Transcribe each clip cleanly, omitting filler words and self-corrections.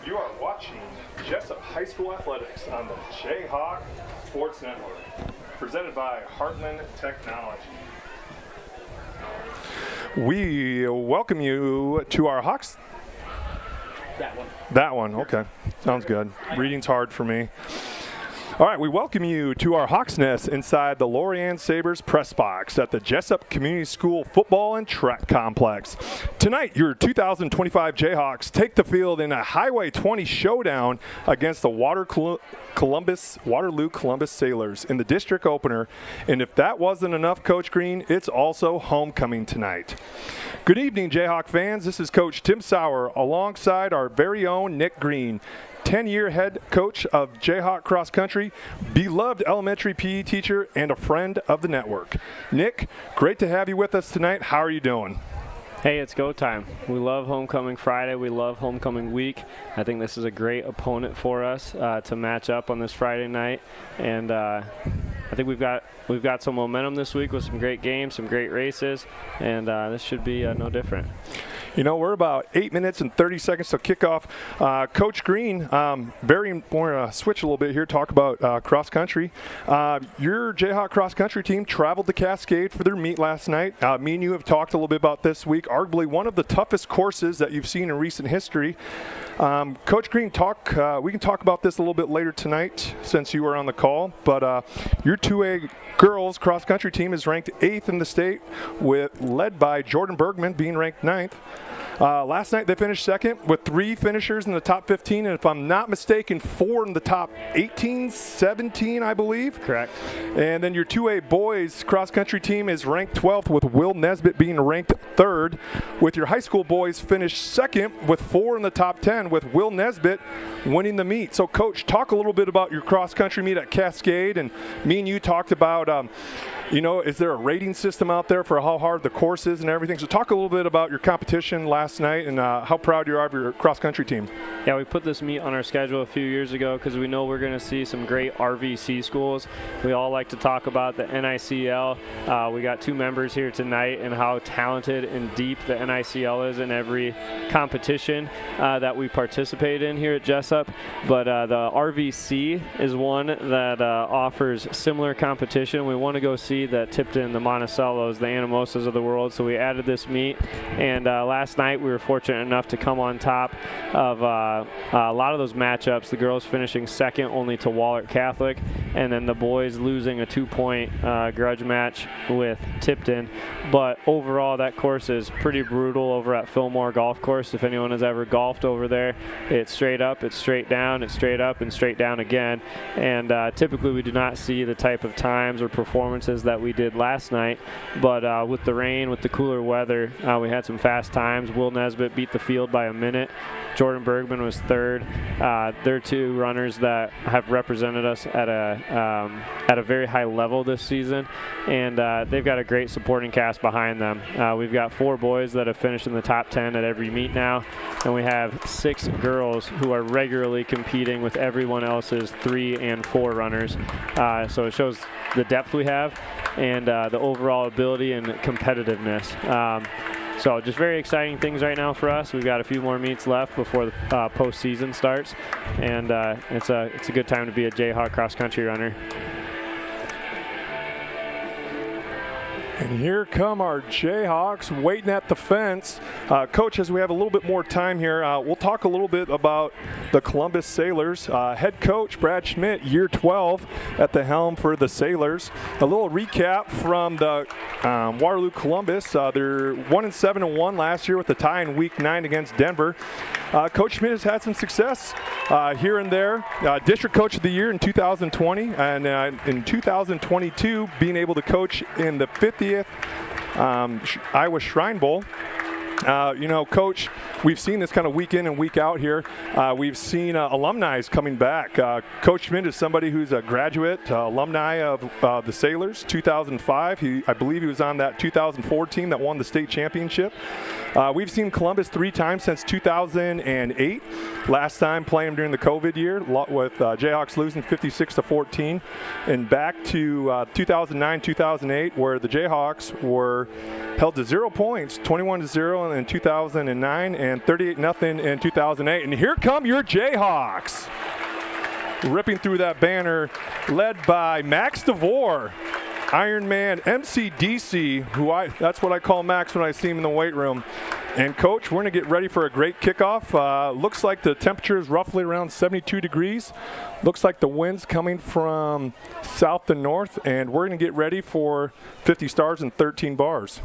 You are watching Jesup High School Athletics on the J-Hawk Sports Network, presented by Heartland Technology. We welcome you to our Hawks. That one, okay. Sounds good. Reading's hard for me. All right, we welcome you to our Hawks Nest inside the Lorian Sabres press box at the Jesup Community School Football and Track Complex. Tonight, your 2025 Jayhawks take the field in a Highway 20 showdown against the Waterloo Columbus Sailors in the district opener. And if that wasn't enough, Coach Green, it's also homecoming tonight. Good evening, Jayhawk fans. This is Coach Tim Sauer alongside our very own Nick Green, 10-year head coach of Jayhawk Cross Country, beloved elementary PE teacher, and a friend of the network. Nick, great to have you with us tonight. How are you doing? Hey, it's go time. We love Homecoming Friday. We love Homecoming Week. I think this is a great opponent for us to match up on this Friday night. And I think we've got some momentum this week with some great games, some great races, and this should be no different. You know, we're about 8 minutes and 30 seconds to kick off. Coach Green, we're going to switch a little bit here, talk about cross country. Your Jayhawk cross country team traveled to Cascade for their meet last night. Me and you have talked a little bit about this week, arguably one of the toughest courses that you've seen in recent history. Coach Green, we can talk about this a little bit later tonight since you were on the call, but your 2A girls cross country team is ranked 8th in the state, led by Jordan Bergman being ranked 9th. Last night they finished second with 3 finishers in the top 15, and if I'm not mistaken, 4 in the top 18, 17, I believe. Correct. And then your 2A boys cross-country team is ranked 12th with Will Nesbitt being ranked 3rd. With your high school boys finished second with 4 in the top 10 with Will Nesbitt winning the meet. So, Coach, talk a little bit about your cross-country meet at Cascade, and me and you talked about is there a rating system out there for how hard the course is and everything? So talk a little bit about your competition last night and how proud you are of your cross-country team. Yeah, we put this meet on our schedule a few years ago because we know we're going to see some great RVC schools. We all like to talk about the NICL. We got 2 members here tonight and how talented and deep the NICL is in every competition that we participate in here at Jesup. But the RVC is one that offers similar competition. We want to go see the Tipton, the Monticellos, the Anamosas of the world, so we added this meet. And last night we were fortunate enough to come on top of a lot of those matchups, the girls finishing second only to Wahlert Catholic, and then the boys losing a 2-point grudge match with Tipton. But overall, that course is pretty brutal over at Fillmore Golf Course. If anyone has ever golfed over there, it's straight up, it's straight down, it's straight up, and straight down again. And typically we do not see the type of times or performances that we did last night, but with the rain, with the cooler weather, we had some fast times. Will Nesbitt beat the field by a minute. Jordan Bergman was 3rd. They're 2 runners that have represented us at a very high level this season, and they've got a great supporting cast behind them. We've got 4 boys that have finished in the top 10 at every meet now, and we have 6 girls who are regularly competing with everyone else's 3 and 4 runners. So it shows the depth we have and the overall ability and competitiveness. So just very exciting things right now for us. We've got a few more meets left before the postseason starts, and it's a good time to be a Jayhawk cross-country runner. And here come our Jayhawks waiting at the fence. Coach, as we have a little bit more time here, we'll talk a little bit about the Columbus Sailors. Head coach Brad Schmidt, year 12 at the helm for the Sailors. A little recap from the Waterloo Columbus. They're 1-7-1 last year with a tie in Week 9 against Denver. Coach Schmidt has had some success here and there. District Coach of the Year in 2020, and in 2022 being able to coach in the 50th Iowa Shrine Bowl. Coach, we've seen this kind of week in and week out here. We've seen alumni coming back. Coach Schmidt is somebody who's a graduate alumni of the Sailors, 2005. I believe he was on that 2004 team that won the state championship. We've seen Columbus 3 times since 2008. Last time playing during the COVID year with Jayhawks losing 56-14. And back to 2009, 2008, where the Jayhawks were held to 0 points, 21-0 in 2009 and 38-0 in 2008. And here come your Jayhawks, ripping through that banner, led by Max DeVore, Iron Man, MCDC, that's what I call Max when I see him in the weight room. And Coach, we're going to get ready for a great kickoff. Looks like the temperature is roughly around 72 degrees. Looks like the wind's coming from south to north, and we're going to get ready for 50 stars and 13 bars.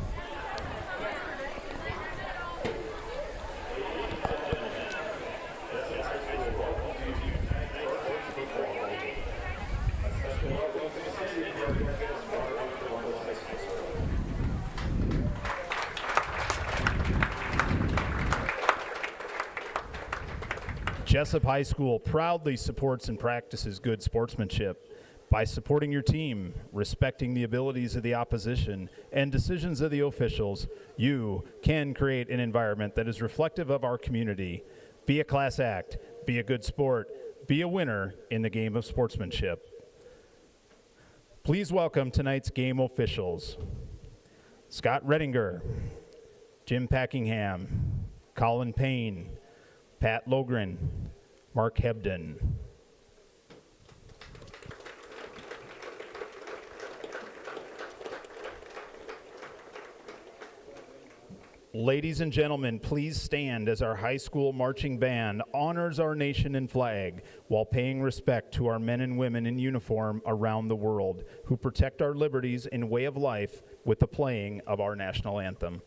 Jesup High School proudly supports and practices good sportsmanship. By supporting your team, respecting the abilities of the opposition, and decisions of the officials, you can create an environment that is reflective of our community. Be a class act, be a good sport, be a winner in the game of sportsmanship. Please welcome tonight's game officials. Scott Redinger, Jim Packingham, Colin Payne, Pat Logren, Mark Hebden. Ladies and gentlemen, please stand as our high school marching band honors our nation and flag while paying respect to our men and women in uniform around the world who protect our liberties and way of life with the playing of our national anthem.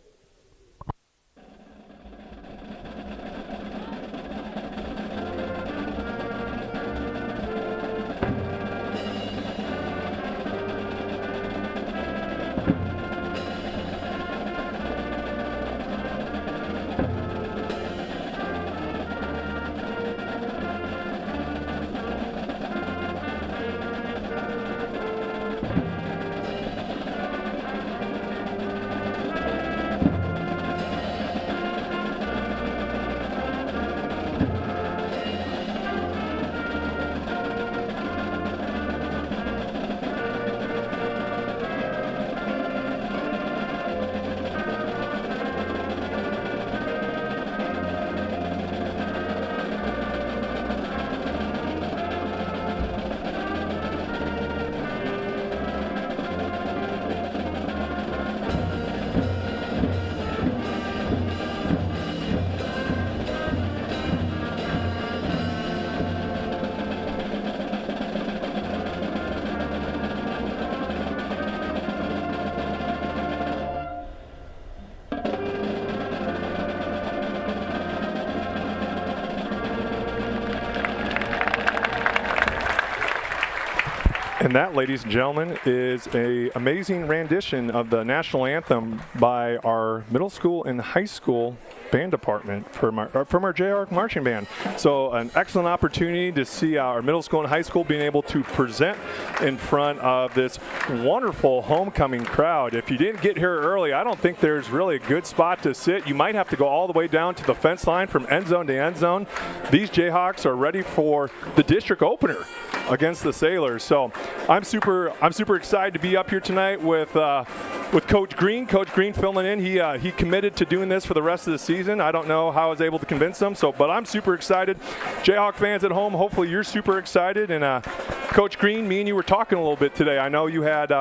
And that, ladies and gentlemen, is an amazing rendition of the national anthem by our middle school and high school band department from our J-Hawk marching band. So an excellent opportunity to see our middle school and high school being able to present in front of this wonderful homecoming crowd. If you didn't get here early, I don't think there's really a good spot to sit. You might have to go all the way down to the fence line from end zone to end zone. These Jayhawks are ready for the district opener against the Sailors. So I'm super excited to be up here tonight with Coach Green. Coach Green filling in. He committed to doing this for the rest of the season. I don't know how I was able to convince him. But I'm super excited. Jayhawk fans at home, hopefully you're super excited. And Coach Green, me and you were talking a little bit today. I know you had.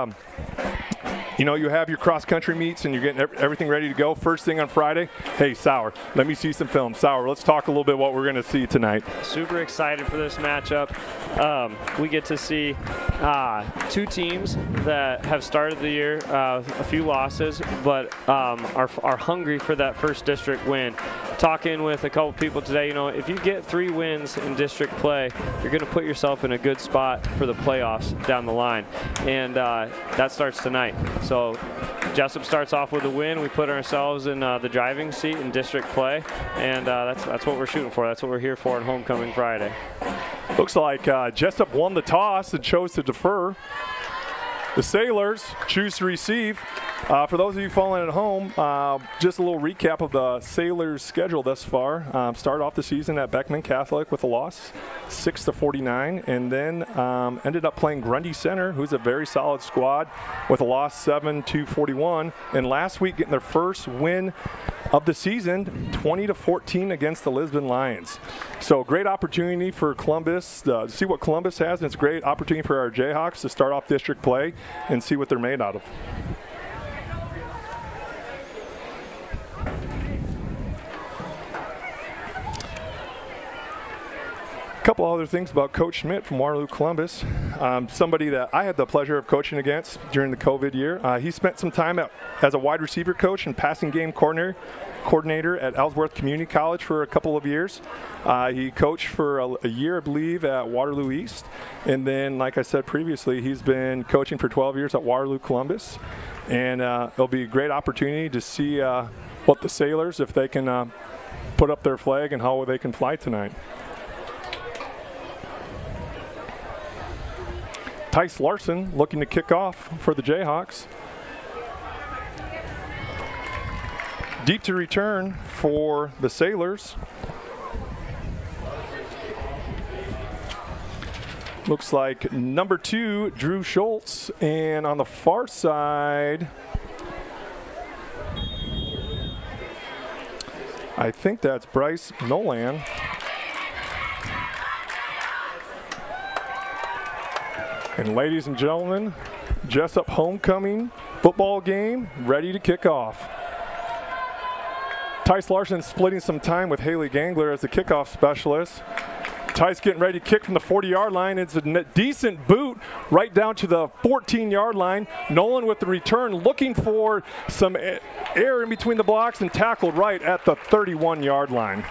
You have your cross-country meets and you're getting everything ready to go. First thing on Friday, hey, Sauer, let me see some film. Sauer, let's talk a little bit what we're going to see tonight. Super excited for this matchup. We get to see two teams that have started the year a few losses, but are hungry for that first district win. talking with a couple people today, if you get 3 wins in district play, you're going to put yourself in a good spot for the playoffs down the line. And that starts tonight. So Jesup starts off with a win. We put ourselves in the driving seat in district play, and that's what we're shooting for. That's what we're here for on Homecoming Friday. Looks like Jesup won the toss and chose to defer. The Sailors choose to receive. For those of you following at home, just a little recap of the Sailors' schedule thus far. Started off the season at Beckman Catholic with a loss, 6-49, and then ended up playing Grundy Center, who's a very solid squad, with a loss 7-41. And last week getting their first win of the season, 20-14 against the Lisbon Lions. So great opportunity for Columbus to see what Columbus has, and it's a great opportunity for our Jayhawks to start off district play and see what they're made out of. A couple other things about Coach Schmidt from Waterloo Columbus, somebody that I had the pleasure of coaching against during the COVID year. He spent some time as a wide receiver coach and passing game coordinator at Ellsworth Community College for a couple of years. He coached for a year, I believe, at Waterloo East. And then, like I said previously, he's been coaching for 12 years at Waterloo Columbus. And it'll be a great opportunity to see what the Sailors, if they can put up their flag and how they can fly tonight. Tice Larson looking to kick off for the Jayhawks. Deep to return for the Sailors. Looks like number 2, Drew Schultz. And on the far side, I think that's Bryce Nolan. And ladies and gentlemen, Jesup homecoming football game ready to kick off. Tice Larson splitting some time with Haley Gangler as the kickoff specialist. Tice getting ready to kick from the 40-yard line. It's a decent boot right down to the 14-yard line. Nolan with the return, looking for some air in between the blocks and tackled right at the 31-yard line.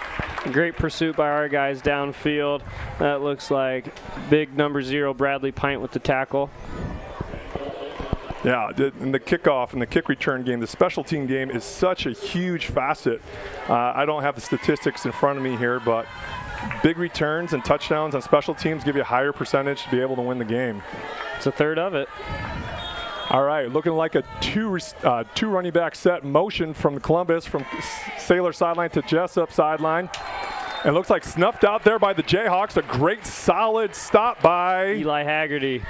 Great pursuit by our guys downfield. That looks like big number 0, Bradley Pint with the tackle. Yeah, in the kickoff and the kick return game, the special team game is such a huge facet. I don't have the statistics in front of me here, but big returns and touchdowns on special teams give you a higher percentage to be able to win the game. It's a third of it. All right, looking like a two running back set motion from Columbus, from Sailor sideline to Jesup sideline. And looks like snuffed out there by the Jayhawks. A great solid stop by Eli Haggerty.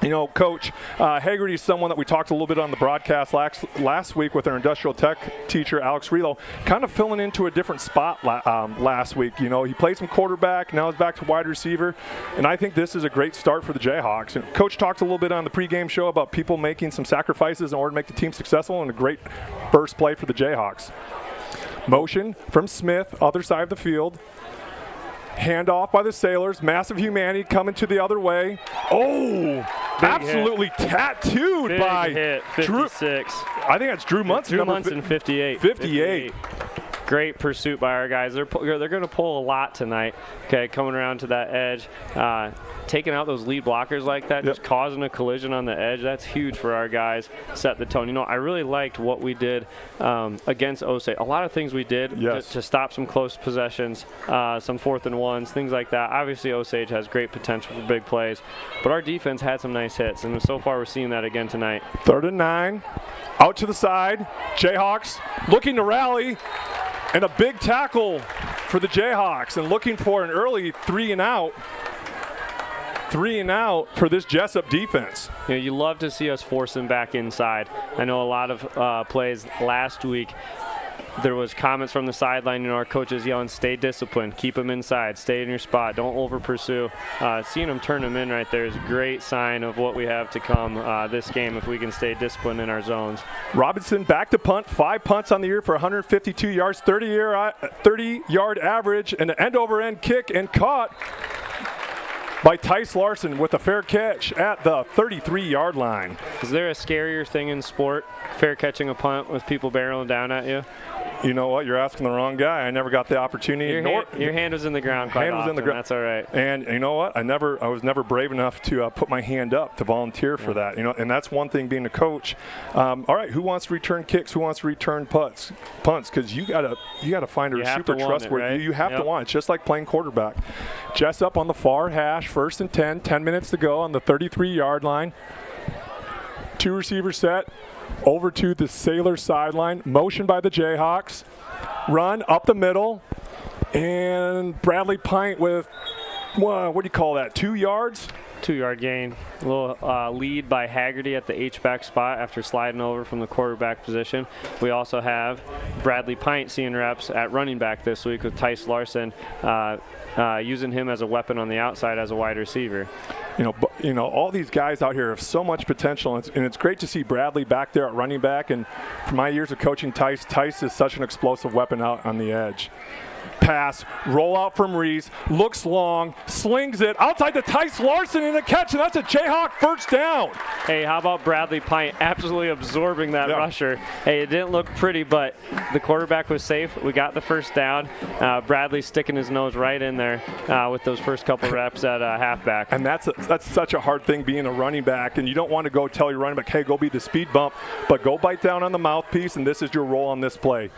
You know, Coach, Haggerty is someone that we talked a little bit on the broadcast last week with our industrial tech teacher, Alex Relo, kind of filling into a different spot last week. You know, he played some quarterback, now he's back to wide receiver, and I think this is a great start for the Jayhawks. And Coach talked a little bit on the pregame show about people making some sacrifices in order to make the team successful, and a great first play for the Jayhawks. Motion from Smith, other side of the field. Handoff by the Sailors. Massive humanity coming to the other way. Oh, big absolutely hit. Tattooed big by hit, 56. Drew. I think that's Drew Munson. Drew Munson, 58. 58. Great pursuit by our guys. They're going to pull a lot tonight. Okay, coming around to that edge, taking out those lead blockers like that, just causing a collision on the edge. That's huge for our guys. Set the tone. You know, I really liked what we did against Osage. A lot of things we did to stop some close possessions, some 4th and 1s, things like that. Obviously, Osage has great potential for big plays, but our defense had some nice hits, and so far we're seeing that again tonight. 3rd and 9, out to the side. Jayhawks looking to rally. And a big tackle for the Jayhawks, and looking for an early 3 and out for this Jesup defense. You know, you love to see us force them back inside. I know a lot of plays last week, there was comments from the sideline, you know, our coaches yelling, stay disciplined, keep them inside, stay in your spot, don't over pursue. Seeing them turn them in right there is a great sign of what we have to come this game if we can stay disciplined in our zones. Robinson back to punt, 5 punts on the year for 152 yards, 30-yard average, and an end-over-end kick, and caught by Tice Larson with a fair catch at the 33-yard line. Is there a scarier thing in sport, fair catching a punt with people barreling down at you? You know what? You're asking the wrong guy. I never got the opportunity. Your hand was in the ground quite often. In the ground. That's all right. And you know what? I was never brave enough to put my hand up to volunteer for that. You know, and that's one thing being a coach. All right, who wants to return kicks? Who wants to return punts? Because you gotta find her super trustworthy. Right? You have to want it. It's just like playing quarterback. Jesup on the far hash, 1st and 10. 10 minutes to go on the 33-yard line. 2 receiver set. Over to the Sailor sideline. Motion by the Jayhawks. Run up the middle. And Bradley Pint with, what do you call that, 2 yards? 2-yard gain. A little lead by Haggerty at the H-back spot after sliding over from the quarterback position. We also have Bradley Pint seeing reps at running back this week with Tice Larson, using him as a weapon on the outside as a wide receiver. You know, all these guys out here have so much potential, and it's great to see Bradley back there at running back. And for my years of coaching Tice is such an explosive weapon out on the edge. Pass, roll out from Reese, looks long, slings it outside to Tice Larson in a catch, and that's a Jayhawk first down. Hey, how about Bradley Pint absolutely absorbing that rusher? Hey, it didn't look pretty, but the quarterback was safe. We got the first down. Bradley sticking his nose right in there with those first couple reps at halfback. And that's such a hard thing being a running back, and you don't want to go tell your running back, hey, go be the speed bump, but go bite down on the mouthpiece, and this is your role on this play.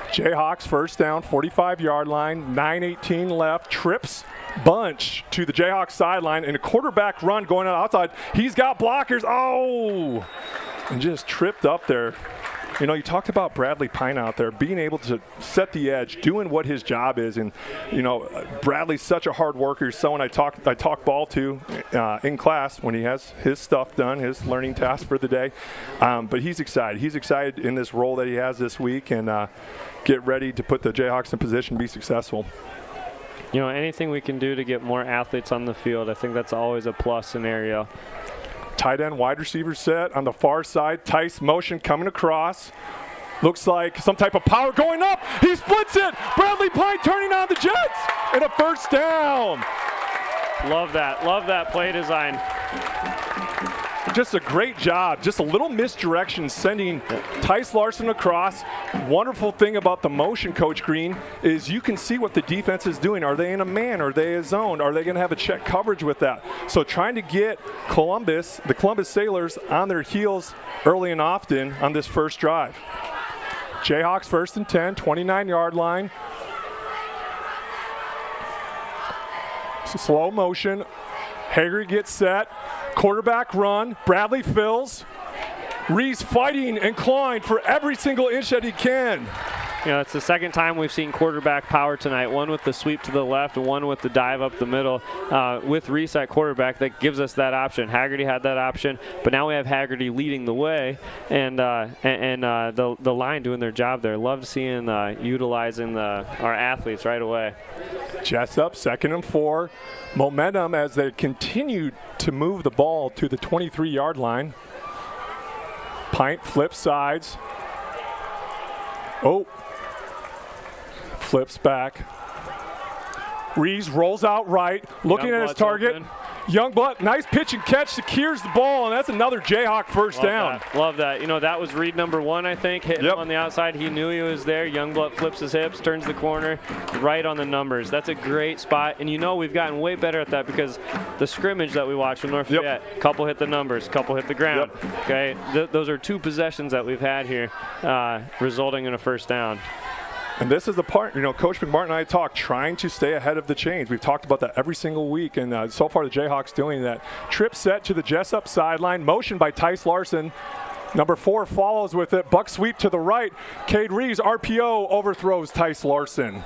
Jayhawks first down, 45-yard line, 9:18 left, trips bunch to the Jayhawks sideline, and a quarterback run going on outside. He's got blockers. Oh! And just tripped up there. You know, you talked about Bradley Pine out there being able to set the edge, doing what his job is. And, you know, Bradley's such a hard worker. He's someone I talk ball to in class when he has his stuff done, his learning task for the day. But he's excited. He's excited in this role that he has this week, and get ready to put the Jayhawks in position to be successful. You know, anything we can do to get more athletes on the field, I think that's always a plus scenario. Tight end wide receiver set on the far side. Tice motion coming across. Looks like some type of power going up. He splits it. Bradley Pine turning on the Jets. And a first down. Love that. Love that play design. Just a great job. Just a little misdirection sending Tice Larson across. Wonderful thing about the motion, Coach Green, is you can see what the defense is doing. Are they in a man? Are they a zone? Are they going to have a check coverage with that? So trying to get the Columbus Sailors on their heels early and often on this first drive. Jayhawks first and 10, 29-yard line. Slow motion. Hager gets set. Quarterback run. Bradley fills. Reese fighting and clawing for every single inch that he can. You know, it's the second time we've seen quarterback power tonight, one with the sweep to the left and one with the dive up the middle. With Reese at quarterback, that gives us that option. Haggerty had that option, but now we have Haggerty leading the way and the line doing their job there. Love seeing utilizing our athletes right away. Jesup, 2nd and 4. Momentum as they continue to move the ball to the 23-yard line. Pint flips sides. Oh. Flips back. Reese rolls out right, looking at his target. Open. Youngblood, nice pitch and catch, secures the ball, and that's another Jayhawk first down. Love that. You know, that was read number 1, I think, hitting him on the outside. He knew he was there. Youngblood flips his hips, turns the corner, right on the numbers. That's a great spot, and you know we've gotten way better at that because the scrimmage that we watched from North Fayette, couple hit the numbers, couple hit the ground. Okay, those are 2 possessions that we've had here, resulting in a first down. And this is the part, you know, Coach McMartin and I talk, trying to stay ahead of the chains. We've talked about that every single week, and so far the Jayhawks doing that. Trip set to the Jesup sideline, motion by Tice Larson. Number 4 follows with it. Buck sweep to the right. Cade Reeves, RPO, overthrows Tice Larson.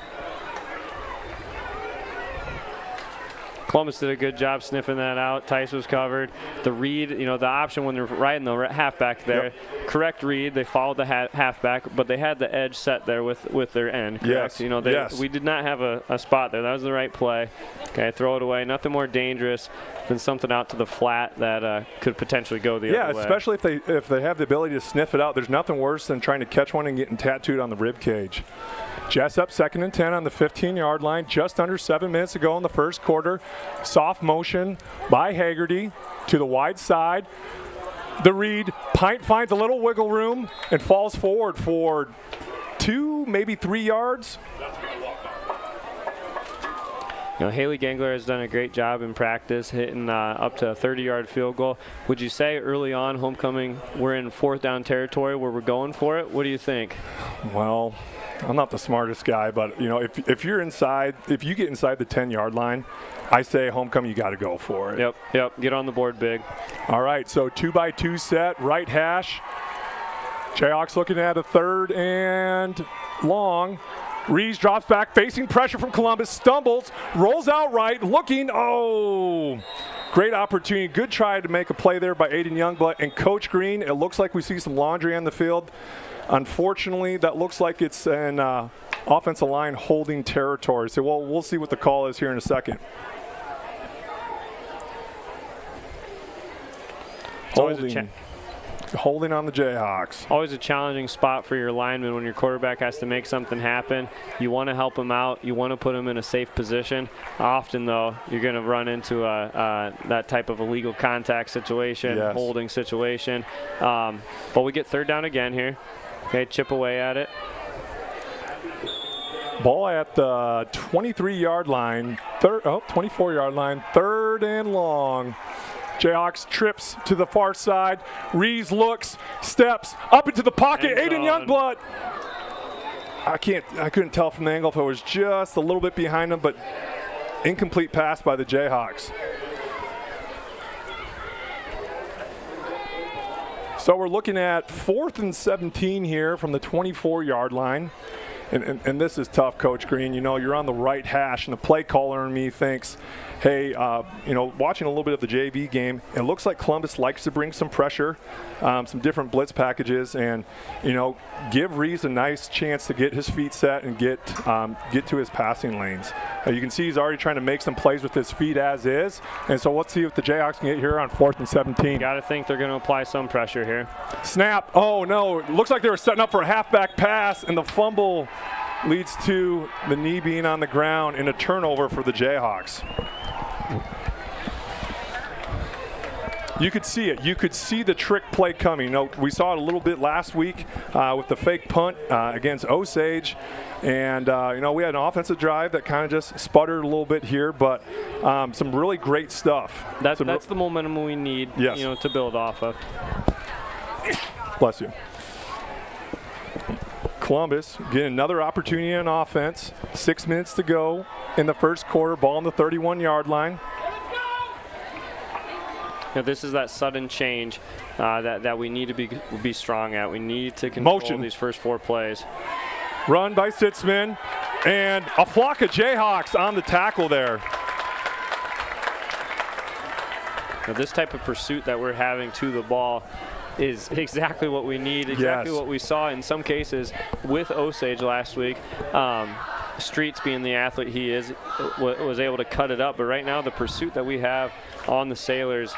Columbus did a good job sniffing that out. Tice was covered. The read, you know, the option when they're right in the halfback there, correct read. They followed the halfback, but they had the edge set there with their end. Correct? Yes. You know, we did not have a spot there. That was the right play. Okay, throw it away. Nothing more dangerous than something out to the flat that could potentially go the other way. Yeah, especially if they have the ability to sniff it out. There's nothing worse than trying to catch one and getting tattooed on the rib cage. Jesup 2nd and 10 on the 15-yard line. Just under 7 minutes to go in the first quarter. Soft motion by Haggerty to the wide side. The read. Pint finds a little wiggle room and falls forward for 2, maybe 3 yards. You know, Haley Gangler has done a great job in practice, hitting up to a 30-yard field goal. Would you say early on, homecoming, we're in 4th down territory where we're going for it? What do you think? Well, I'm not the smartest guy, but you know, if you get inside the 10-yard line, I say homecoming, you got to go for it. Yep. Get on the board big. All right, so 2x2 set, right hash. Jayhawks looking at a 3rd and long. Rees drops back, facing pressure from Columbus, stumbles, rolls out right, looking, great opportunity. Good try to make a play there by Aiden Youngblood. And Coach Green, it looks like we see some laundry on the field. Unfortunately, that looks like it's an offensive line holding territory. So we'll see what the call is here in a second. Holding on the Jayhawks. Always a challenging spot for your lineman when your quarterback has to make something happen. You want to help him out. You want to put him in a safe position. Often, though, you're going to run into that type of illegal contact situation, yes. Holding situation. But we get 3rd down again here. Okay, chip away at it. Ball at the 23-yard line, 24-yard line, 3rd and long. Jayhawks trips to the far side. Rees looks, steps up into the pocket. Aiden Youngblood. I couldn't tell from the angle if it was just a little bit behind him, but incomplete pass by the Jayhawks. So we're looking at 4th and 17 here from the 24-yard line. And this is tough, Coach Green. You know, you're on the right hash, and the play caller in me thinks, hey, watching a little bit of the JV game, it looks like Columbus likes to bring some pressure, some different blitz packages, and, give Rees a nice chance to get his feet set and get to his passing lanes. You can see he's already trying to make some plays with his feet as is, and so let's see if the Jayhawks can get here on 4th and 17. Got to think they're going to apply some pressure here. Snap. Oh, no. It looks like they were setting up for a halfback pass, and the fumble leads to the knee being on the ground and a turnover for the Jayhawks. You could see it. You could see the trick play coming. We saw it a little bit last week with the fake punt against Osage. And, we had an offensive drive that kind of just sputtered a little bit here, but some really great stuff. That's the momentum we need, yes. To build off of. Bless you. Columbus getting another opportunity on offense. 6 minutes to go in the first quarter. Ball on the 31-yard line. This is that sudden change that we need to be strong at. We need to control these first 4 plays. Run by Sitzman, and a flock of Jayhawks on the tackle there. Now, this type of pursuit that we're having to the ball is exactly what we need, exactly yes. what we saw in some cases with Osage last week. Streets being the athlete he is, was able to cut it up. But right now, the pursuit that we have on the Sailors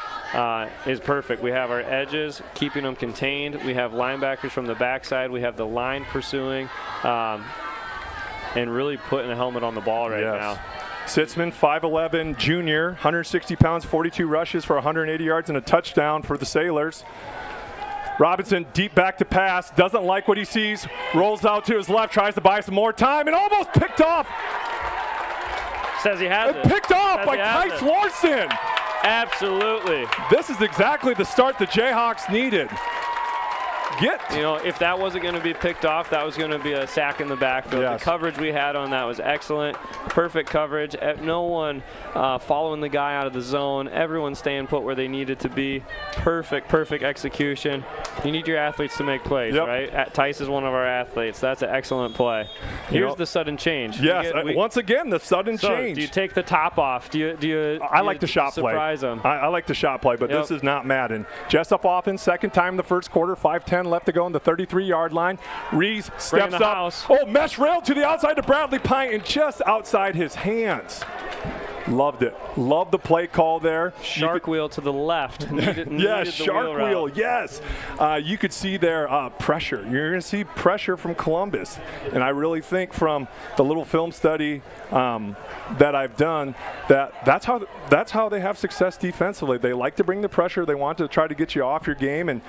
is perfect. We have our edges, keeping them contained. We have linebackers from the backside. We have the line pursuing and really putting a helmet on the ball right yes. now. Sitzman, 5'11", junior, 160 pounds, 42 rushes for 180 yards and a touchdown for the Sailors. Robinson deep back to pass, doesn't like what he sees, rolls out to his left, tries to buy some more time, and almost picked off. Says he has it. Picked off by Tice Larson. Absolutely. This is exactly the start the Jayhawks needed. If that wasn't going to be picked off, that was going to be a sack in the backfield. Yes. The coverage we had on that was excellent. Perfect coverage. No one following the guy out of the zone. Everyone staying put where they needed to be. Perfect execution. You need your athletes to make plays, yep. right? Tice is one of our athletes. That's an excellent play. Here's the sudden change. Yes, once again, the sudden change. Do you take the top off? I like the shot play. Surprise them? I like the shot play, but this is not Madden. Jesup offense, second time in the first quarter, 5:10 left to go on the 33-yard line. Rees steps up. House. Mesh rail to the outside to Bradley Pine and just outside his hands. Loved it. Loved the play call there. Shark wheel to the left. Yes, shark wheel, yes. You could see there pressure. You're going to see pressure from Columbus. And I really think from the little film study that I've done that's how they have success defensively. They like to bring the pressure. They want to try to get you off your game. And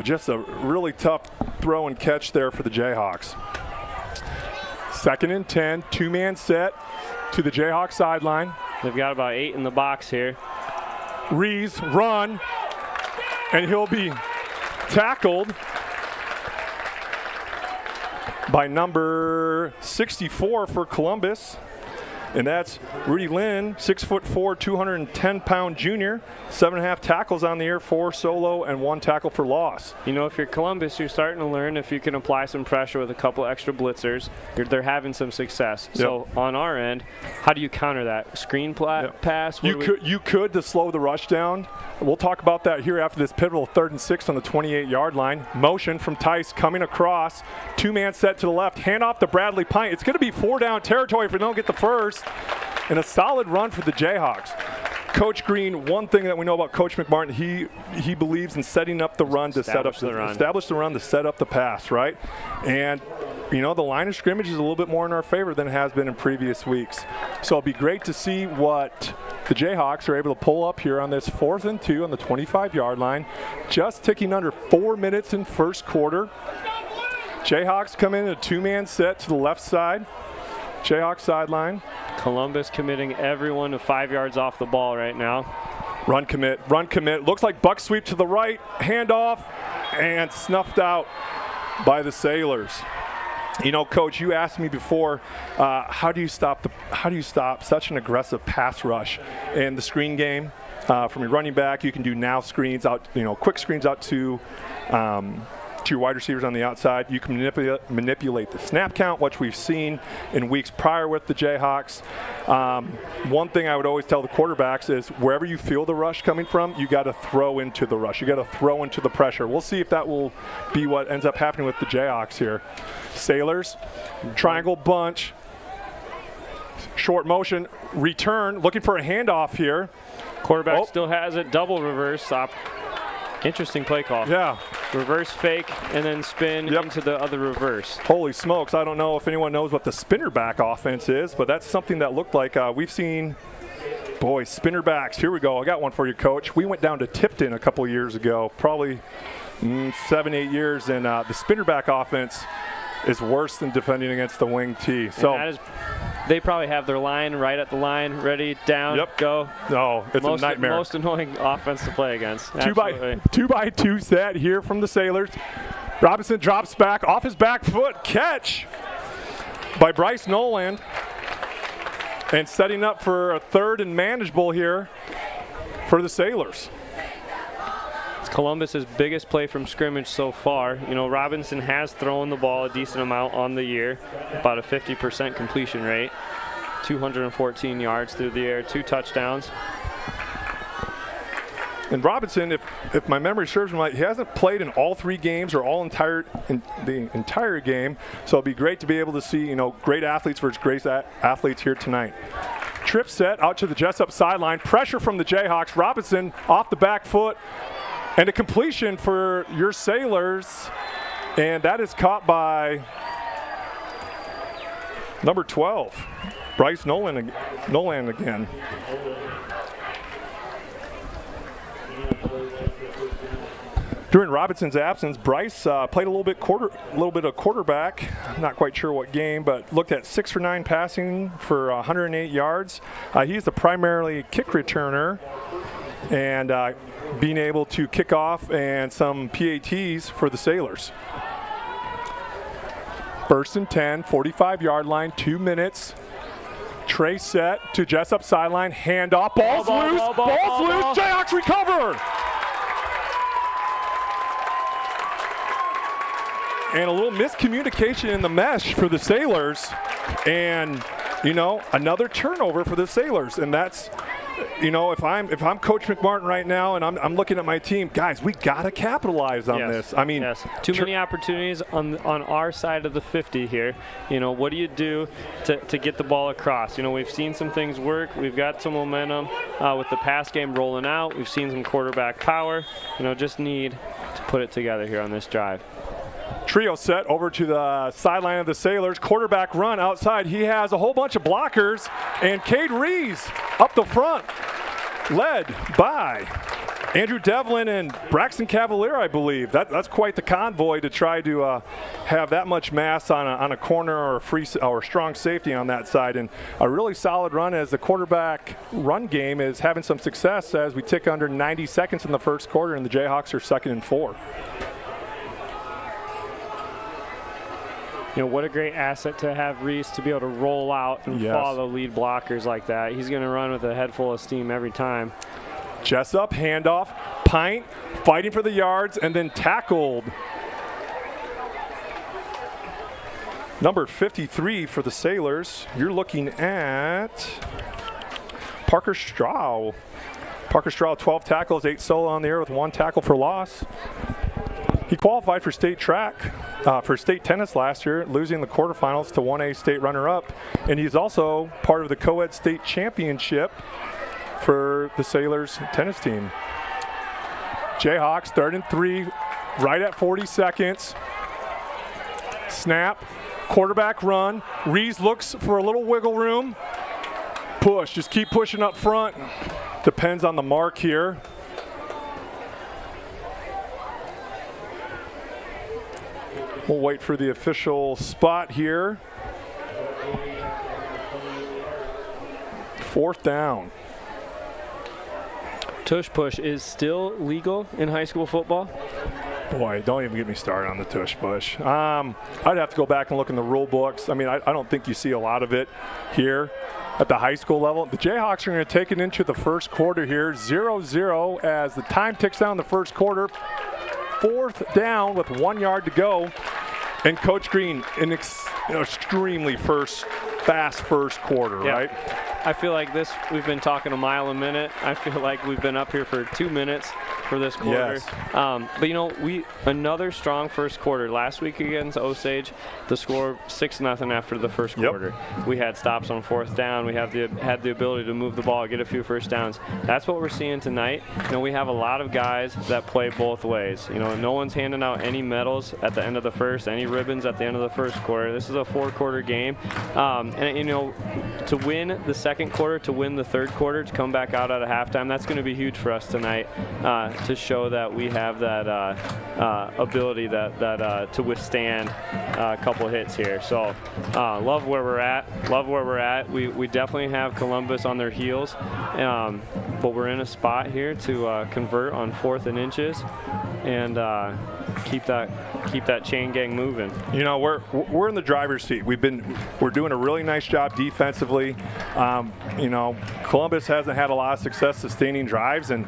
just a really tough throw and catch there for the Jayhawks. 2nd and 10, two-man set to the Jayhawks sideline. They've got about 8 in the box here. Rees, run, and he'll be tackled by number 64 for Columbus. And that's Rudy Lynn, 6'4", 210-pound junior, 7.5 tackles on the year, 4 solo and 1 tackle for loss. You know, if you're Columbus, you're starting to learn if you can apply some pressure with a couple extra blitzers, they're having some success. Yep. So on our end, how do you counter that? Screen pass? You could to slow the rush down. We'll talk about that here after this pivotal 3rd and 6 on the 28-yard line. Motion from Tice coming across. Two-man set to the left. Hand off to Bradley Pint. It's going to be 4-down territory if we don't get the first. And a solid run for the Jayhawks. Coach Green, one thing that we know about Coach McMartin, he believes in setting up the run to establish the run to set up the pass, right? And you know, the line of scrimmage is a little bit more in our favor than it has been in previous weeks. So it'll be great to see what the Jayhawks are able to pull up here on this 4th and 2 on the 25-yard line. Just ticking under 4 minutes in first quarter. Jayhawks come in a two-man set to the left side. Jayhawks sideline. Columbus committing everyone to 5 yards off the ball right now. Run commit, run commit. Looks like buck sweep to the right, handoff, and snuffed out by the Sailors. You know, Coach, you asked me before, how do you stop such an aggressive pass rush in the screen game? From your running back, you can do now screens out, quick screens out to your wide receivers on the outside. You can manipulate the snap count, which we've seen in weeks prior with the Jayhawks. One thing I would always tell the quarterbacks is wherever you feel the rush coming from, you got to throw into the rush. You got to throw into the pressure. We'll see if that will be what ends up happening with the Jayhawks here. Sailors, triangle bunch, short motion, return, looking for a handoff here. Quarterback still has it, double reverse stop. Interesting play call. Yeah. Reverse fake and then spin into the other reverse. Holy smokes. I don't know if anyone knows what the spinner back offense is, but that's something that looked like we've seen. Boy, spinner backs. Here we go. I got one for you, Coach. We went down to Tipton a couple years ago, probably 7-8 years, and the spinner back offense is worse than defending against the wing T. So they probably have their line right at the line, ready, down, go. No, it's a nightmare. Most annoying offense to play against. 2x2 set here from the Sailors. Robinson drops back off his back foot. Catch by Bryce Noland. And setting up for a 3rd and manageable here for the Sailors. It's Columbus's biggest play from scrimmage so far. You know, Robinson has thrown the ball a decent amount on the year, about a 50% completion rate, 214 yards through the air, 2 touchdowns. And Robinson, if my memory serves me right, he hasn't played in all 3 games or the entire game. So it'd be great to be able to see, great athletes versus great athletes here tonight. Trip set out to the Jesup sideline. Pressure from the Jayhawks. Robinson off the back foot. And a completion for your Sailors. And that is caught by number 12, Bryce Nolan again. During Robinson's absence, Bryce played a little bit of quarterback. I'm not quite sure what game, but looked at 6 for 9 passing for 108 yards. He's the primarily kick returner, and being able to kick off and some PATs for the Sailors. 1st and 10, 45-yard line, 2 minutes. Trey set to Jesup sideline, handoff, ball's loose, Jayhawks recover! And a little miscommunication in the mesh for the Sailors, and another turnover for the Sailors. And that's, if I'm Coach McMartin right now and I'm looking at my team, guys, we gotta capitalize on this. I mean, too many opportunities on our side of the 50 here. What do you do to get the ball across? We've seen some things work. We've got some momentum with the pass game rolling out. We've seen some quarterback power. Just need to put it together here on this drive. Trio set over to the sideline of the Sailors. Quarterback run outside. He has a whole bunch of blockers. And Cade Rees up the front, led by Andrew Devlin and Braxton Cavalier, I believe. That's quite the convoy to try to have that much mass on a corner or a free or strong safety on that side. And a really solid run as the quarterback run game is having some success as we tick under 90 seconds in the first quarter, and the Jayhawks are 2nd and 4. You know, what a great asset to have Reese to be able to roll out and follow lead blockers like that. He's going to run with a head full of steam every time. Jesup, handoff, Pint, fighting for the yards, and then tackled. Number 53 for the Sailors. You're looking at Parker Straw. Parker Straw, 12 tackles, 8 solo on the air with 1 tackle for loss. He qualified for state state tennis last year, losing the quarterfinals to 1A state runner-up. And he's also part of the co-ed state championship for the Sailors tennis team. Jayhawks, 3rd and 3, right at 40 seconds. Snap, quarterback run. Rees looks for a little wiggle room. Push, just keep pushing up front. Depends on the mark here. We'll wait for the official spot here. 4th down. Tush push is still legal in high school football? Boy, don't even get me started on the tush push. I'd have to go back and look in the rule books. I mean, I don't think you see a lot of it here at the high school level. The Jayhawks are going to take it into the first quarter here, 0-0 as the time ticks down the first quarter. 4th down with 1 yard to go. And Coach Green, an extremely fast first quarter, right? I feel like we've been talking a mile a minute. I feel like we've been up here for 2 minutes for this quarter. Yes. But, you know, another strong first quarter. Last week against Osage, the score 6-0 after the first quarter. We had stops on 4th down. We had the ability to move the ball, get a few first downs. That's what we're seeing tonight. You know, we have a lot of guys that play both ways. You know, no one's handing out any medals at the end of the first, any ribbons at the end of the first quarter. This is a 4-quarter game. And, you know, to win the second quarter, to win the third quarter, to come back out at a halftime, that's going to be huge for us tonight to show that we have that ability to withstand a couple hits here. So love where we're at. We definitely have Columbus on their heels, but we're in a spot here to convert on 4th and inches and keep that chain gang moving. You know, we're in the driver's seat. We're doing a really nice job defensively. You know, Columbus hasn't had a lot of success sustaining drives, and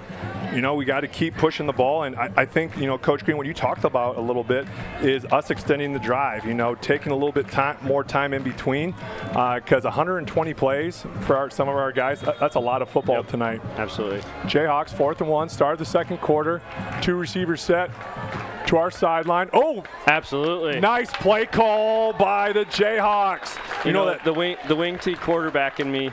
you know, we got to keep pushing the ball. And I think, you know, Coach Green, what you talked about a little bit is us extending the drive, you know, taking a little bit more time in between, because 120 plays for some of our guys, that's a lot of football tonight. Absolutely. Jayhawks, 4th and 1, start of the second quarter, 2 receivers set to our sideline. Oh, absolutely. Nice play call by the Jayhawks. You know that the wing T quarterback in me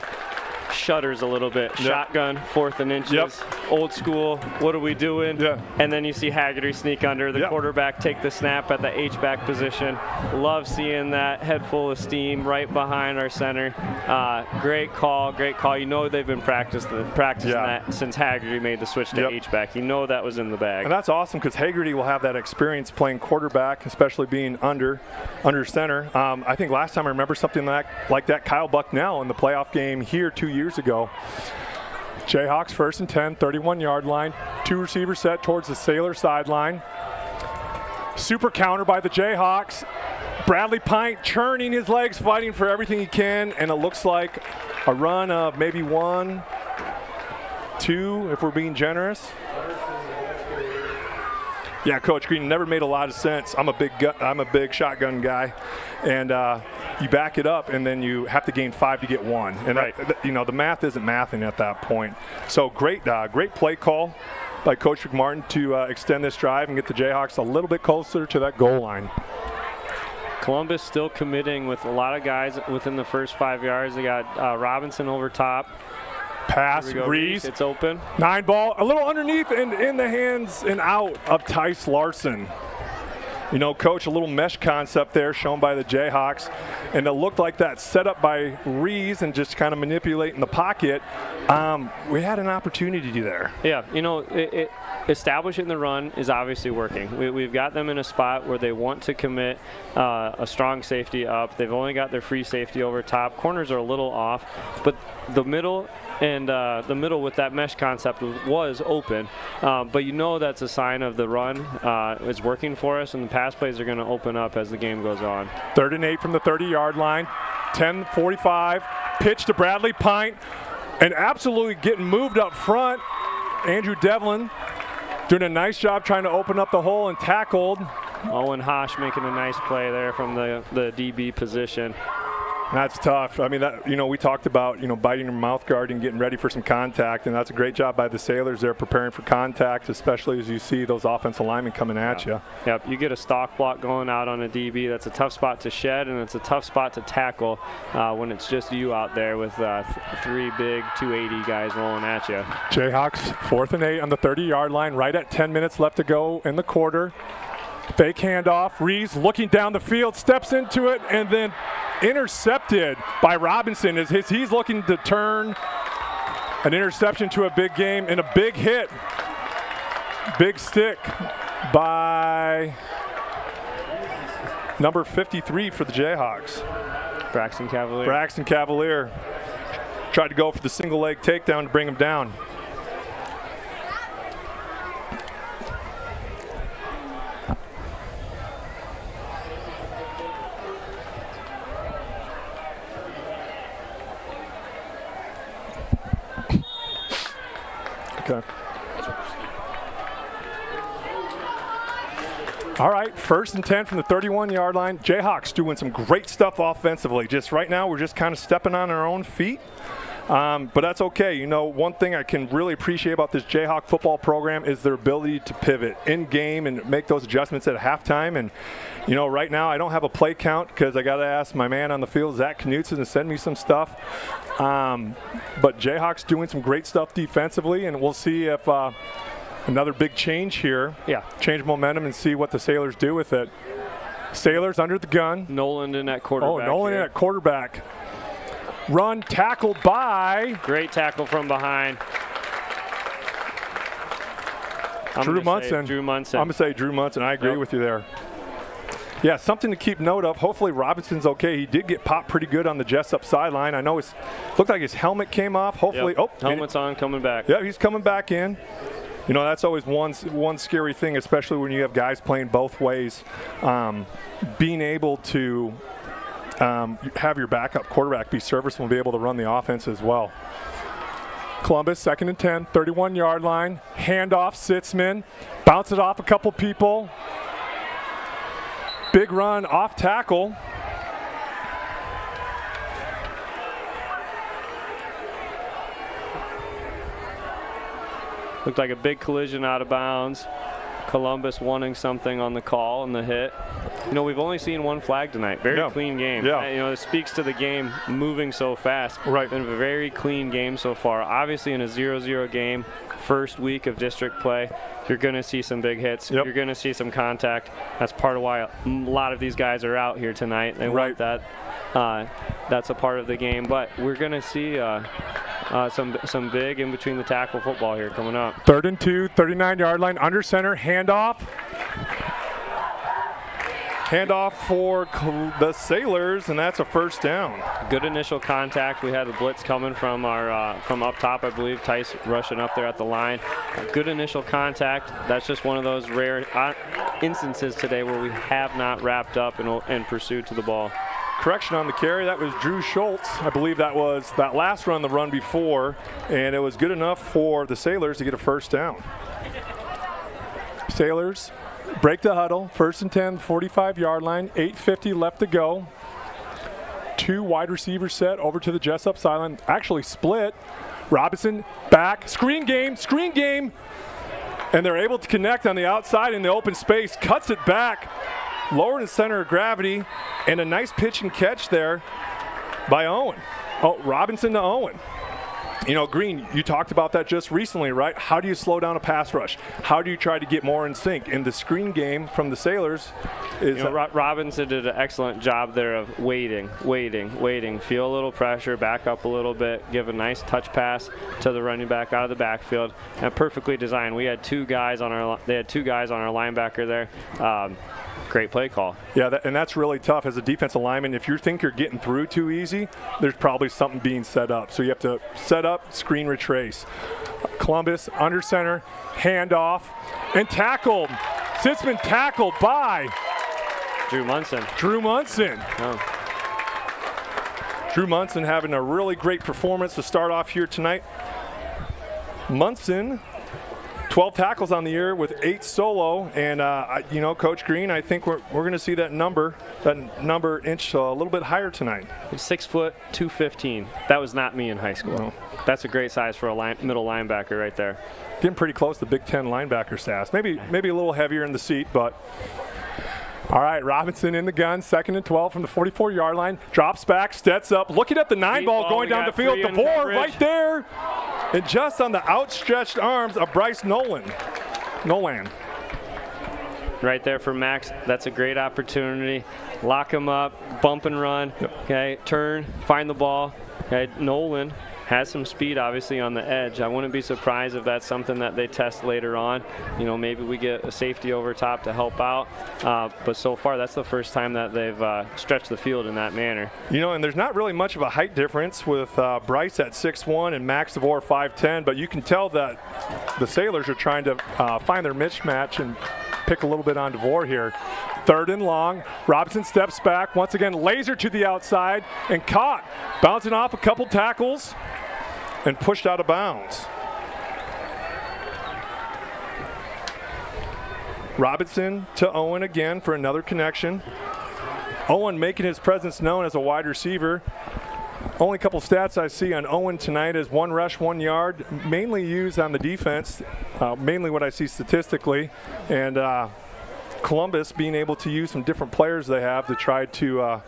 shudders a little bit. Shotgun, 4th and inches, old school. What are we doing? And then you see Haggerty sneak under the quarterback, take the snap at the H-back position. Love seeing that, head full of steam right behind our center. Great call. You know they've been practicing that since Haggerty made the switch to H-back. You know that was in the bag. And that's awesome because Haggerty will have that experience playing quarterback, especially being under center. I think last time I remember something like that, Kyle Bucknell in the playoff game here 2 years ago. Jayhawks 1st and 10, 31-yard line. 2 receivers set towards the Sailor sideline. Super counter by the Jayhawks. Bradley Pint churning his legs, fighting for everything he can, and it looks like a run of maybe 1, 2, if we're being generous. Yeah, Coach Green, never made a lot of sense. I'm a big shotgun guy, and you back it up, and then you have to gain 5 to get 1. And you know, the math isn't mathing at that point. So great play call by Coach McMartin to extend this drive and get the Jayhawks a little bit closer to that goal line. Columbus still committing with a lot of guys within the first 5 yards. They got Robinson over top. Pass, Reese. It's open. 9 ball, a little underneath and in the hands and out of Tice Larson. You know, Coach, a little mesh concept there shown by the J-Hawks, and it looked like that set up by Rees and just kind of manipulating the pocket. We had an opportunity there. Yeah, you know, establishing the run is obviously working. We've got them in a spot where they want to commit a strong safety up. They've only got their free safety over top. Corners are a little off, but the middle and the middle with that mesh concept was open, but you know that's a sign of the run is working for us, and the pass plays are going to open up as the game goes on. 3rd and 8 from the 30-yard line, 10:45, pitch to Bradley Pint, and absolutely getting moved up front. Andrew Devlin doing a nice job trying to open up the hole and tackled. Owen Hosh making a nice play there from the DB position. That's tough. I mean, that, you know, we talked about, you know, biting your mouth guard and getting ready for some contact, and that's a great job by the Sailors. They're preparing for contact, especially as you see those offensive linemen coming at you. Yep, you get a stock block going out on a DB. That's a tough spot to shed, and it's a tough spot to tackle when it's just you out there with 3 big 280 guys rolling at you. Jayhawks 4th and 8 on the 30-yard line, right at 10 minutes left to go in the quarter. Fake handoff. Rees looking down the field, steps into it, and then intercepted by Robinson as he's looking to turn an interception to a big game, and a big hit. Big stick by number 53 for the Jayhawks. Braxton Cavalier. Braxton Cavalier tried to go for the single leg takedown to bring him down. Okay. All right, 1st and 10 from the 31-yard line. Jayhawks doing some great stuff offensively. Just right now, we're just kind of stepping on our own feet. But that's okay. You know, one thing I can really appreciate about this Jayhawk football program is their ability to pivot in game and make those adjustments at halftime. And, you know, right now I don't have a play count because I got to ask my man on the field, Zach Knutson, to send me some stuff. But Jayhawks doing some great stuff defensively, and we'll see if another big change here. Yeah. Change momentum and see what the Sailors do with it. Sailors under the gun. Nolan in at quarterback. Oh, Nolan in at quarterback. Run tackled by Great tackle from behind. Drew Munson. Drew Munson. I'm going to say Drew Munson. I agree with you there. Yeah, something to keep note of. Hopefully Robinson's okay. He did get popped pretty good on the Jesup sideline. I know it looked like his helmet came off. Hopefully, helmet's on, coming back. Yeah, he's coming back in. You know, that's always one scary thing, especially when you have guys playing both ways. Being able to have your backup quarterback be serviceable and be able to run the offense as well. Columbus, 2nd and 10, 31-yard line. Handoff, Sitzman. Bounce it off a couple people. Big run off tackle. Looked like a big collision out of bounds. Columbus wanting something on the call and the hit. You know, we've only seen one flag tonight. Very clean game. Yeah. You know, it speaks to the game moving so fast. Right. Been a very clean game so far. Obviously, in a 0-0 game, first week of district play, you're going to see some big hits. Yep. You're going to see some contact. That's part of why a lot of these guys are out here tonight. They want that. That's a part of the game. But we're going to see some big in between the tackle football here coming up. 3rd and 2, 39-yard line, under center, handoff. Handoff for the Sailors, and that's a first down. Good initial contact. We had a blitz coming from our from up top, I believe. Tice rushing up there at the line. Good initial contact. That's just one of those rare instances today where we have not wrapped up and pursued to the ball. Correction on the carry, that was Drew Schultz. I believe that was that last run, the run before, and it was good enough for the Sailors to get a first down. Sailors break the huddle, 1st and 10, 45-yard line, 8:50 left to go. 2 wide receivers set over to the Jesup sideline, actually split. Robinson back, screen game, and they're able to connect on the outside in the open space, cuts it back. Lower the center of gravity, and a nice pitch and catch there by Owen. Oh, Robinson to Owen. You know, Green, you talked about that just recently, right? How do you slow down a pass rush? How do you try to get more in sync? And the screen game from the Sailors is... Robinson did an excellent job there of waiting, feel a little pressure, back up a little bit, give a nice touch pass to the running back out of the backfield, and perfectly designed. We had two guys on our linebacker there. Great play call. Yeah, and that's really tough as a defensive lineman. If you think you're getting through too easy, there's probably something being set up. So you have to set up, screen, retrace. Columbus under center, handoff, and tackled. Sitzman tackled by Drew Munson. Oh. Drew Munson having a really great performance to start off here tonight. Munson, 12 tackles on the year with 8 solo, and you know, Coach Green, I think we're going to see that number inch a little bit higher tonight. 6 foot 215. That was not me in high school. No. That's a great size for a middle linebacker right there. Getting pretty close to Big Ten linebacker stats. Maybe a little heavier in the seat, but. All right, Robinson in the gun, 2nd and 12 from the 44-yard line. Drops back, steps up, looking at the 9 ball going down the field. DeVore right there. And just on the outstretched arms of Bryce Nolan. Right there for Max. That's a great opportunity. Lock him up, bump and run. Yep. Okay, turn, find the ball. Okay, Nolan has some speed, obviously, on the edge. I wouldn't be surprised if that's something that they test later on. You know, maybe we get a safety over top to help out. But so far, that's the first time that they've stretched the field in that manner. You know, and there's not really much of a height difference with Bryce at 6'1" and Max DeVore 5'10", but you can tell that the Sailors are trying to find their mismatch and pick a little bit on DeVore here. 3rd and long. Robinson steps back. Once again, laser to the outside and caught. Bouncing off a couple tackles and pushed out of bounds. Robinson to Owen again for another connection. Owen making his presence known as a wide receiver. Only a couple stats I see on Owen tonight is 1 rush, 1 yard, mainly used on the defense, mainly what I see statistically. And Columbus being able to use some different players they have to try to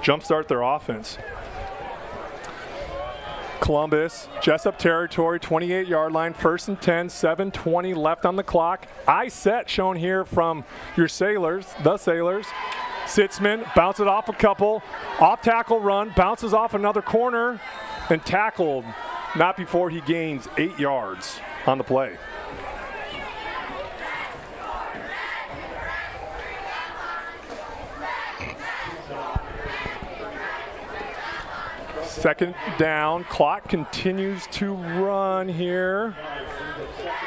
jumpstart their offense. Columbus, Jesup territory, 28-yard line, 1st and 10, 7:20 left on the clock. Eye set shown here from your Sailors, the Sailors. Sitzman bounces off a couple, off tackle run, bounces off another corner, and tackled not before he gains 8 yards on the play. Second down, clock continues to run here.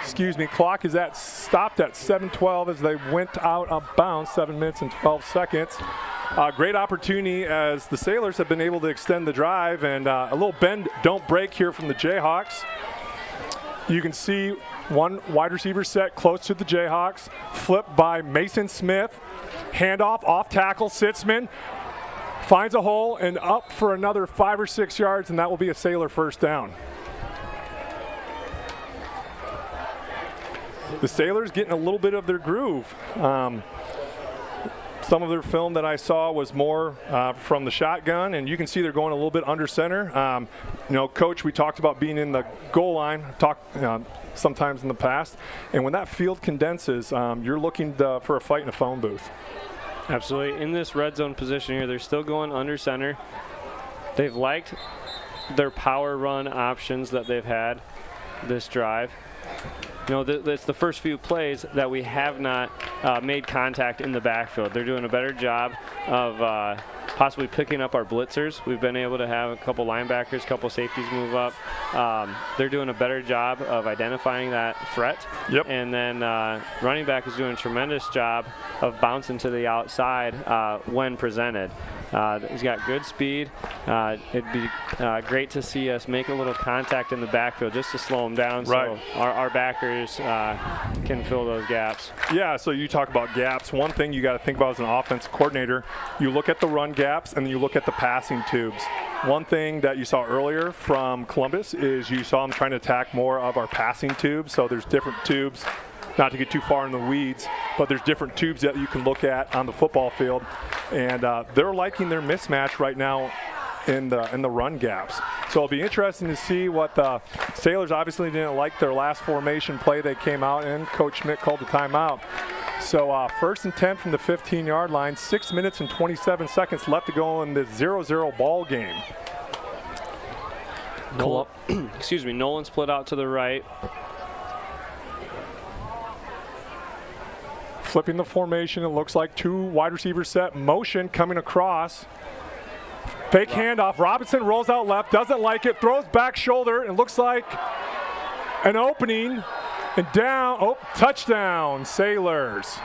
Excuse me, clock is stopped at 7:12 as they went out of bounds, 7 minutes and 12 seconds. Great opportunity as the Sailors have been able to extend the drive, and a little bend, don't break here from the Jayhawks. You can see one wide receiver set close to the Jayhawks, flipped by Mason Smith, handoff, off tackle, Sitzman. Finds a hole and up for another 5 or 6 yards, and that will be a Sailor first down. The Sailors getting a little bit of their groove. Some of their film that I saw was more from the shotgun, and you can see they're going a little bit under center. You know, Coach, we talked about being in the goal line, sometimes in the past, and when that field condenses, you're looking for a fight in a phone booth. Absolutely. In this red zone position here, they're still going under center. They've liked their power run options that they've had this drive. You know, it's the first few plays that we have not made contact in the backfield. They're doing a better job of possibly picking up our blitzers. We've been able to have a couple linebackers, a couple safeties move up. They're doing a better job of identifying that threat. Yep. And then running back is doing a tremendous job of bouncing to the outside when presented. He's got good speed. It'd be great to see us make a little contact in the backfield just to slow him down, so our backers can fill those gaps. Yeah, so you talk about gaps. One thing you got to think about as an offensive coordinator, you look at the run gaps and then you look at the passing tubes. One thing that you saw earlier from Columbus is you saw them trying to attack more of our passing tubes. So there's different tubes, not to get too far in the weeds, but there's different tubes that you can look at on the football field. And they're liking their mismatch right now in the run gaps. So it'll be interesting to see what the Sailors obviously didn't like their last formation play they came out in. Coach Schmidt called the timeout. So 1st and 10 from the 15-yard line, 6 minutes and 27 seconds left to go in this 0-0 ball game. Nolan split out to the right. Flipping the formation, it looks like 2 wide receivers set, motion coming across. Fake handoff, Robinson rolls out left, doesn't like it, throws back shoulder, and looks like an opening, and down, touchdown, Sailors.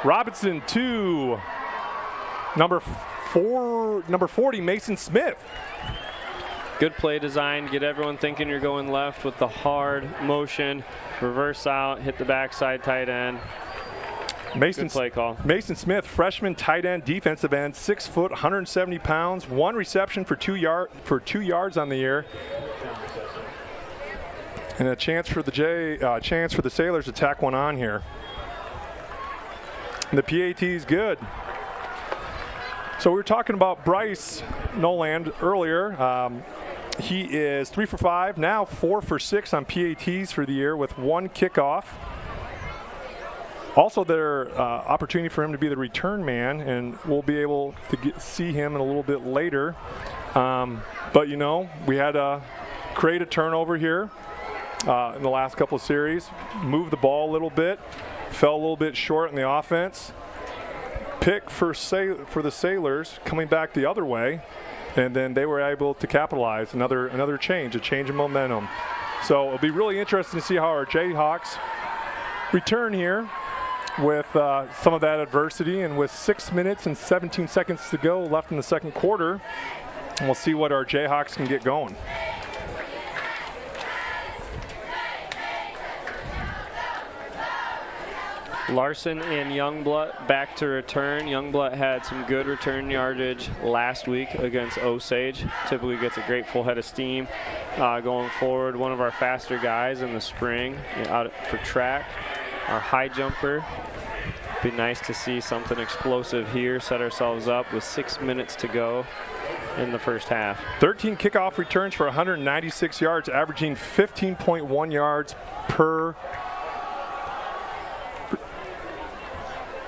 Robinson to number 40, Mason Smith. Good play design, get everyone thinking you're going left with the hard motion, reverse out, hit the backside tight end. Good play call. Mason Smith, freshman tight end, defensive end, 6 foot, 170 pounds, 1 reception for 2 yards on the year, and a chance for the Sailors to tack one on here. And the PAT is good. So we were talking about Bryce Noland earlier. He is 3 for 5, now 4 for 6 on PATs for the year with 1 kickoff. Also, their opportunity for him to be the return man, and we'll be able to see him in a little bit later. But, you know, we had to create a turnover here in the last couple of series, move the ball a little bit, fell a little bit short in the offense. Pick for the Sailors coming back the other way, and then they were able to capitalize. Another change, a change in momentum. So it'll be really interesting to see how our J-Hawks return here with some of that adversity, and with 6 minutes and 17 seconds to go left in the second quarter, and we'll see what our Jayhawks can get going. Larson and Youngblood back to return. Youngblood had some good return yardage last week against Osage. Typically gets a great full head of steam going forward. One of our faster guys in the spring out for track. Our high jumper. Be nice to see something explosive here. Set ourselves up with 6 minutes to go in the first half. 13 kickoff returns for 196 yards, averaging 15.1 yards per.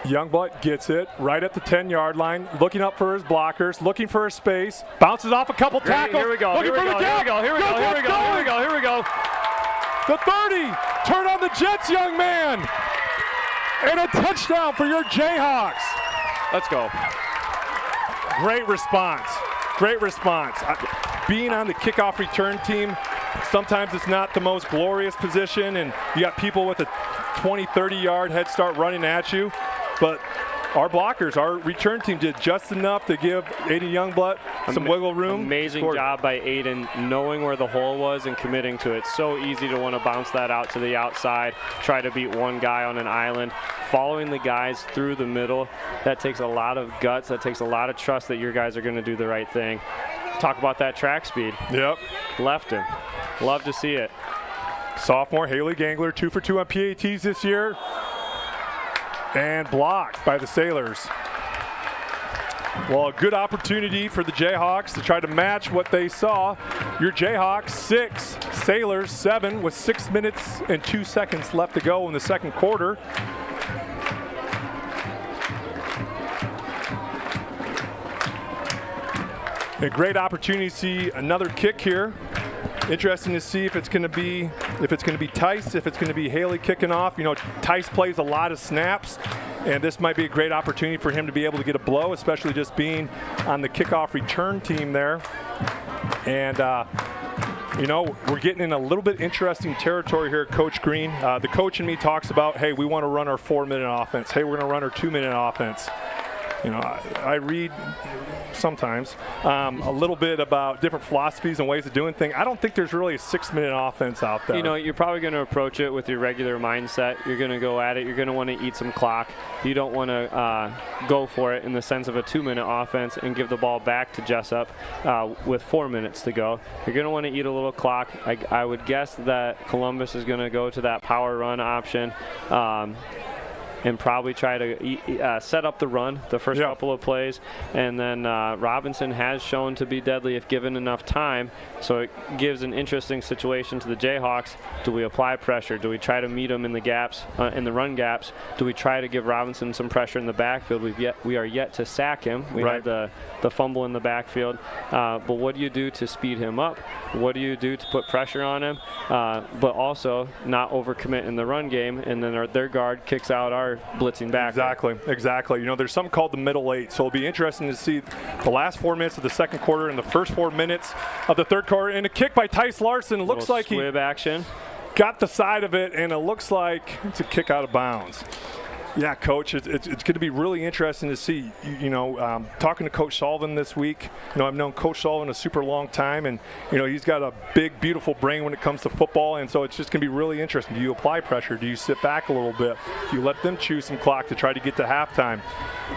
Youngblood gets it right at the 10-yard line, looking up for his blockers, looking for a space, bounces off a couple tackles. Here we go. Here we go. The 30, turn on the Jets, young man. And a touchdown for your Jayhawks. Let's go. Great response. Being on the kickoff return team, sometimes it's not the most glorious position, and you got people with a 20, 30-yard head start running at you. But our blockers, our return team did just enough to give Aiden Youngblood some wiggle room. Amazing job by Aiden knowing where the hole was and committing to it. So easy to want to bounce that out to the outside, try to beat one guy on an island. Following the guys through the middle, that takes a lot of guts. That takes a lot of trust that your guys are going to do the right thing. Talk about that track speed. Yep. Left him. Love to see it. Sophomore Haley Gangler, 2 for 2 on PATs this year. And blocked by the Sailors. Well, a good opportunity for the Jayhawks to try to match what they saw. Your Jayhawks 6, Sailors 7, with 6 minutes and 2 seconds left to go in the second quarter. A great opportunity to see another kick here. Interesting to see if it's going to be Tice, if it's going to be Haley kicking off. You know, Tice plays a lot of snaps, and this might be a great opportunity for him to be able to get a blow, especially just being on the kickoff return team there. And you know, we're getting in a little bit interesting territory here, Coach Green. The coach in me talks about, hey, we want to run our 4-minute offense. Hey, we're going to run our 2-minute offense. You know, I read sometimes a little bit about different philosophies and ways of doing things. I don't think there's really a 6-minute offense out there. You know, you're probably going to approach it with your regular mindset. You're going to go at it. You're going to want to eat some clock. You don't want to go for it in the sense of a 2-minute offense and give the ball back to Jesup with 4 minutes to go. You're going to want to eat a little clock. I would guess that Columbus is going to go to that power run option. and probably try to set up the run the first couple of plays. And then Robinson has shown to be deadly if given enough time. So it gives an interesting situation to the Jayhawks. Do we apply pressure? Do we try to meet them in the gaps, in the run gaps? Do we try to give Robinson some pressure in the backfield? We are yet to sack him. We had the fumble in the backfield. But what do you do to speed him up? What do you do to put pressure on him? But also not overcommit in the run game, and then their guard kicks out our blitzing back. Exactly. You know, there's something called the middle eight, so it'll be interesting to see the last 4 minutes of the second quarter and the first 4 minutes of the third quarter. And a kick by Tice Larson. Looks like he action. Got the side of it, and it looks like it's a kick out of bounds. Yeah, Coach, it's going to be really interesting to see. Talking to Coach Sullivan this week, I've known Coach Sullivan a super long time, and, he's got a big, beautiful brain when it comes to football, and so it's just going to be really interesting. Do you apply pressure? Do you sit back a little bit? Do you let them chew some clock to try to get to halftime?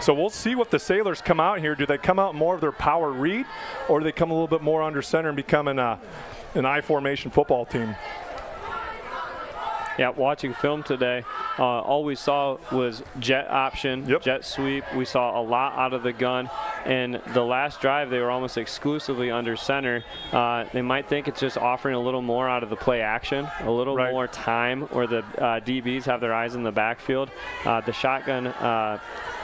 So we'll see what the Sailors come out here. Do they come out more of their power read, or do they come a little bit more under center and become an I formation football team? Yeah, watching film today, all we saw was jet option, jet sweep. We saw a lot out of the gun. And the last drive, they were almost exclusively under center. They might think it's just offering a little more out of the play action, a little more time where the DBs have their eyes in the backfield. The shotgun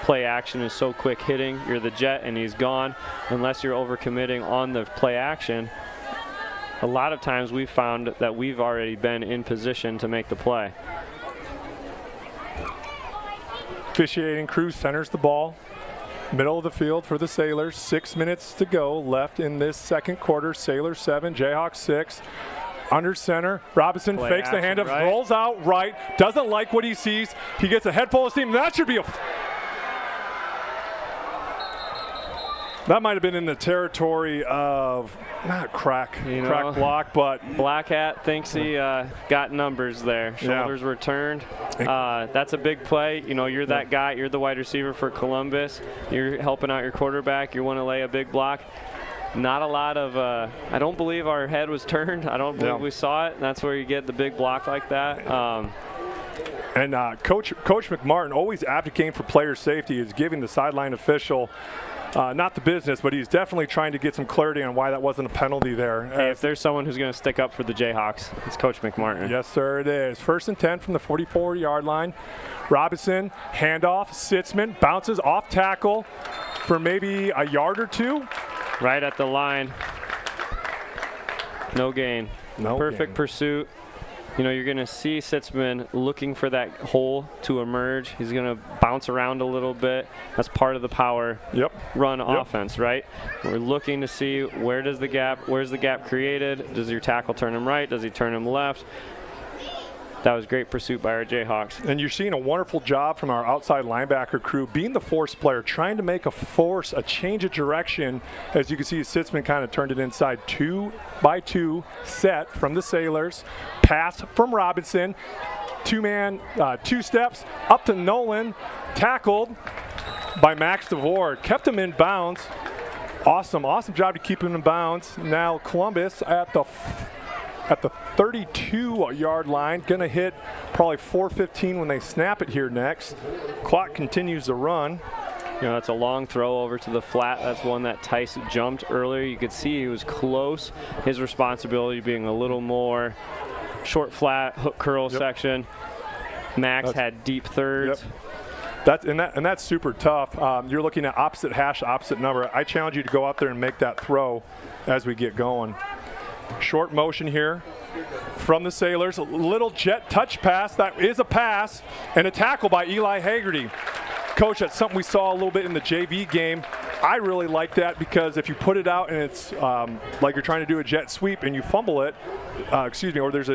play action is so quick hitting. You're the jet and he's gone. Unless you're overcommitting on the play action, a lot of times we've found that we've already been in position to make the play. Officiating crew centers the ball. Middle of the field for the Sailors. 6 minutes to go left in this second quarter. Sailors 7, Jayhawks 6. Under center, Robinson fakes the handoff, rolls out right, doesn't like what he sees. He gets a head full of steam. That should be that might have been in the territory of not crack block, but Black Hat thinks he got numbers there. Shoulders were turned. That's a big play. You're that guy. You're the wide receiver for Columbus. You're helping out your quarterback. You want to lay a big block. Not a lot of. I don't believe our head was turned. I don't believe we saw it. That's where you get the big block like that. And Coach McMartin, always advocating for player safety, is giving the sideline official. Not the business, but he's definitely trying to get some clarity on why that wasn't a penalty there. Hey, if there's someone who's going to stick up for the Jayhawks, it's Coach McMartin. Yes, sir, it is. 1st and 10 from the 44-yard line. Robinson, handoff, Sitzman, bounces off tackle for maybe a yard or two. Right at the line. No gain. Perfect pursuit. You're going to see Sitzman looking for that hole to emerge. He's going to bounce around a little bit. That's part of the power run offense, right? We're looking to see where's the gap created? Does your tackle turn him right? Does he turn him left? That was great pursuit by our Jayhawks. And you're seeing a wonderful job from our outside linebacker crew, being the force player, trying to make a change of direction. As you can see, Sitzman kind of turned it inside 2-by-2 set from the Sailors. Pass from Robinson. Two-man, 2 steps up to Nolan. Tackled by Max DeVore. Kept him in bounds. Awesome job to keep him in bounds. Now Columbus at the 32-yard line, gonna hit probably 4:15 when they snap it here next. Clock continues to run. That's a long throw over to the flat. That's one that Tice jumped earlier. You could see he was close. His responsibility being a little more short, flat, hook curl section. Max had deep thirds. That's super tough. You're looking at opposite hash, opposite number. I challenge you to go out there and make that throw as we get going. Short motion here from the Sailors. A little jet touch pass. That is a pass. And a tackle by Eli Haggerty. Coach, that's something we saw a little bit in the JV game. I really like that because if you put it out and it's like you're trying to do a jet sweep and you fumble it, or there's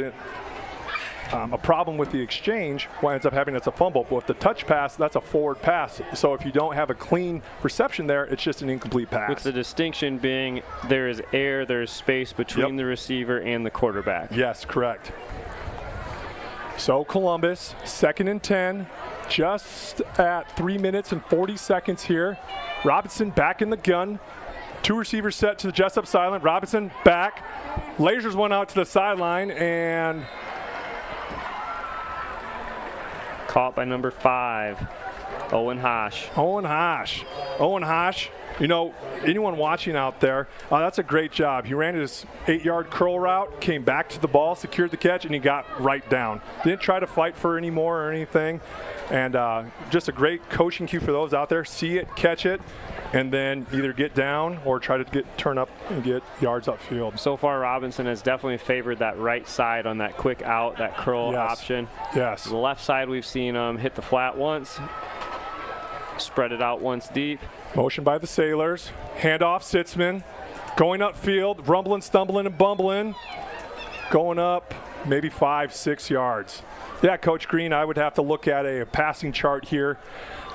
a problem with the exchange, what ends up happening, that's a fumble. But with the touch pass, that's a forward pass. So if you don't have a clean reception there, it's just an incomplete pass. With the distinction being there is air, there is space between the receiver and the quarterback. Yes, correct. So Columbus, 2nd and 10, just at 3 minutes and 40 seconds here. Robinson back in the gun. 2 receivers set to the Jesup sideline. Robinson back. Lasers one out to the sideline, and Caught by number 5, Owen Hosh. Owen Hosh, you know, anyone watching out there, that's a great job. He ran his 8-yard curl route, came back to the ball, secured the catch, and he got right down. Didn't try to fight for any more or anything. And just a great coaching cue for those out there. See it, catch it, and then either get down or try to turn up and get yards upfield. So far, Robinson has definitely favored that right side on that quick out, that curl option. Yes. The left side, we've seen him hit the flat once, spread it out once deep. Motion by the Sailors. Handoff, Sitzman. Going upfield, rumbling, stumbling, and bumbling. Going up maybe 5-6 yards. Yeah, Coach Green, I would have to look at a passing chart here.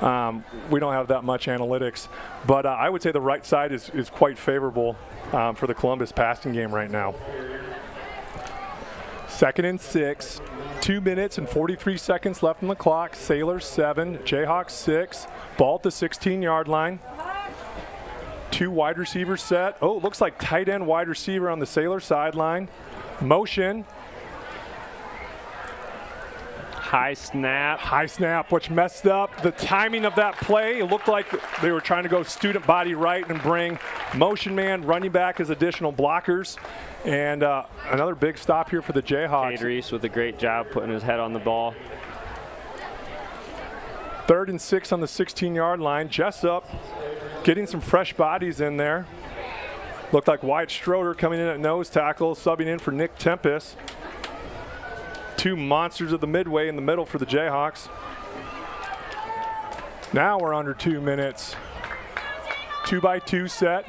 We don't have that much analytics, but I would say the right side is quite favorable for the Columbus passing game right now. 2nd and 6, 2 minutes and 43 seconds left on the clock. Sailors 7, Jayhawks 6. Ball at the 16-yard line. 2 wide receivers set. Oh, looks like tight end wide receiver on the Sailor sideline. Motion. High snap, which messed up the timing of that play. It looked like they were trying to go student body right and bring motion man, running back as additional blockers. And another big stop here for the Jayhawks. Cade Reese with a great job putting his head on the ball. 3rd and 6 on the 16-yard line. Jesup getting some fresh bodies in there. Looked like Wyatt Stroder coming in at nose tackle, subbing in for Nick Tempest. 2 monsters of the midway in the middle for the Jayhawks. Now we're under 2 minutes. 2-by-2 set.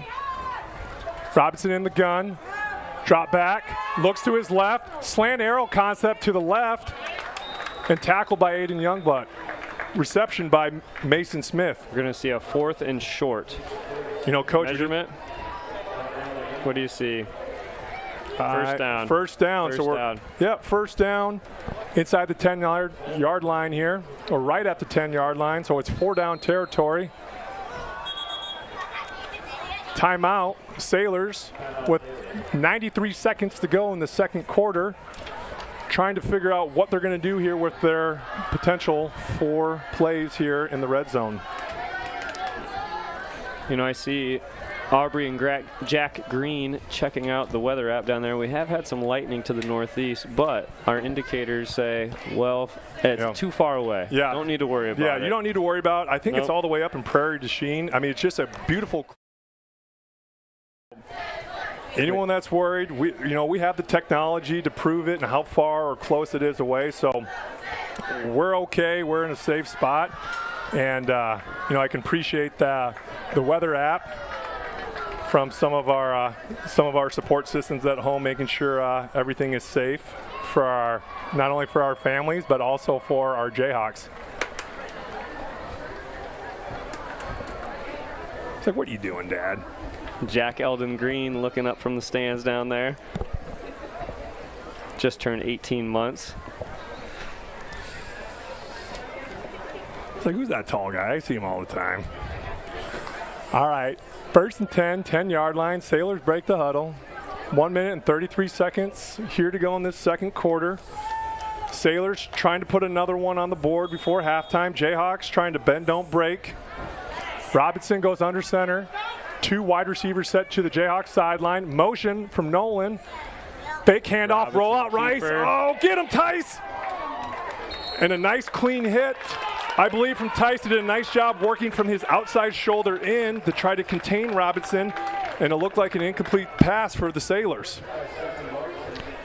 Robinson in the gun. Drop back. Looks to his left. Slant arrow concept to the left. And tackled by Aiden Youngbutt. Reception by Mason Smith. We're going to see a 4th and short. You know, Coach. Measurement. What do you see? First down. First down. Yep, first down inside the 10-yard line here, or right at the 10-yard line. So it's 4-down territory. Timeout. Sailors with 93 seconds to go in the second quarter, trying to figure out what they're going to do here with their potential 4 plays here in the red zone. You know, I see Aubrey and Jack Green checking out the weather app down there. We have had some lightning to the northeast, but our indicators say, well, it's too far away. Yeah. Don't need to worry about it. Yeah, you don't need to worry about it. I think it's all the way up in Prairie du Chien. I mean, it's just a beautiful. Anyone that's worried, we have the technology to prove it and how far or close it is away. So we're okay. We're in a safe spot. And, I can appreciate the weather app from some of our support systems at home, making sure everything is safe for not only for our families, but also for our Jayhawks. It's like, what are you doing, Dad? Jack Eldon Green looking up from the stands down there. Just turned 18 months. It's like, who's that tall guy? I see him all the time. All right, 1st and 10, 10-yard line. Sailors break the huddle. 1 minute and 33 seconds here to go in this second quarter. Sailors trying to put another one on the board before halftime. Jayhawks trying to bend, don't break. Robinson goes under center. 2 wide receivers set to the Jayhawks sideline. Motion from Nolan. Fake handoff, roll out Rice. Oh, get him, Tice! And a nice clean hit, I believe, from Tice. Did a nice job working from his outside shoulder in to try to contain Robinson, and it looked like an incomplete pass for the Sailors.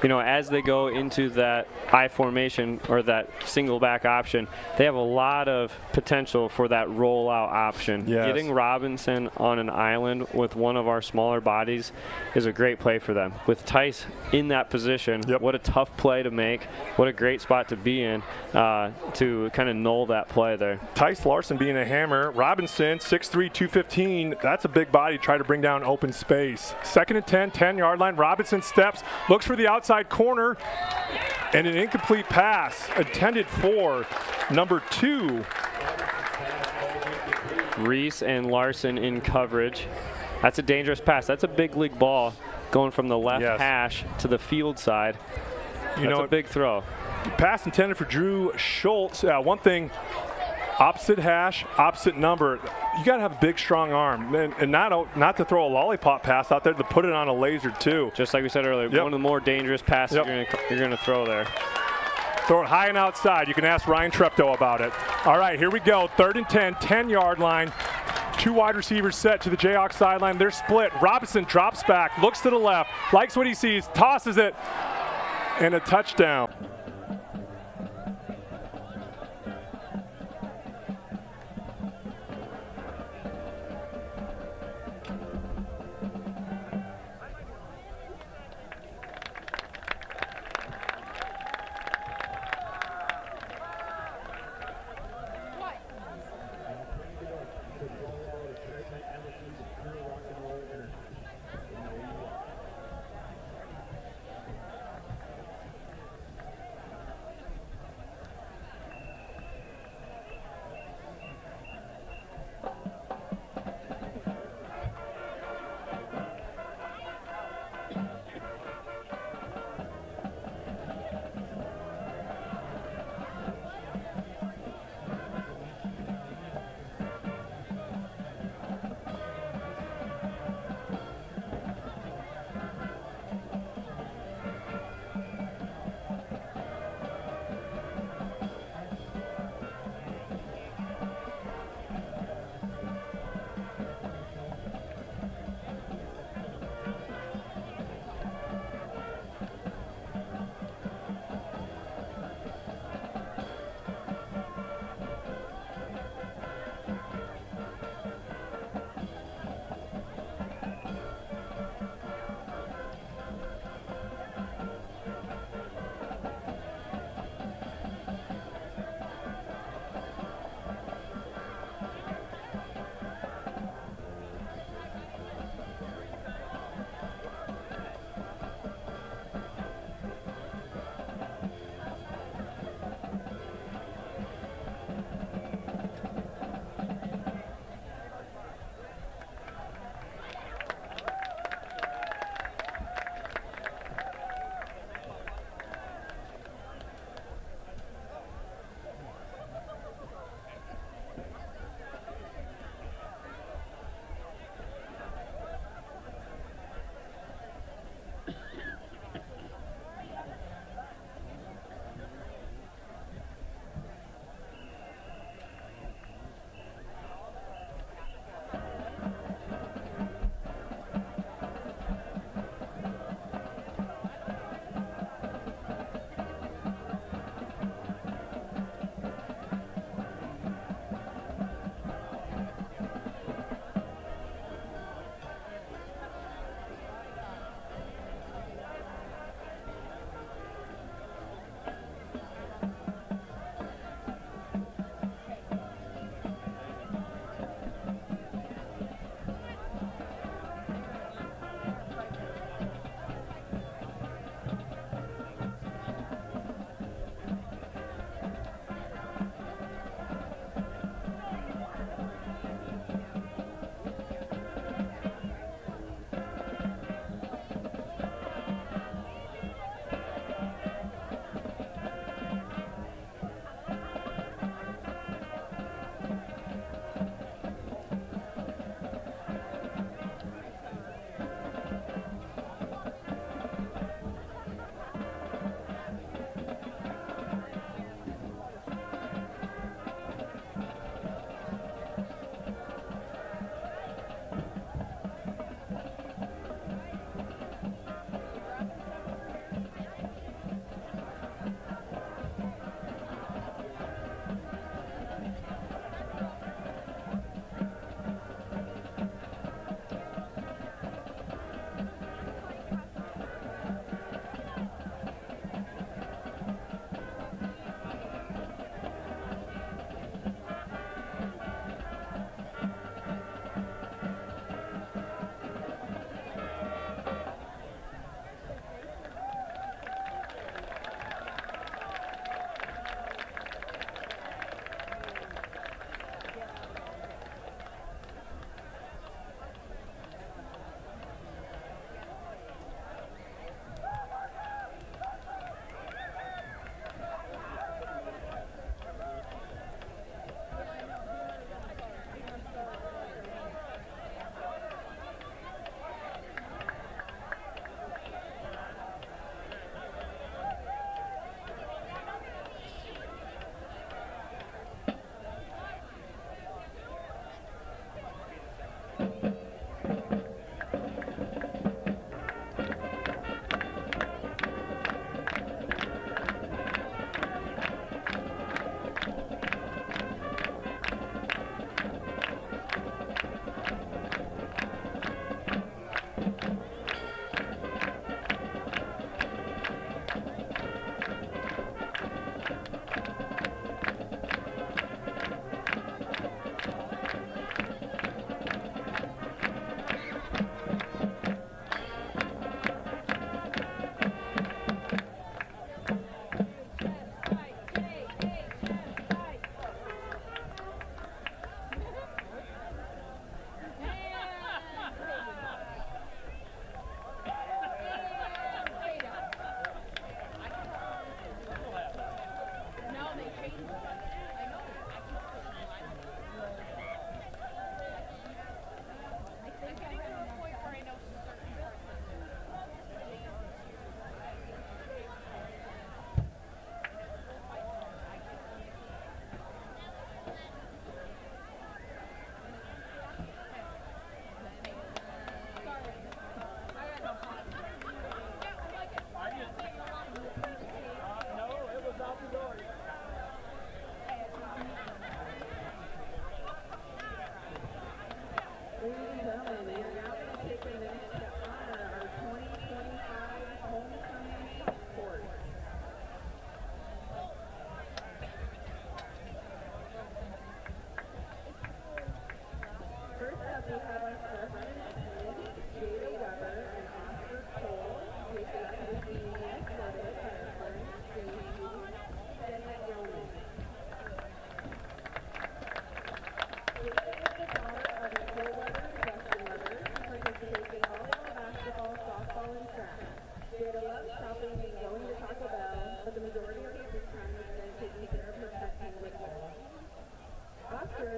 You know, as they go into that I formation or that single back option, they have a lot of potential for that rollout option. Yes. Getting Robinson on an island with one of our smaller bodies is a great play for them. With Tice in that position, what a tough play to make. What a great spot to be in to kind of null that play there. Tice Larson being a hammer. Robinson, 6'3", 215. That's a big body. Try to bring down open space. 2nd and 10, 10-yard line. Robinson steps, looks for the outside corner, and an incomplete pass intended for number 2. Reese and Larson in coverage. That's a dangerous pass. That's a big league ball going from the left hash to the field side. That's a big throw. Pass intended for Drew Schultz. One thing, opposite hash, opposite number. You got to have a big, strong arm, and not to throw a lollipop pass out there, to put it on a laser too. Just like we said earlier, Yep. one of the more dangerous passes you're going to throw there. Throw it high and outside. You can ask Ryan Treptow about it. All right, here we go. 3rd and 10, 10-yard line. 2 wide receivers set to the Jayhawks sideline. They're split. Robinson drops back, looks to the left, likes what he sees, tosses it, and a touchdown.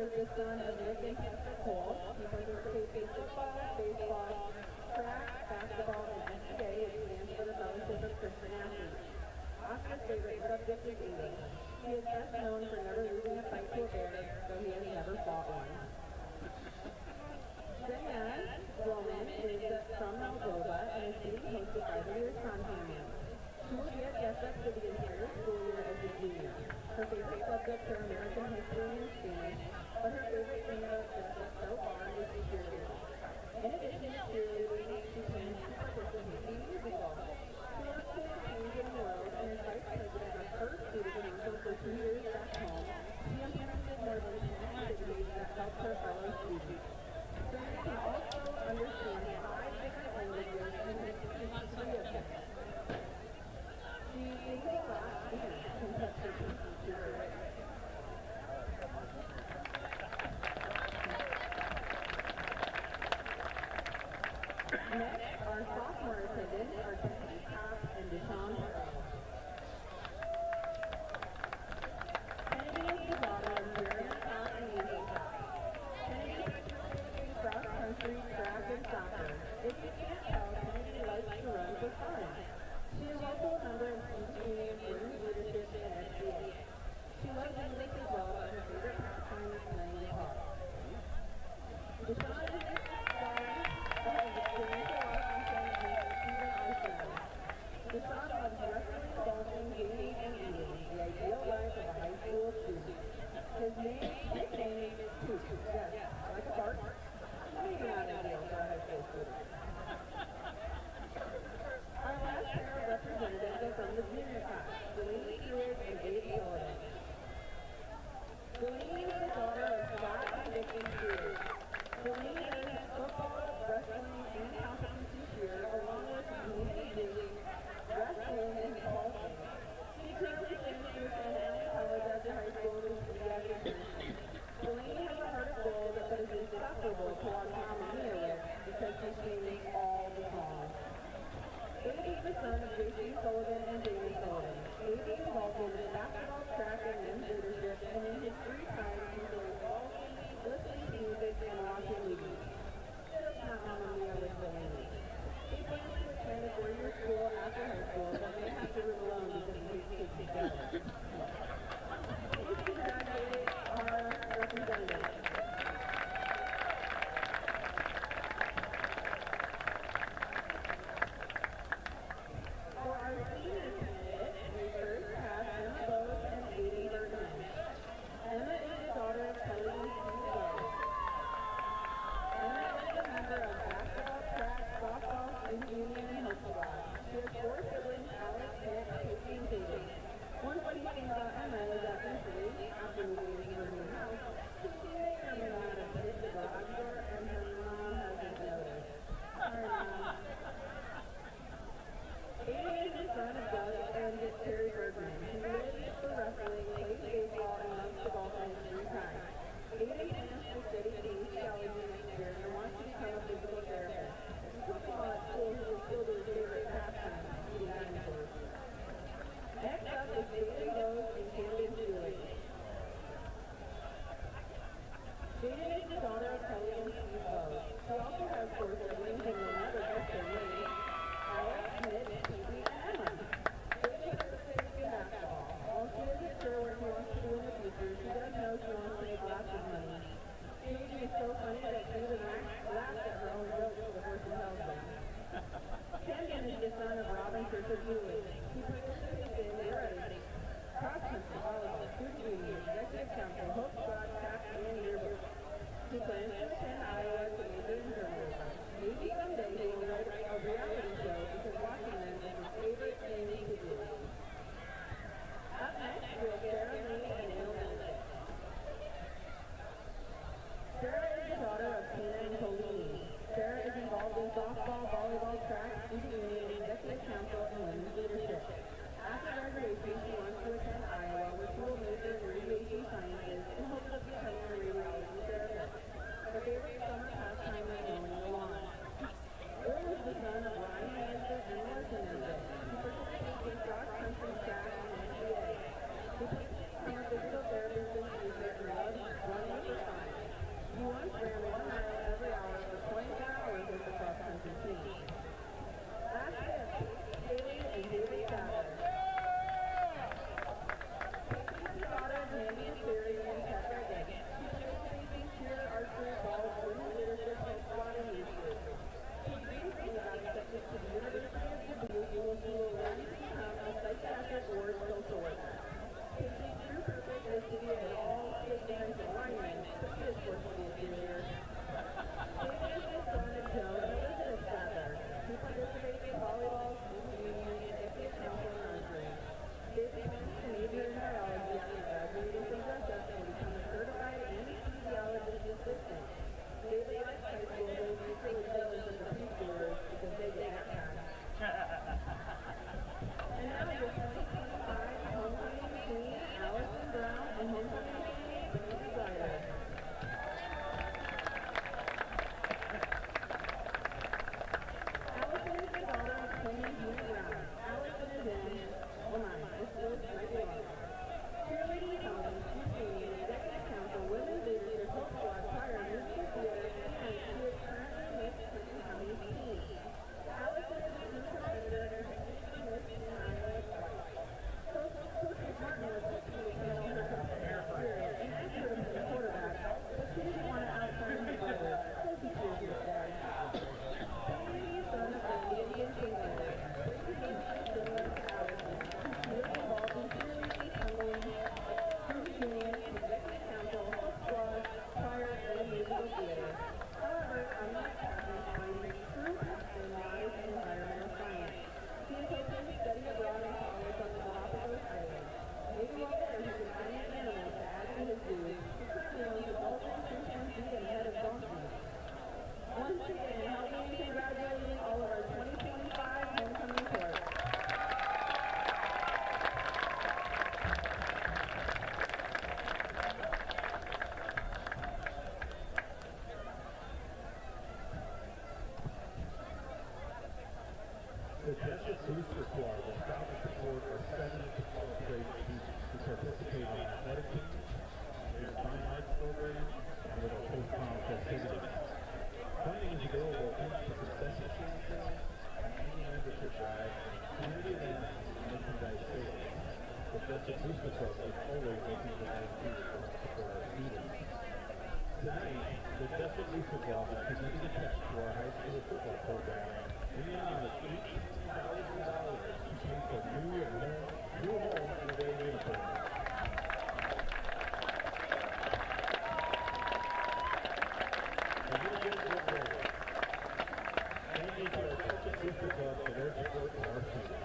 is the son of Nick and Tessa Cole. He participates in football, baseball, track, basketball, and SBA, which stands for the Fellowship of Christian Athletes. Oscar's favorite subject is eating. He is best known for never losing a fight to a bear, though he has never fought one. Danielle Roman is from Moldova and is being hosted by the Wisconsin family. She will be at Jesup for the entire school year as a junior. Her favorite subjects are American history and Spanish, but her favorite thing about Jesup so far is cheerleading. In addition to cheerleading, she plans to participate in musical. She wants to change in the world and is vice president of her student council for 2 years back home. She implemented more than 10 activities that help her fellow students. Students can also understand 5 different languages and can speak 3 of them. She thinks a lot and can touch her feet to her right. Next, our sophomore attendants are Kickoff and Deshaun. Kennedy is the daughter of Miriam Cobb and Ethan Cobb. Kennedy participates in cross country, track, and soccer. If you can't tell, Kennedy likes to run for fun. She is also a member of student union, women's leadership, and SBA. She loves English as well, but her favorite pastime is playing guitar. Deshaun is the daughter of Victoria Washington and Stephen Arsenal. Deshaun loves wrestling, golfing, gaming, and eating, the ideal life of a high school student. His nickname is Poop. Yes, like a fart. Maybe not ideal for a high school student. Our last pair of representatives are from the junior class, Delaney Stewart and Dave Sullivan. Delaney is the daughter of Scott and Vicki Stewart. Delaney does football, wrestling, and competency cheer, along with community gym, wrestling, and golfing. She currently plans to attend Allen College after high school with pediatric nursing. Delaney has a heart of gold that is insufferable to watch Mama Mia with because she sings all the songs. Abe is the son of J.C. Sullivan and Jamie Sullivan. Abe is involved in basketball, track, and men's leadership, and in his free time he enjoys golfing, listening to music, and watching movies. Just not Mamma Mia with Delaney. He plans to attend a 4-year school after high school, but may have to live alone because he hates kids together. Please congratulate our representatives. For our senior candidate, we first have Emma Bose and Aiden Bergman. Emma is the daughter of Kelly and Steve Bose. Emma is a member of basketball, track, softball, student union, and host squad. She has 4 siblings, Alex, Nick, Casey, and David. One funny thing about Emma is that recently, after moving into her new house, she may or may not have hit the garage door and her mom hasn't noticed. Sorry, Mom. Aiden is the son of Doug and Terry Bergman. He lives for wrestling, plays baseball, and loves to golf in his free time. Aiden plans to study kinesiology next year and wants to become a physical therapist. With football at school, he will still do his favorite pastime, eating dinosaurs. Next up is Jaden Bose and Camden Stewart. Jaden is the daughter of Kelly and Steve Bose. She also has 4 siblings and one other best friend, Alex, Nick, Casey, and Emma. Jaden participates in basketball. While she isn't sure what she wants to do in the future, she does know she wants to make lots of money. Jaden is so funny that she even laughs at her own jokes before she tells them. Camden is the son of Rob and Trisha Julie. He participates in karate, cross country, volleyball, student union, executive council, hope squad, track, and yearbook. He plans to attend Iowa to major in journalism. Maybe someday he will write a reality show because watching them is his favorite thing to do. Up next, we have Sarah Lee and Neil Benedict. Sarah is the daughter of Tina and Cody Lee. Sarah is involved in softball, volleyball, track, student union, executive council, and women's leadership. After graduation, she wants to attend Iowa, where she will major in radiation sciences and hopes of becoming a radiology therapist. Her favorite summer pastime is mowing the lawn. Will is the son of Ryan Menzer and Melissa Menzer. He participates in cross country, track, and NCAA. He plans to become a physical therapist in the future and loves running for fun. booster club is proud to support our 7 college grade students who participate in athletic teams, their fine arts program, and with our post-prom festivities. Funding is available thanks to concession stands and any membership drive, community events, and merchandise sales. The Jesup Booster Club is always looking for volunteers to help support our students. Tonight, the Jesup Booster Club is presenting a check to our high school football program, bringing with $18,000 to pay for new home and away uniforms. And we'll get to it later. Thank you to our Jesup Booster Club for their support of our students.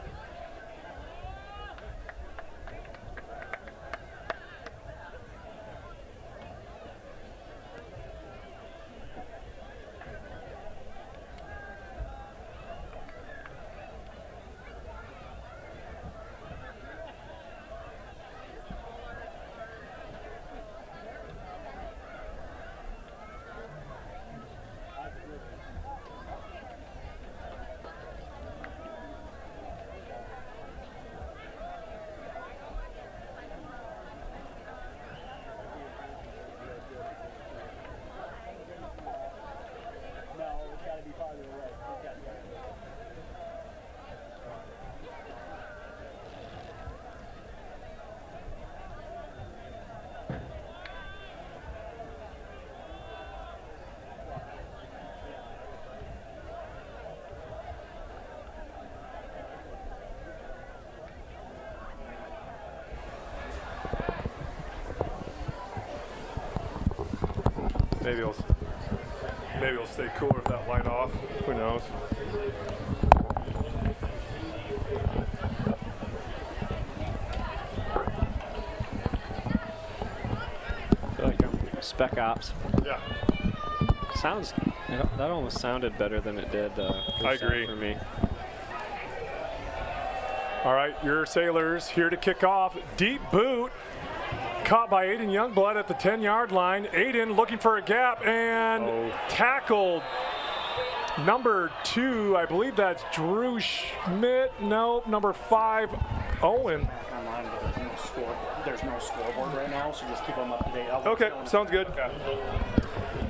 Maybe it'll stay cooler with that light off. Who knows? I feel like I'm Spec Ops. Yeah. That almost sounded better than it did. I agree. For me. All right, your Sailors here to kick off. Deep boot. Caught by Aiden Youngblood at the 10-yard line. Aiden looking for a gap and tackled. Number 2, I believe that's Drew Schmidt. Nope, number 5, Owen. Online, but there's no scoreboard right now, so just keep them up to date. Okay, sounds good.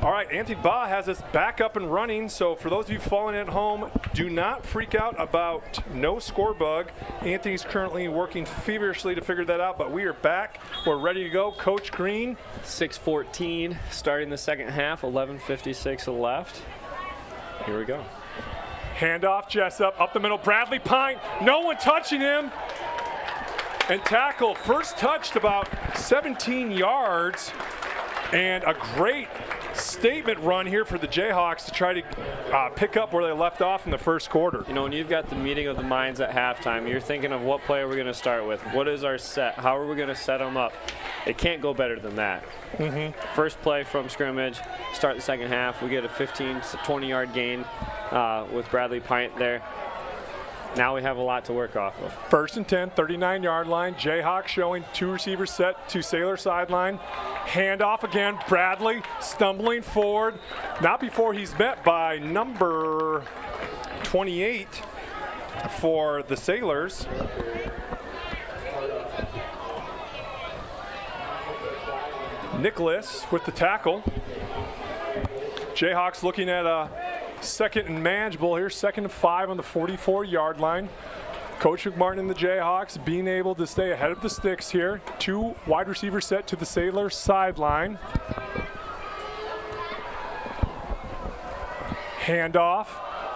All right, Anthony Baugh has us back up and running. So for those of you following at home, do not freak out about no score bug. Anthony's currently working feverishly to figure that out, but we are back. We're ready to go. Coach Green. 6:14 starting the second half, 11:56 left. Here we go. Handoff, Jesup, up the middle, Bradley Pint. No one touching him. And tackle, first touched about 17 yards. And a great statement run here for the Jayhawks to try to pick up where they left off in the first quarter. You know, when you've got the meeting of the minds at halftime, you're thinking of what play are we going to start with? What is our set? How are we going to set them up? It can't go better than that. First play from scrimmage, start the second half. We get a 15 to 20-yard gain with Bradley Pint there. Now we have a lot to work off of. First and 10, 39-yard line. Jayhawks showing 2 receivers set to Sailor sideline. Handoff again. Bradley stumbling forward. Not before he's met by number 28 for the Sailors. Nicholas with the tackle. Jayhawks looking at a second and manageable here, 2nd and 5 on the 44-yard line. Coach McMartin and the Jayhawks being able to stay ahead of the sticks here. 2 wide receivers set to the Sailor sideline. Handoff.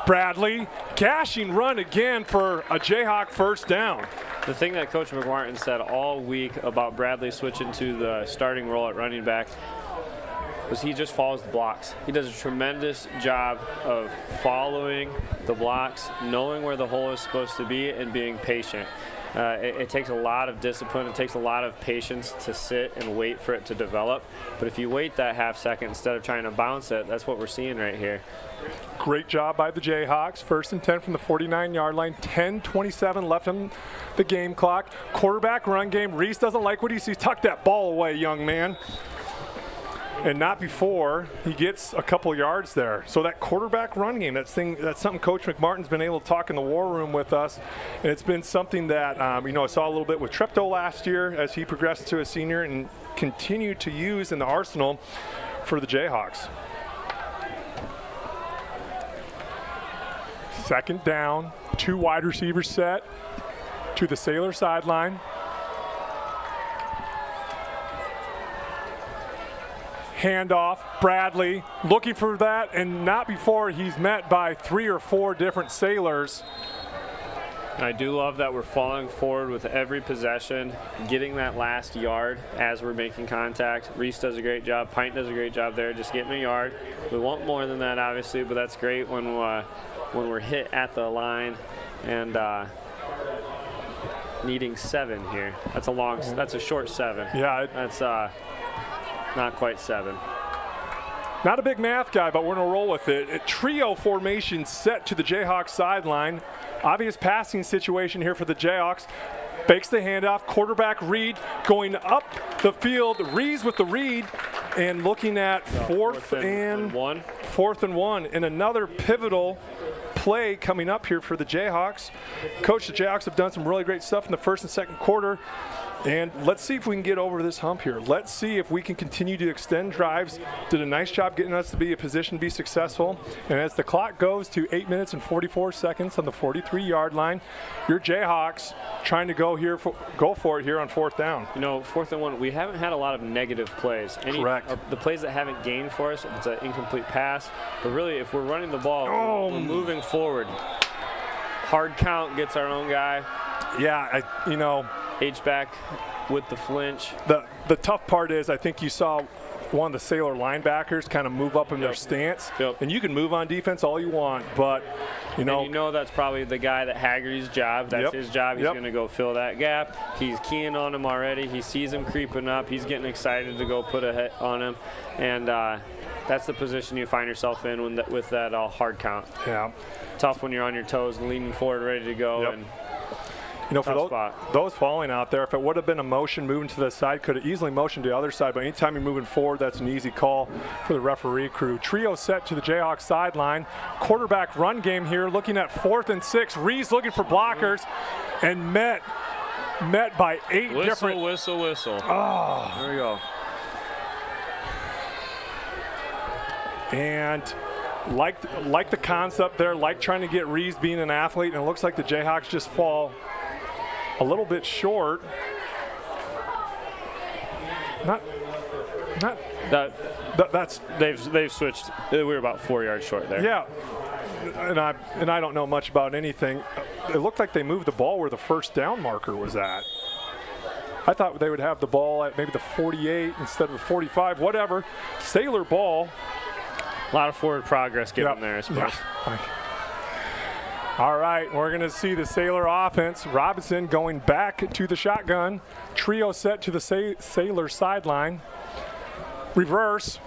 Bradley, gashing run again for a Jayhawk first down. The thing that Coach McMartin said all week about Bradley switching to the starting role at running back was he just follows the blocks. He does a tremendous job of following the blocks, knowing where the hole is supposed to be, and being patient. It takes a lot of discipline. It takes a lot of patience to sit and wait for it to develop. But if you wait that half second instead of trying to bounce it, that's what we're seeing right here. Great job by the Jayhawks. 1st and 10 from the 49-yard line. 10:27 left on the game clock. Quarterback run game. Reese doesn't like what he sees. Tuck that ball away, young man. and not before he gets a couple yards there. So that quarterback run game, that's something Coach McMartin's been able to talk in the war room with us, and it's been something that I saw a little bit with Treptow last year as he progressed to a senior, and continue to use in the arsenal for the Jayhawks. Second down, 2 wide receivers set to the Sailor sideline. Handoff, Bradley looking for that, and not before he's met by 3 or 4 different Sailors. I do love that we're falling forward with every possession, getting that last yard as we're making contact. Reese does a great job. Pint does a great job there, just getting a yard. We want more than that, obviously, but that's great when we're hit at the line and needing 7 here. That's a short 7. Yeah, that's not quite 7. Not a big math guy, but we're going to roll with it. A trio formation set to the Jayhawks sideline. Obvious passing situation here for the Jayhawks. Fakes the handoff. Quarterback Reed going up the field. Rees with the read and looking at fourth and one. And another pivotal play coming up here for the Jayhawks. Coach, the Jayhawks have done some really great stuff in the first and second quarter. And let's see if we can get over this hump here. Let's see if we can continue to extend drives. Did a nice job getting us to be a position to be successful. And as the clock goes to 8 minutes and 44 seconds on the 43-yard line, your Jayhawks trying to go for it here on 4th down. 4th and 1, we haven't had a lot of negative plays. Correct. The plays that haven't gained for us, if it's an incomplete pass. But really, if we're running the ball, we're moving forward. Hard count gets our own guy. Yeah, H-back with the flinch. The tough part is I think you saw one of the Sailor linebackers kind of move up in their stance. Yep. And you can move on defense all you want, but that's probably the guy that Haggerty's job. That's his job. He's going to go fill that gap. He's keying on him already. He sees him creeping up. He's getting excited to go put a hit on him. And that's the position you find yourself in with that hard count. Yeah. Tough when you're on your toes and leaning forward, ready to go. Yep. And for those falling out there, if it would have been a motion moving to the side, could have easily motioned to the other side, but anytime you're moving forward, that's an easy call for the referee crew. Trio set to the Jayhawks sideline. Quarterback run game here, looking at 4th and 6. Rees looking for blockers and met by 8 different. Whistle. Oh. There we go. And like the concept there, like trying to get Rees being an athlete, and it looks like the Jayhawks just fall a little bit short. They've switched. We were about 4 yards short there. Yeah, and I don't know much about anything. It looked like they moved the ball where the first down marker was at. I thought they would have the ball at maybe the 48 instead of the 45. Whatever. Sailor ball. A lot of forward progress given there, I suppose. Yeah. All right, we're going to see the Sailor offense. Robinson going back to the shotgun. Trio set to the Sailor sideline. Reverse.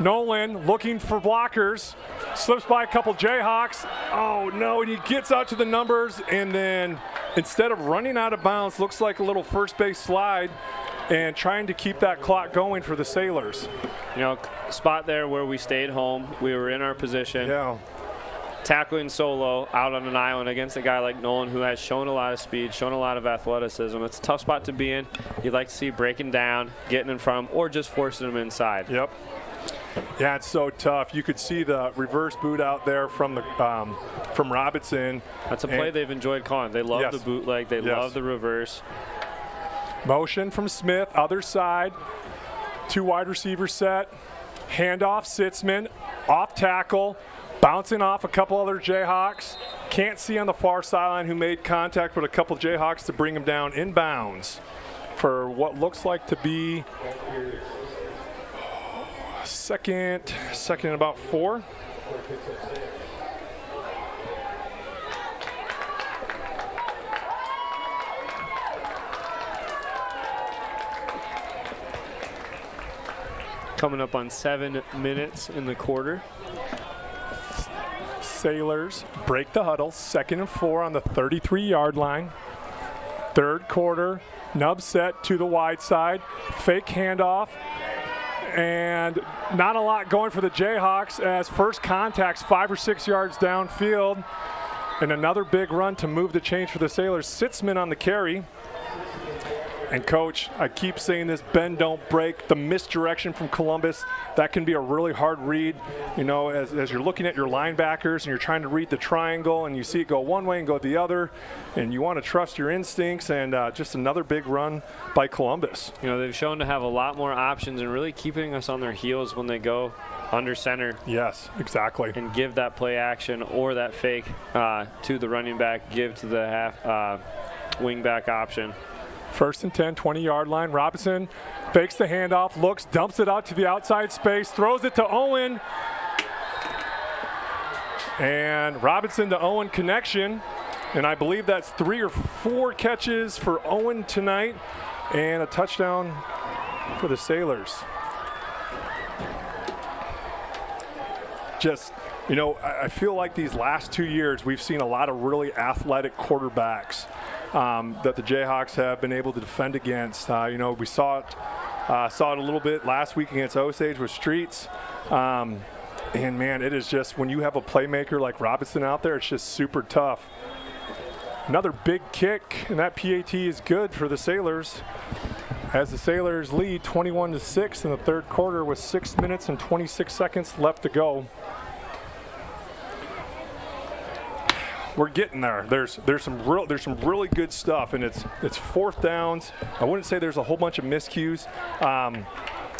Nolan looking for blockers. Slips by a couple Jayhawks. Oh, no, and he gets out to the numbers, and then instead of running out of bounds, looks like a little first base slide and trying to keep that clock going for the Sailors. Spot there where we stayed home. We were in our position. Yeah. Tackling solo out on an island against a guy like Nolan who has shown a lot of speed, shown a lot of athleticism. It's a tough spot to be in. You'd like to see breaking down, getting in front of him, or just forcing him inside. Yep. Yeah, it's so tough. You could see the reverse boot out there from Robinson. That's a play they've enjoyed calling. They love the bootleg. They love the reverse. Motion from Smith, other side. 2 wide receivers set. Handoff, Sitzman, off tackle. Bouncing off a couple other Jayhawks. Can't see on the far sideline who made contact with a couple Jayhawks to bring him down inbounds for what looks like to be second and about 4. Coming up on 7 minutes in the quarter. Sailors break the huddle, 2nd and 4 on the 33-yard line. 3rd quarter, nub set to the wide side, fake handoff, And not a lot going for the Jayhawks as first contact's 5 or 6 yards downfield. And another big run to move the change for the Sailors. Sitzman on the carry. And Coach, I keep saying this, bend don't break. The misdirection from Columbus, that can be a really hard read. You know, as you're looking at your linebackers and you're trying to read the triangle and you see it go one way and go the other, and you want to trust your instincts, and just another big run by Columbus. You know, they've shown to have a lot more options and really keeping us on their heels when they go under center. Yes, exactly. And give that play action or that fake to the running back, give to the half wing back option. First and 10, 20-yard line. Robinson fakes the handoff, looks, dumps it out to the outside space, throws it to Owen. And Robinson to Owen connection. And I believe that's 3 or 4 catches for Owen tonight and a touchdown for the Sailors. Just, you know, I feel like these last 2 years we've seen a lot of really athletic quarterbacks that the Jayhawks have been able to defend against. You know, we saw it a little bit last week against Osage with Streets. And, man, it is just, when you have a playmaker like Robinson out there, it's just super tough. Another big kick, and that PAT is good for the Sailors as the Sailors lead 21-6 in the third quarter with 6 minutes and 26 seconds left to go. We're getting there. There's some really good stuff, and it's fourth downs. I wouldn't say there's a whole bunch of miscues.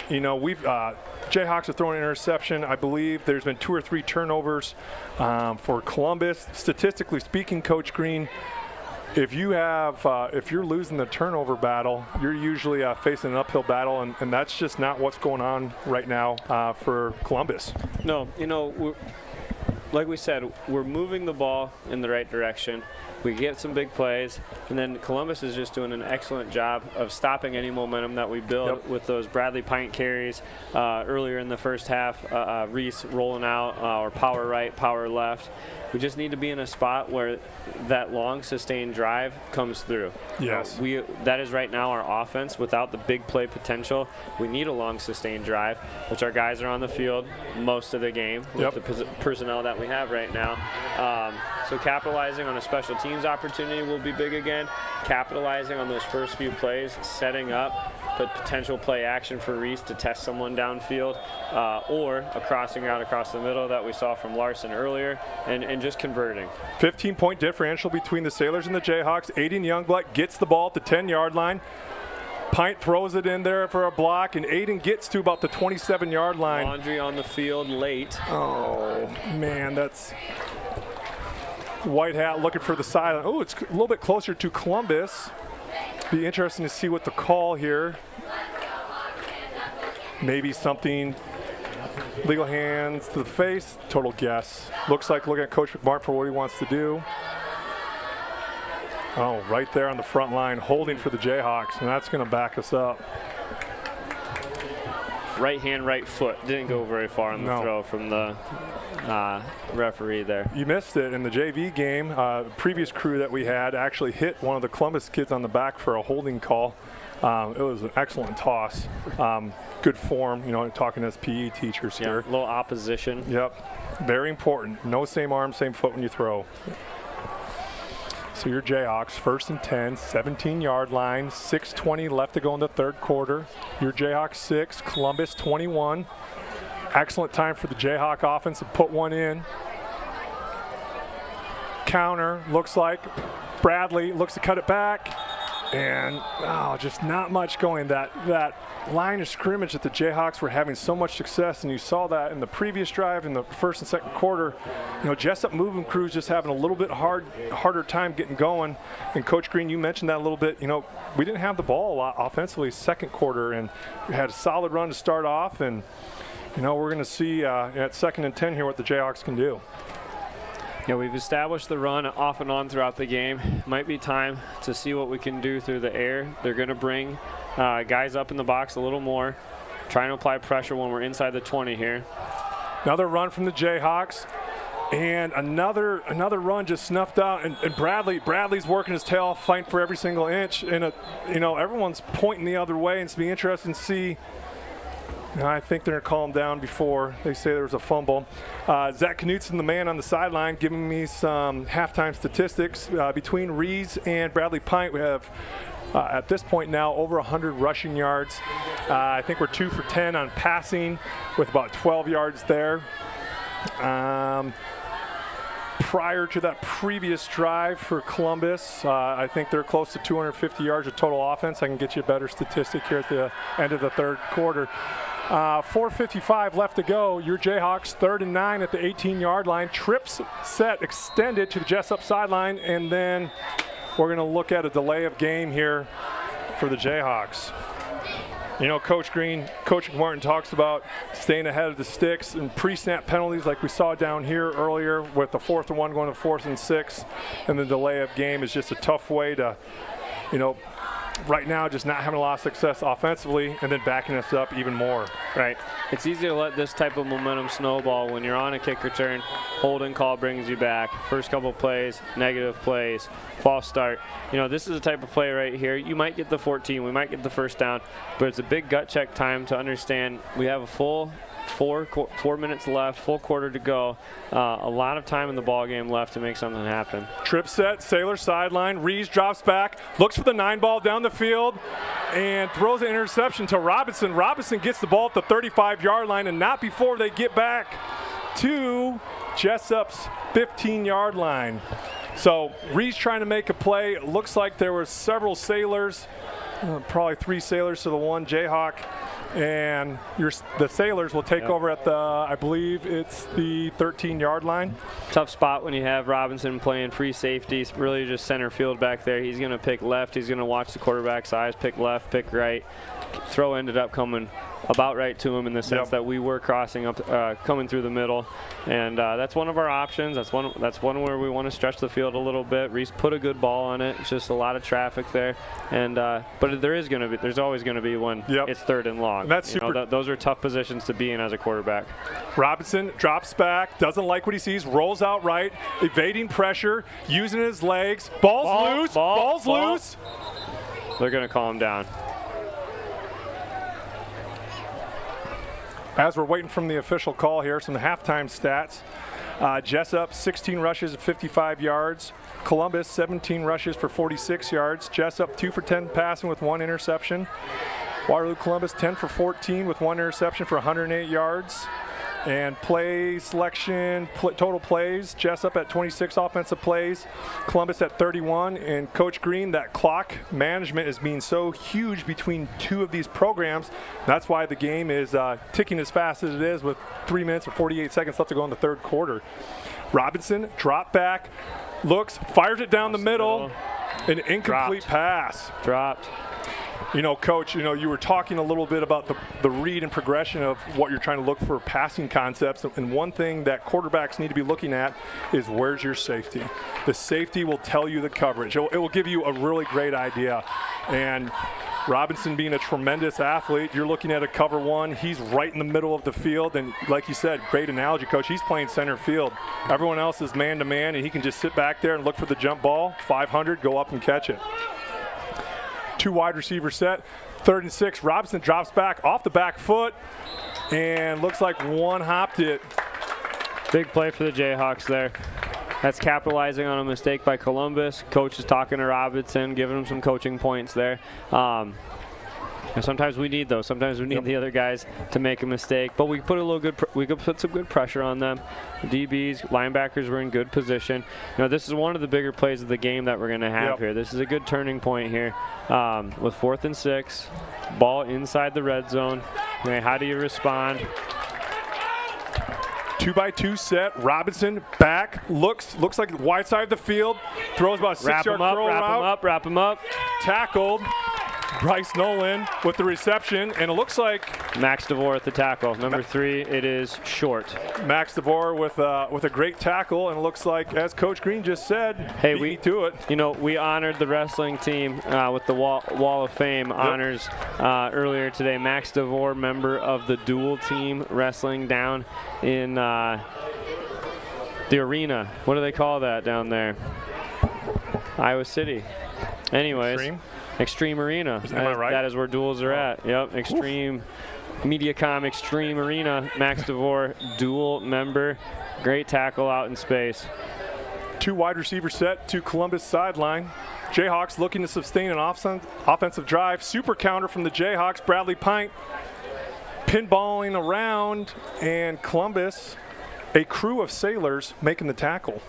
You know, Jayhawks are throwing an interception. I believe there's been 2 or 3 turnovers for Columbus. Statistically speaking, Coach Green, if you're losing the turnover battle, you're usually facing an uphill battle, and that's just not what's going on right now for Columbus. No, you know, like we said, we're moving the ball in the right direction. We get some big plays, and then Columbus is just doing an excellent job of stopping any momentum that we build with those Bradley Pint carries earlier in the first half, Reese rolling out, or power right, power left. We just need to be in a spot where that long sustained drive comes through. Yes. That is right now our offense. Without the big play potential, we need a long sustained drive, which our guys are on the field most of the game with the personnel that we have right now. So capitalizing on a special teams opportunity will be big again. Capitalizing on those first few plays, setting up the potential play action for Reese to test someone downfield, or a crossing out across the middle that we saw from Larson earlier, and just converting. 15-point differential between the Sailors and the Jayhawks. Aiden Youngblood gets the ball at the 10-yard line. Pint throws it in there for a block, and Aiden gets to about the 27-yard line. Laundry on the field late. Oh, man, that's White Hat looking for the sideline. Oh, it's a little bit closer to Columbus. Be interesting to see what the call here. Maybe something, legal hands to the face, total guess. Looks like looking at Coach McMartin for what he wants to do. Oh, right there on the front line, holding for the Jayhawks, and that's going to back us up. Right hand, right foot. Didn't go very far on the throw from the referee there. You missed it in the JV game. The previous crew that we had actually hit one of the Columbus kids on the back for a holding call. It was an excellent toss. Good form, you know, talking as PE teachers here. A little opposition. Yep, very important. No same arm, same foot when you throw. So your Jayhawks, first and 10, 17-yard line, 6:20 left to go in the third quarter. Your Jayhawks 6, Columbus 21. Excellent time for the Jayhawk offense to put one in. Counter, looks like Bradley looks to cut it back. And just not much going. That line of scrimmage that the Jayhawks were having so much success, and you saw that in the previous drive in the first and second quarter. You know, Jesup moving crews just having a little bit harder time getting going. And Coach Green, you mentioned that a little bit. You know, we didn't have the ball a lot offensively second quarter, and we had a solid run to start off. And you know, we're going to see at 2nd and 10 here what the Jayhawks can do. Yeah, we've established the run off and on throughout the game. Might be time to see what we can do through the air. They're going to bring guys up in the box a little more, trying to apply pressure when we're inside the 20 here. Another run from the Jayhawks, and another run just snuffed out. And Bradley's working his tail off, fighting for every single inch. And you know, everyone's pointing the other way, and it's be interesting to see I think they're going to call him down before they say there was a fumble. Zach Knutson, the man on the sideline, giving me some halftime statistics. Between Rees and Bradley Pint, we have, at this point now, over 100 rushing yards. I think we're 2 for 10 on passing with about 12 yards there. Prior to that previous drive for Columbus, I think they're close to 250 yards of total offense. I can get you a better statistic here at the end of the third quarter. 4:55 left to go. Your Jayhawks 3rd and 9 at the 18-yard line. Trips set extended to the Jesup sideline, and then we're going to look at a delay of game here for the Jayhawks. You know, Coach Martin talks about staying ahead of the sticks and pre-snap penalties like we saw down here earlier with the 4th and 1 going to 4th and 6, and the delay of game is just a tough way to, you know, right now just not having a lot of success offensively and then backing us up even more. Right. It's easy to let this type of momentum snowball when you're on a kick return. Holding call brings you back. First couple plays, negative plays, false start. You know, this is the type of play right here. You might get the 14, we might get the first down, but it's a big gut check time to understand we have a full 4 minutes left, full quarter to go. A lot of time in the ball game left to make something happen. Trip set, Sailor sideline. Rees drops back, looks for the 9 ball down the field, and throws an interception to Robinson. Robinson gets the ball at the 35-yard line, and not before they get back to Jesup's 15-yard line. So Rees trying to make a play. It looks like there were several Sailors, probably 3 Sailors to the 1 Jayhawk. And the Sailors will take over at the, I believe it's the 13-yard line. Tough spot when you have Robinson playing free safety, really just center field back there. He's going to pick left. He's going to watch the quarterback's eyes, pick left, pick right. Throw ended up coming about right to him in the sense that we were crossing up, coming through the middle, and that's one of our options. That's one where we want to stretch the field a little bit. Reese put a good ball on it. It's just a lot of traffic there, and but there's always going to be when it's 3rd and long. And that's super. Those are tough positions to be in as a quarterback. Robinson drops back, doesn't like what he sees, rolls out right, evading pressure, using his legs. Ball's loose. They're going to call him down. As we're waiting from the official call here, some halftime stats. Jesup, 16 rushes at 55 yards. Columbus, 17 rushes for 46 yards. Jesup, 2 for 10 passing with 1 interception. Waterloo Columbus, 10 for 14 with 1 interception for 108 yards. And play selection, total plays, Jesup at 26 offensive plays, Columbus at 31. And Coach Green, that clock management is being so huge between 2 of these programs. That's why the game is ticking as fast as it is with 3 minutes and 48 seconds left to go in the third quarter. Robinson, drop back, looks, fires it down the middle, an incomplete pass. Dropped. You know, Coach, you know, you were talking a little bit about the read and progression of what you're trying to look for passing concepts. And one thing that quarterbacks need to be looking at is where's your safety? The safety will tell you the coverage. It will give you a really great idea. And Robinson being a tremendous athlete, you're looking at a cover 1. He's right in the middle of the field. And like you said, great analogy, Coach, he's playing center field. Everyone else is man-to-man, and he can just sit back there and look for the jump ball, 500, go up and catch it. 2 wide receiver set, 3rd and 6. Robinson drops back off the back foot and looks like one-hopped it. Big play for the Jayhawks there. That's capitalizing on a mistake by Columbus. Coach is talking to Robinson, giving him some coaching points there. And sometimes we need those. Sometimes we need the other guys to make a mistake. But we put we could put some good pressure on them. DBs, linebackers were in good position. You know, this is one of the bigger plays of the game that we're going to have here. This is a good turning point here. With 4th and 6, ball inside the red zone. Okay, how do you respond? 2-by-2 set. Robinson back, looks like the wide side of the field. Throws about a 6-yard throw route. Wrap him up. Tackled. Bryce Nolan with the reception, and it looks like Max DeVore at the tackle. Number 3, it is short. Max DeVore with a great tackle, and it looks like, as Coach Green just said, hey, we do it. You know, we honored the wrestling team with the Wall of Fame honors earlier today. Max DeVore, member of the dual team wrestling down in the arena. What do they call that down there? Iowa City. Anyways. Extreme Arena. Am I right? That is where duels are at. Yep, Extreme MediaCom Extreme Arena. Max DeVore, dual member. Great tackle out in space. 2 wide receiver set to Columbus sideline. Jayhawks looking to sustain an offensive drive. Super counter from the Jayhawks. Bradley Pint pinballing around, and Columbus, a crew of Sailors, making the tackle.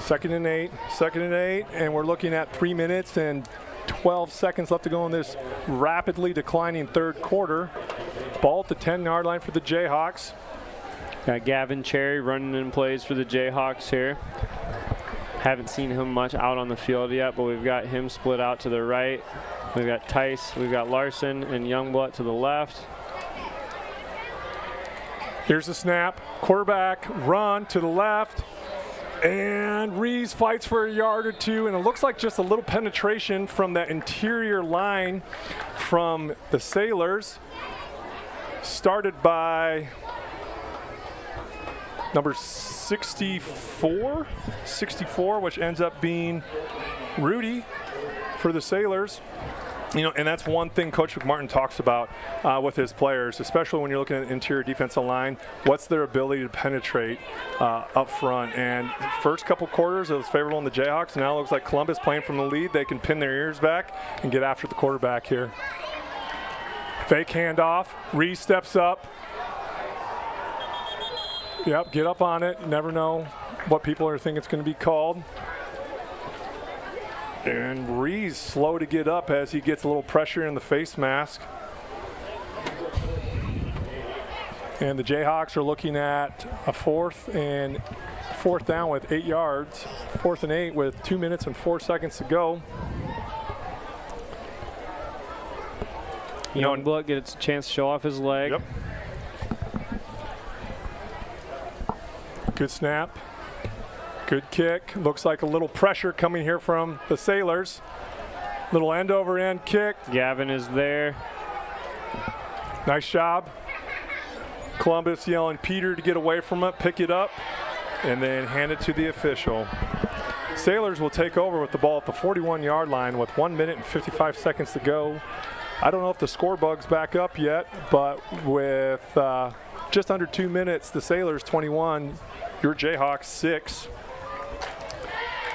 2nd and 8, and we're looking at 3 minutes and 12 seconds left to go in this rapidly declining third quarter. Ball at the 10-yard line for the Jayhawks. Got Gavin Cherry running in plays for the Jayhawks here. Haven't seen him much out on the field yet, but we've got him split out to the right. We've got Tice, we've got Larson and Youngblood to the left. Here's the snap. Quarterback run to the left. And Rees fights for a yard or two, and it looks like just a little penetration from that interior line from the Sailors. Started by number 64, which ends up being Rudy for the Sailors. You know, and that's one thing Coach McMartin talks about with his players, especially when you're looking at the interior defensive line. What's their ability to penetrate up front? And first couple quarters, it was favorable in the Jayhawks. Now it looks like Columbus playing from the lead. They can pin their ears back and get after the quarterback here. Fake handoff. Reese steps up. Yep, get up on it. You never know what people are thinking it's going to be called. And Rees slow to get up as he gets a little pressure in the face mask. And the Jayhawks are looking at a fourth down with 8 yards. 4th and 8 with 2 minutes and 4 seconds to go. Youngblood gets a chance to show off his leg. Yep. Good snap. Good kick. Looks like a little pressure coming here from the Sailors. Little end over end kick. Gavin is there. Nice job. Columbus yelling Peter to get away from it, pick it up, and then hand it to the official. Sailors will take over with the ball at the 41-yard line with 1 minute and 55 seconds to go. I don't know if the score bug's back up yet, but with just under 2 minutes, the Sailors 21, your Jayhawks 6.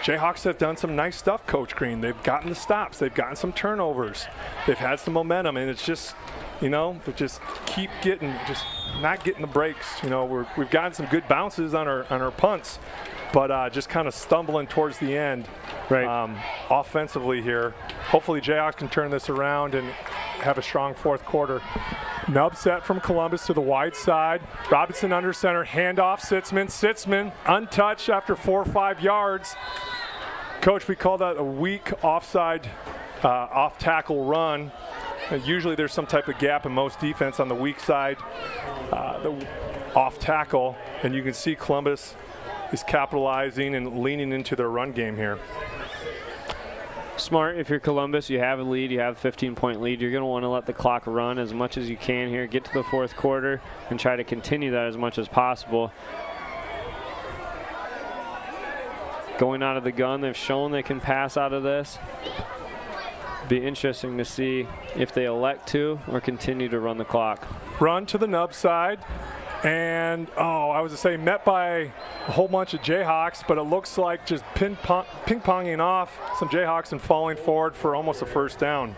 Jayhawks have done some nice stuff, Coach Green. They've gotten the stops. They've gotten some turnovers. They've had some momentum, and it's just, you know, they just keep getting, just not getting the breaks. You know, we've gotten some good bounces on our punts, but just kind of stumbling towards the end. Right. Offensively here. Hopefully Jayhawks can turn this around and have a strong fourth quarter. Nub set from Columbus to the wide side. Robinson under center, handoff, Sitzman untouched after 4 or 5 yards. Coach, we call that a weak offside, off tackle run. Usually there's some type of gap in most defense on the weak side, the off tackle, and you can see Columbus is capitalizing and leaning into their run game here. Smart if you're Columbus, you have a lead, you have a 15-point lead. You're going to want to let the clock run as much as you can here, get to the fourth quarter, and try to continue that as much as possible. Going out of the gun, they've shown they can pass out of this. Be interesting to see if they elect to or continue to run the clock. Run to the nub side. And, I was to say, met by a whole bunch of Jayhawks, but it looks like just ping-ponging off some Jayhawks and falling forward for almost a first down.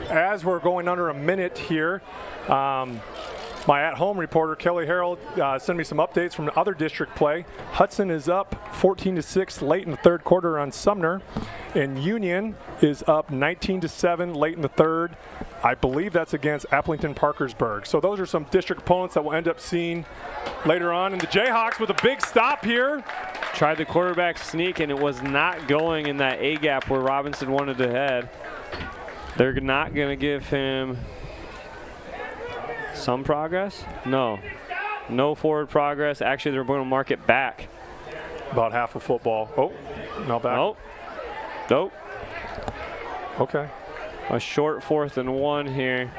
As we're going under a minute here, my at-home reporter, Kelly Harold, sent me some updates from other district play. Hudson is up 14-6 late in the third quarter on Sumner, and Union is up 19-7 late in the third. I believe that's against Applington-Parkersburg. So those are some district opponents that we'll end up seeing later on. And the Jayhawks with a big stop here. Tried the quarterback sneak, and it was not going in that A-gap where Robinson wanted to head. They're not going to give him some progress? No. No forward progress. Actually, they're going to mark it back. About half of football. Oh, no back. Nope. Okay. A short 4th and 1 here.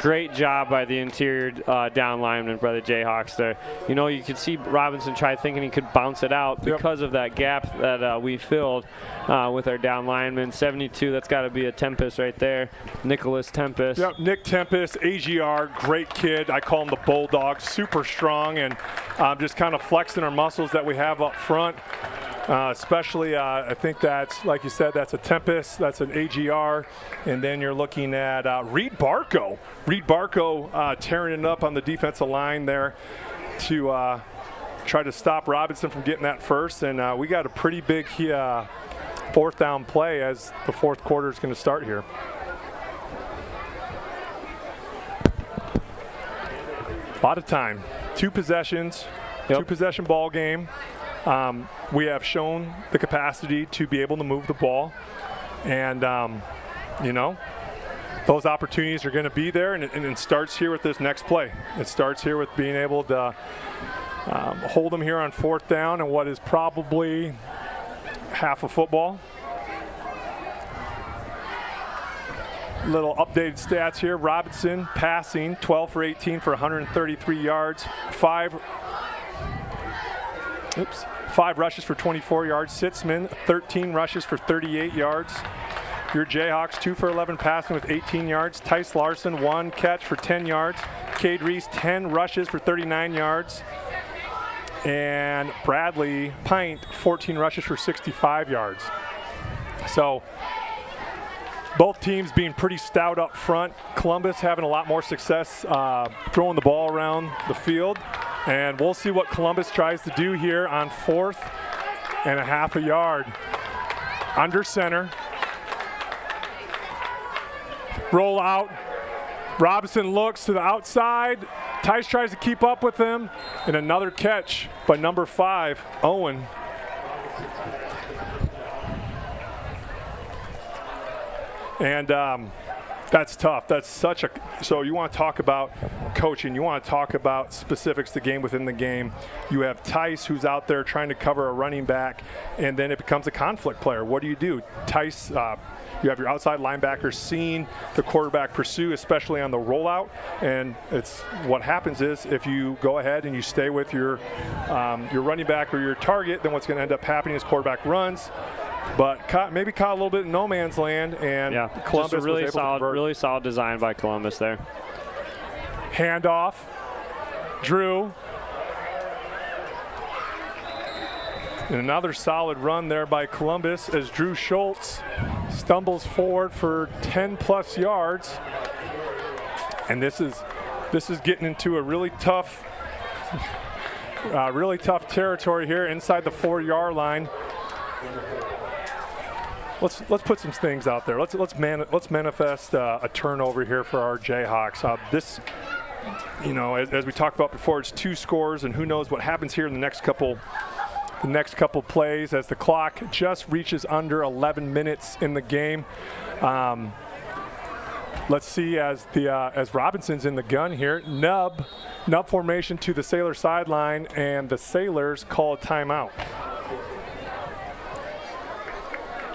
Great job by the interior down lineman by the J-Hawks there. You know, you could see Robinson try thinking he could bounce it out because of that gap that we filled with our down lineman. 72, that's got to be a Tempest right there. Nicholas Tempest. Yep, Nick Tempest, AGR, great kid. I call him the Bulldog, super strong, and just kind of flexing our muscles that we have up front. Especially, I think that's, like you said, that's a Tempest, that's an AGR, and then you're looking at Reed Barco. Reed Barco tearing it up on the defensive line there to try to stop Robinson from getting that first, and we got a pretty big fourth down play as the fourth quarter is going to start here. A lot of time. 2 possessions, 2-possession ball game. We have shown the capacity to be able to move the ball, and you know, those opportunities are going to be there, and it starts here with this next play. It starts here with being able to hold them here on fourth down and what is probably half of football. Little updated stats here. Robinson passing 12 for 18 for 133 yards, 5 rushes for 24 yards. Sitzman, 13 rushes for 38 yards. Your Jayhawks, 2 for 11 passing with 18 yards. Tice Larson, 1 catch for 10 yards. Cade Reese, 10 rushes for 39 yards. And Bradley Pint, 14 rushes for 65 yards. So both teams being pretty stout up front. Columbus having a lot more success throwing the ball around the field. And we'll see what Columbus tries to do here on 4th and a half a yard. Under center. Roll out. Robinson looks to the outside. Tice tries to keep up with him. And another catch by number 5, Owen. And that's tough. That's such a – so you want to talk about coaching. You want to talk about specifics, the game within the game. You have Tice, who's out there trying to cover a running back, and then it becomes a conflict player. What do you do? Tice, you have your outside linebacker seeing the quarterback pursue, especially on the rollout. And it's what happens is if you go ahead and you stay with your running back or your target, then what's going to end up happening is quarterback runs. But maybe caught a little bit in no man's land, and Columbus just a really was able to convert. really solid design by Columbus there. Handoff, Drew. And another solid run there by Columbus as Drew Schultz stumbles forward for 10+ yards. And this is getting into a really tough territory here inside the 4-yard line. Let's put some things out there. Let's manifest a turnover here for our Jayhawks. This, you know, as we talked about before, it's 2 scores, and who knows what happens here in the next couple plays as the clock just reaches under 11 minutes in the game. Let's see as Robinson's in the gun here. Nub formation to the Sailor sideline, and the Sailors call a timeout.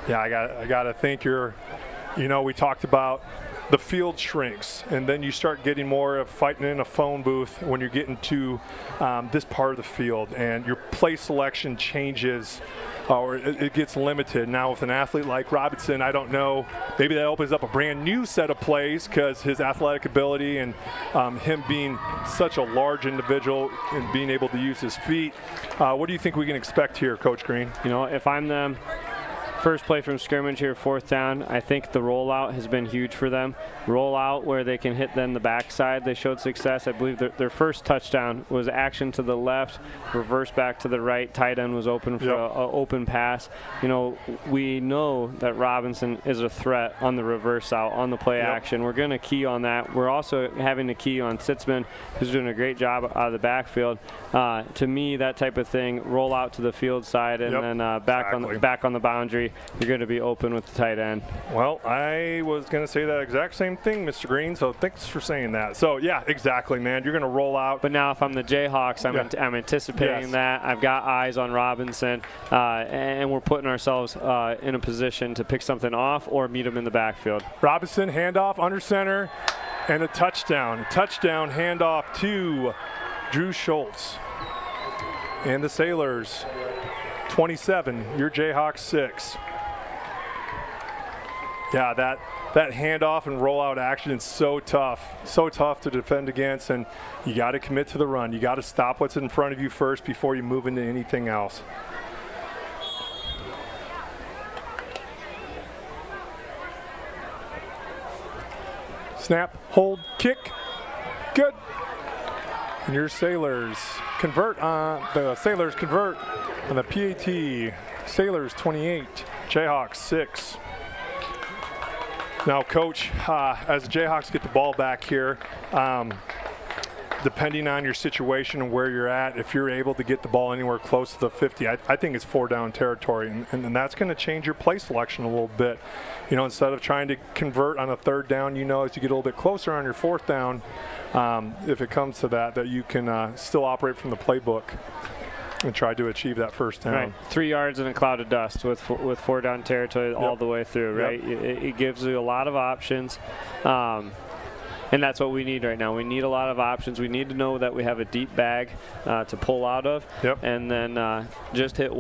Yeah, I gotta think we talked about the field shrinks, and then you start getting more of fighting in a phone booth when you're getting to this part of the field, and your play selection changes or it gets limited. Now with an athlete like Robinson, I don't know, maybe that opens up a brand new set of plays because his athletic ability and him being such a large individual and being able to use his feet. What do you think we can expect here, Coach Green? You know, if I'm them, first play from scrimmage here, 4th down. I think the rollout has been huge for them. Rollout where they can hit then the backside. They showed success. I believe their first touchdown was action to the left, reverse back to the right. Tight end was open for an open pass. You know, we know that Robinson is a threat on the reverse out, on the play action. We're going to key on that. We're also having to key on Sitzman, who's doing a great job out of the backfield. To me, that type of thing, roll out to the field side and then back on the boundary. You're going to be open with the tight end. Well, I was going to say that exact same thing, Mr. Green, so thanks for saying that. So, yeah, exactly, man. You're going to roll out. But now if I'm the Jayhawks, I'm anticipating that. I've got eyes on Robinson, and we're putting ourselves in a position to pick something off or meet him in the backfield. Robinson, handoff, under center. And a touchdown. Touchdown handoff to Drew Schultz. And the Sailors, 27, your Jayhawks 6. Yeah, that handoff and rollout action is so tough to defend against, and you got to commit to the run. You got to stop what's in front of you first before you move into anything else. Snap, hold, kick, good. And your Sailors convert on the PAT. Sailors 28, Jayhawks 6. Now, Coach, as the Jayhawks get the ball back here, depending on your situation and where you're at, if you're able to get the ball anywhere close to the 50, I think it's 4-down territory, and that's going to change your play selection a little bit. You know, instead of trying to convert on a 3rd down, you know, as you get a little bit closer on your 4th down, if it comes to that you can still operate from the playbook and try to achieve that 1st down. Right. 3 yards in a cloud of dust with 4-down territory all the way through, right? Yep. It gives you a lot of options. And that's what we need right now. We need a lot of options. We need to know that we have a deep bag to pull out of. Yep. And then just hit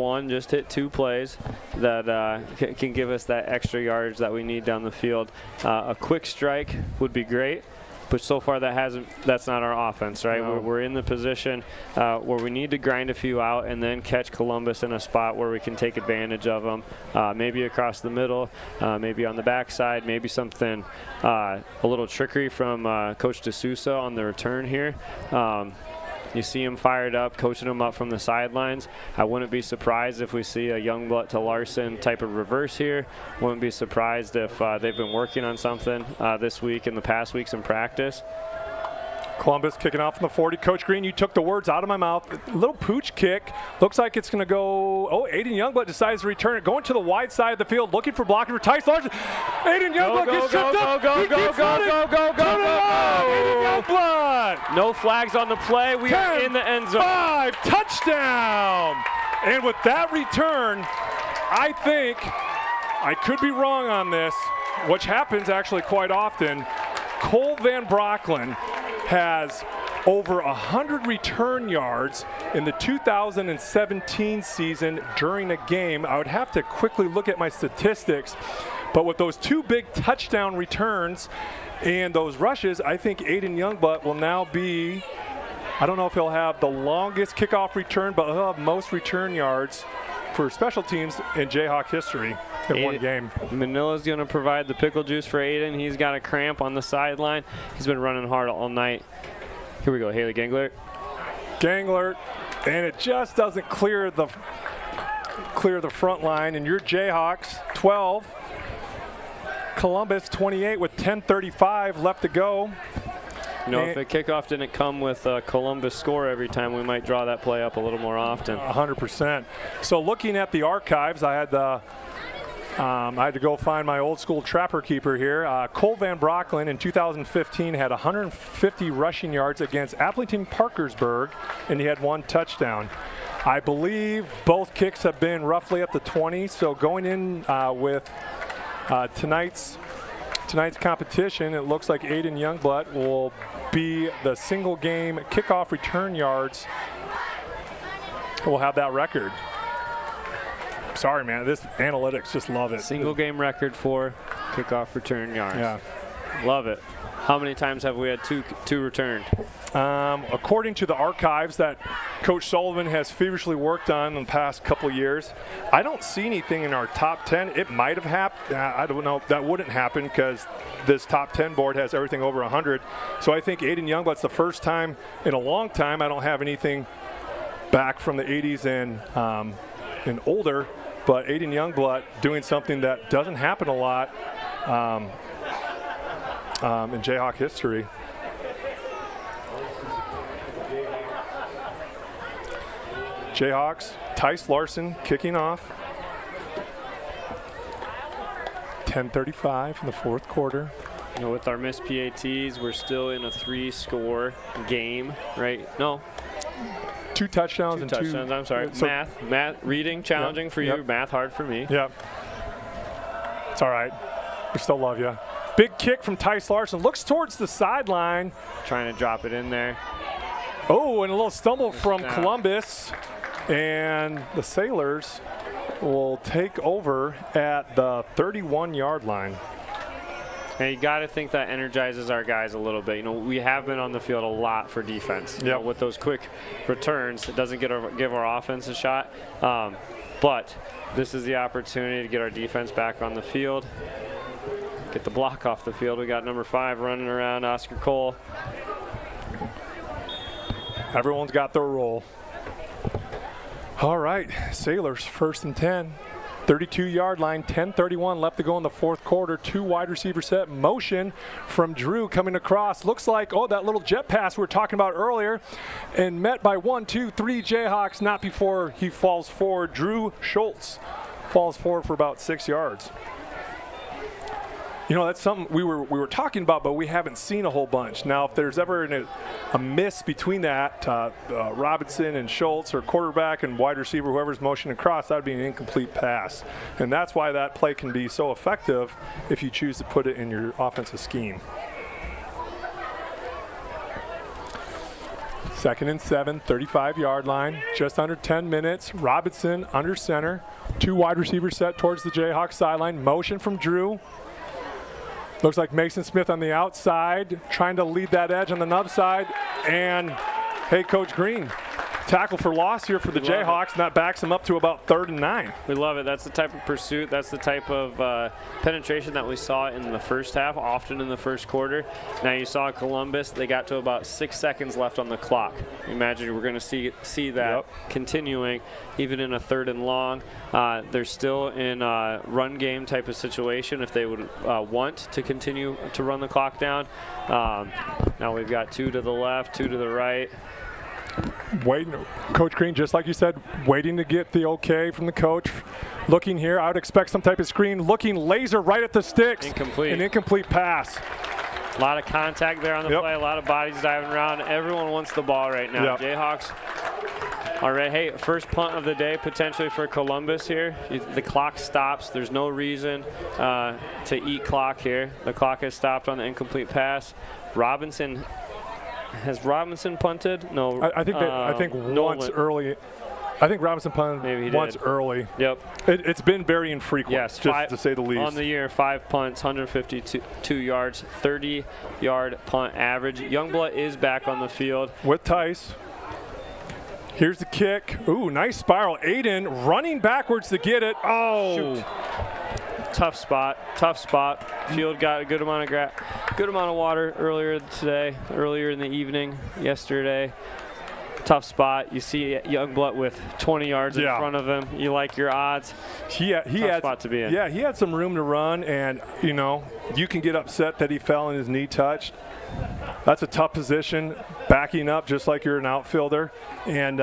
2 plays that can give us that extra yardage that we need down the field. A quick strike would be great. But so far that's not our offense, right? No. We're in the position where we need to grind a few out and then catch Columbus in a spot where we can take advantage of them, maybe across the middle, maybe on the backside, maybe something, a little trickery from Coach D'Souza on the return here. You see him fired up, coaching him up from the sidelines. I wouldn't be surprised if we see a Youngblood to Larson type of reverse here. Wouldn't be surprised if they've been working on something this week and the past weeks in practice. Columbus kicking off from the 40. Coach Green, you took the words out of my mouth. A little pooch kick. Looks like it's going to go. Oh, Aiden Youngblood decides to return it. Going to the wide side of the field, looking for blocker for Tice Larson. Aiden Youngblood gets tripped up. Go. Aiden Youngblood. No flags on the play. We are in the end zone. 5, touchdown. And with that return, I think, I could be wrong on this, which happens actually quite often, Cole Van Brocklin has over 100 return yards in the 2017 season during a game. I would have to quickly look at my statistics, but with those 2 big touchdown returns and those rushes, I think Aiden Youngblood will now be, I don't know if he'll have the longest kickoff return, but he'll have most return yards for special teams in Jayhawk history in one game. Manila's going to provide the pickle juice for Aiden. He's got a cramp on the sideline. He's been running hard all night. Here we go, Haley Ganglert. Ganglert, and it just doesn't clear the front line. And your Jayhawks 12, Columbus 28 with 10:35 left to go. You know, if the kickoff didn't come with a Columbus score every time, we might draw that play up a little more often. 100%. So looking at the archives, I had to go find my old school trapper keeper here. Cole Van Brocklin in 2015 had 150 rushing yards against Appleton Parkersburg, and he had 1 touchdown. I believe both kicks have been roughly at the 20, so going in with tonight's competition, it looks like Aiden Youngblood will be the single game kickoff return yards. We'll have that record. Sorry, man. This analytics just love it. Single game record for kickoff return yards. Yeah. Love it. How many times have we had two returned? According to the archives that Coach Sullivan has feverishly worked on in the past couple years, I don't see anything in our top 10. It might have happened. I don't know. That wouldn't happen because this top 10 board has everything over 100. So I think Aiden Youngblood's the first time in a long time I don't have anything back from the 80s and older. But Aiden Youngblood doing something that doesn't happen a lot in Jayhawk history. Jayhawks, Tice Larson kicking off. 10:35 in the 4th quarter. You know, with our missed PATs, we're still in a 3-score game, right? No. 2 touchdowns and touchdowns. I'm sorry. So math, reading challenging for you. Yep. Math hard for me. Yep. It's all right. We still love you. Big kick from Tice Larson. Looks towards the sideline. Trying to drop it in there. Oh, and a little stumble from Columbus. And the Sailors will take over at the 31-yard line. And you got to think that energizes our guys a little bit. You know, we have been on the field a lot for defense. You know, with those quick returns, it doesn't give our offense a shot. But this is the opportunity to get our defense back on the field. Get the block off the field. We got number 5 running around, Oscar Cole. Everyone's got their role. All right, Sailors 1st and 10. 32-yard line, 10:31 left to go in the fourth quarter. 2 wide receiver set motion from Drew coming across. Looks like, that little jet pass we were talking about earlier, and met by 1, 2, 3 Jayhawks, not before he falls forward. Drew Schultz falls forward for about 6 yards. You know, that's something we were talking about, but we haven't seen a whole bunch. Now, if there's ever a miss between that, Robinson and Schultz, or quarterback and wide receiver, whoever's motioning across, that would be an incomplete pass. And that's why that play can be so effective if you choose to put it in your offensive scheme. 2nd and 7, 35-yard line, just under 10 minutes. Robinson under center. 2 wide receivers set towards the Jayhawks sideline. Motion from Drew. Looks like Mason Smith on the outside, trying to lead that edge on the nub side. And, hey, Coach Green, tackle for loss here for the Jayhawks, and that backs them up to about 3rd and 9. We love it. That's the type of pursuit. That's the type of penetration that we saw in the first half, often in the first quarter. Now you saw Columbus. They got to about 6 seconds left on the clock. Imagine we're going to see that continuing even in a 3rd and long. They're still in a run game type of situation if they would want to continue to run the clock down. Now we've got 2 to the left, 2 to the right. Waiting, Coach Green, just like you said, waiting to get the okay from the coach. Looking here, I would expect some type of screen. Looking laser right at the sticks. Incomplete. An incomplete pass. A lot of contact there on the play, a lot of bodies diving around. Everyone wants the ball right now. Jayhawks. All right, hey, first punt of the day potentially for Columbus here. The clock stops. There's no reason to eat clock here. The clock has stopped on the incomplete pass. Has Robinson punted? No. I think once early. I think Robinson punted once early. Yep. It's been very infrequent, yes, to say the least. On the year, 5 punts, 152 yards, 30-yard punt average. Youngblood is back on the field. With Tice. Here's the kick. Ooh, nice spiral. Aiden running backwards to get it. Oh. Shoot. Tough spot. Field got a good amount of water earlier in the evening, yesterday. Tough spot. You see Youngblood with 20 yards in front of him. You like your odds. He had spot to be in. Yeah, he had some room to run, and you can get upset that he fell and his knee touched. That's a tough position, backing up just like you're an outfielder. And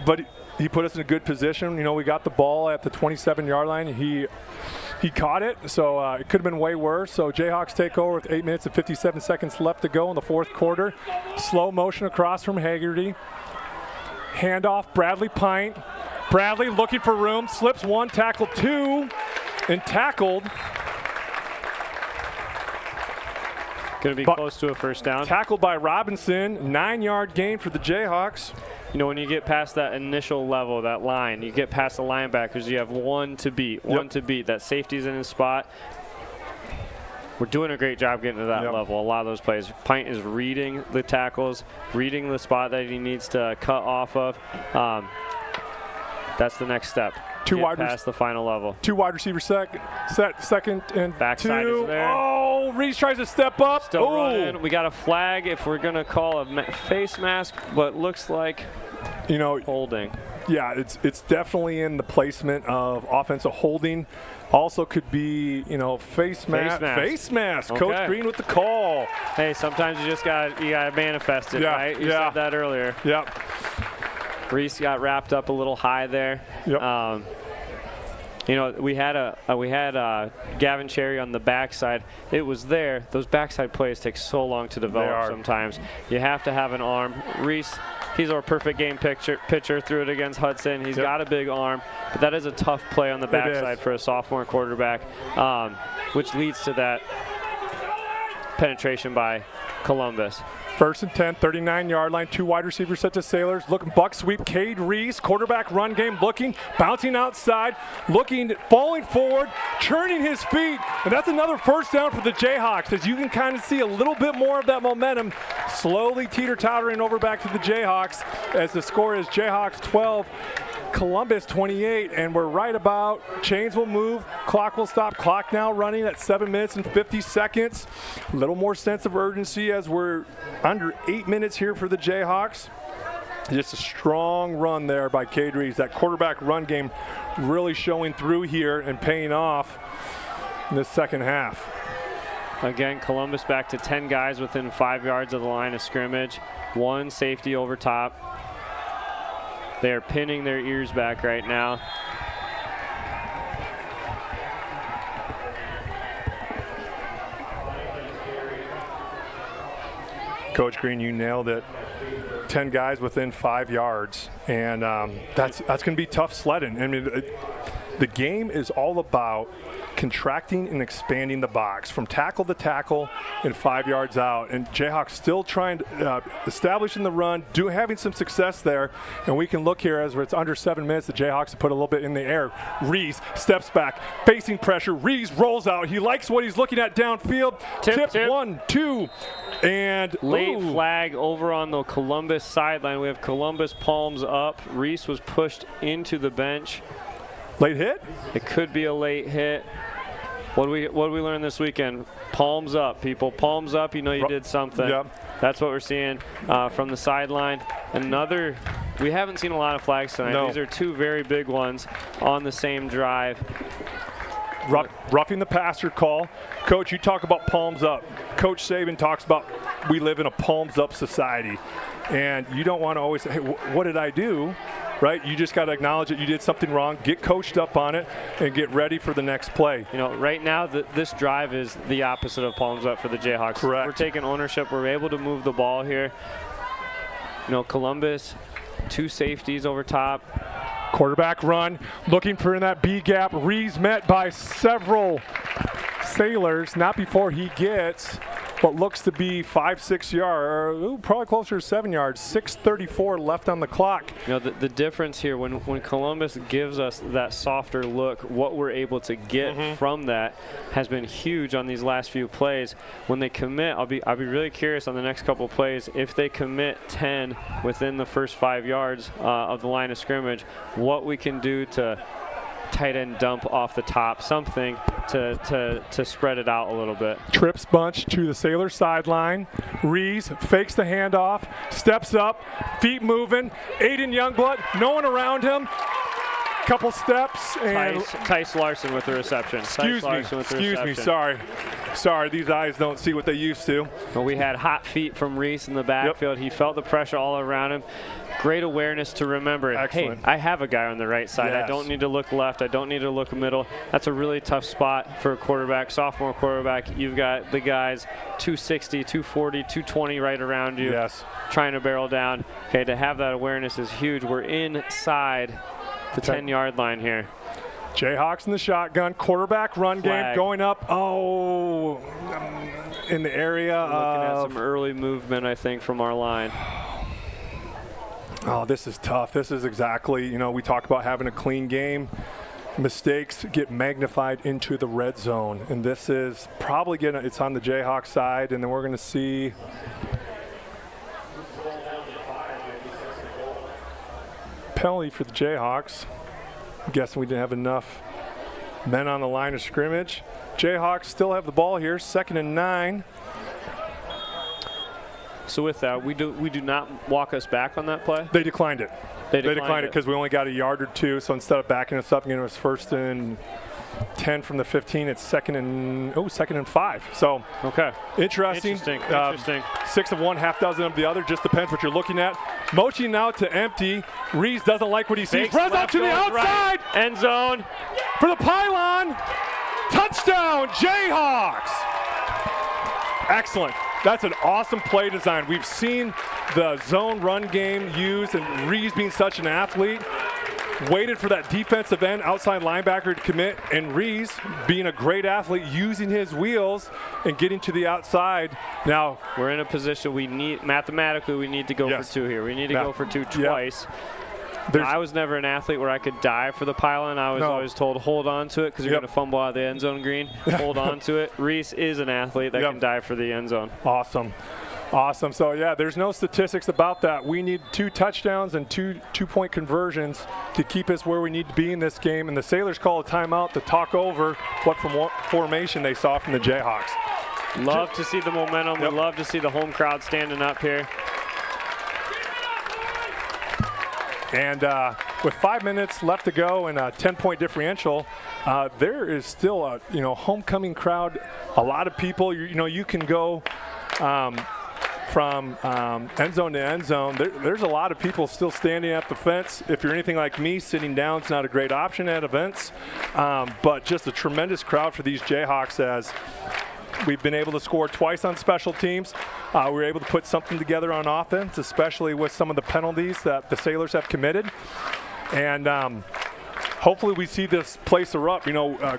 but he put us in a good position. We got the ball at the 27-yard line. He caught it, so it could have been way worse. So Jayhawks take over with 8 minutes and 57 seconds left to go in the fourth quarter. Slow motion across from Haggerty. Handoff, Bradley Pint. Bradley looking for room, slips 1, tackle 2, and tackled. Going to be close to a first down. Tackled by Robinson, 9-yard gain for the Jayhawks. When you get past that initial level, that line, you get past the linebackers, you have one to beat. That safety's in his spot. We're doing a great job getting to that level. A lot of those plays. Pint is reading the tackles, reading the spot that he needs to cut off of. That's the next step. Past the final level. 2 wide receivers second and backside 2. Is there. Oh, Reese tries to step up. Still running. We got a flag if we're going to call a face mask, but looks like holding. Yeah, it's definitely in the placement of offensive holding. Also could be, face mask. Okay. Coach Green with the call. Hey, sometimes you just got to manifest it, right? You said that earlier. Yep. Reese got wrapped up a little high there. Yep. We had Gavin Cherry on the backside. It was there. Those backside plays take so long to develop sometimes. You have to have an arm. Reese, he's our perfect game pitcher. Threw it against Hudson. He's got a big arm, but that is a tough play on the backside for a sophomore quarterback, which leads to that penetration by Columbus. First and 10, 39-yard line, 2 wide receivers set to Sailors. Looking buck sweep, Cade Reese, quarterback run game, looking, bouncing outside, looking, falling forward, churning his feet, and that's another first down for the Jayhawks, as you can kind of see a little bit more of that momentum slowly teeter-tottering over back to the Jayhawks, as the score is Jayhawks 12, Columbus 28, and we're right about, chains will move, clock will stop, clock now running at 7 minutes and 50 seconds. A little more sense of urgency as we're under 8 minutes here for the Jayhawks. Just a strong run there by Cade Reeves. That quarterback run game really showing through here and paying off in the second half. Again, Columbus back to 10 guys within 5 yards of the line of scrimmage. 1 safety over top. They are pinning their ears back right now. Coach Green, you nailed it. 10 guys within 5 yards, and that's going to be tough sledding. I mean, the game is all about contracting and expanding the box from tackle to tackle and 5 yards out. And Jayhawks still trying to establish in the run, having some success there. And we can look here as it's under 7 minutes. The Jayhawks have put a little bit in the air. Rees steps back, facing pressure. Rees rolls out. He likes what he's looking at downfield. Tip. 1, 2, and late flag over on the Columbus sideline. We have Columbus palms up. Rees was pushed into the bench. Late hit? It could be a late hit. What do we learn this weekend? Palms up, people. Palms up, you know you did something. Yep. That's what we're seeing from the sideline. We haven't seen a lot of flags tonight. No. These are 2 very big ones on the same drive. Roughing the passer call. Coach, you talk about palms up. Coach Saban talks about we live in a palms up society. And you don't want to always say, hey, what did I do? Right? You just got to acknowledge that you did something wrong, get coached up on it, and get ready for the next play. You know, right now, this drive is the opposite of palms up for the Jayhawks. Correct. We're taking ownership. We're able to move the ball here. You know, Columbus, 2 safeties over top. Quarterback run, looking for in that B gap. Rees met by several Sailors, not before he gets what looks to be 5-6 yards, probably closer to 7 yards. 6:34 left on the clock. You know, the difference here, when Columbus gives us that softer look, what we're able to get from that has been huge on these last few plays. When they commit, I'll be really curious on the next couple plays. If they commit 10 within the first 5 yards of the line of scrimmage, what we can do to tight end dump off the top, something to spread it out a little bit. Trips bunch to the Sailor sideline. Rees fakes the handoff, steps up, feet moving. Aiden Youngblood, no one around him. Couple steps and Tice Larson with the reception. Excuse me. Sorry, these eyes don't see what they used to. Well, we had hot feet from Rees in the backfield. Yep. He felt the pressure all around him. Great awareness to remember, excellent. Hey, I have a guy on the right side. Yes. I don't need to look left. I don't need to look middle. That's a really tough spot for a quarterback, sophomore quarterback. You've got the guys 260, 240, 220 right around you, trying to barrel down. Okay, to have that awareness is huge. We're inside the 10-yard line here. Jayhawks in the shotgun, quarterback run game going up. In the area looking at some early movement, I think, from our line. Oh, this is tough. This is exactly, we talk about having a clean game. Mistakes get magnified into the red zone. And this is probably it's on the Jayhawk side, and then we're going to see penalty for the Jayhawks. I'm guessing we didn't have enough men on the line of scrimmage. Jayhawks still have the ball here, 2nd and 9. So with that, we do not walk us back on that play? They declined it. They declined it because we only got a yard or two. So instead of backing us up and getting us 1st and 10 from the 15, it's 2nd and 5. So interesting. 6 of one, half dozen of the other. Just depends what you're looking at. Motion out to empty. Rees doesn't like what he sees. Runs out to the outside. Right. End zone for the pylon. Touchdown, Jayhawks. Excellent. That's an awesome play design. We've seen the zone run game used, and Rees being such an athlete. waited for that defensive end, outside linebacker to commit, and Rees, being a great athlete, using his wheels and getting to the outside. Now we're in a position we need, mathematically, we need to go for 2 here. We need to go for 2 twice. I was never an athlete where I could dive for the pylon. I was always told, hold on to it because you're going to fumble out of the end zone green. Hold on to it. Reese is an athlete that can dive for the end zone. Awesome. Awesome. So, yeah, there's no statistics about that. We need 2 touchdowns and 2 two-point conversions to keep us where we need to be in this game. And the Sailors call a timeout to talk over what formation they saw from the Jayhawks. Love to see the momentum. We love to see the home crowd standing up here. And with 5 minutes left to go and a 10-point differential, there is still a homecoming crowd. A lot of people. You can go from end zone to end zone. There's a lot of people still standing at the fence. If you're anything like me, sitting down is not a great option at events. But just a tremendous crowd for these Jayhawks as we've been able to score twice on special teams. We were able to put something together on offense, especially with some of the penalties that the Sailors have committed. And hopefully we see this place erupt.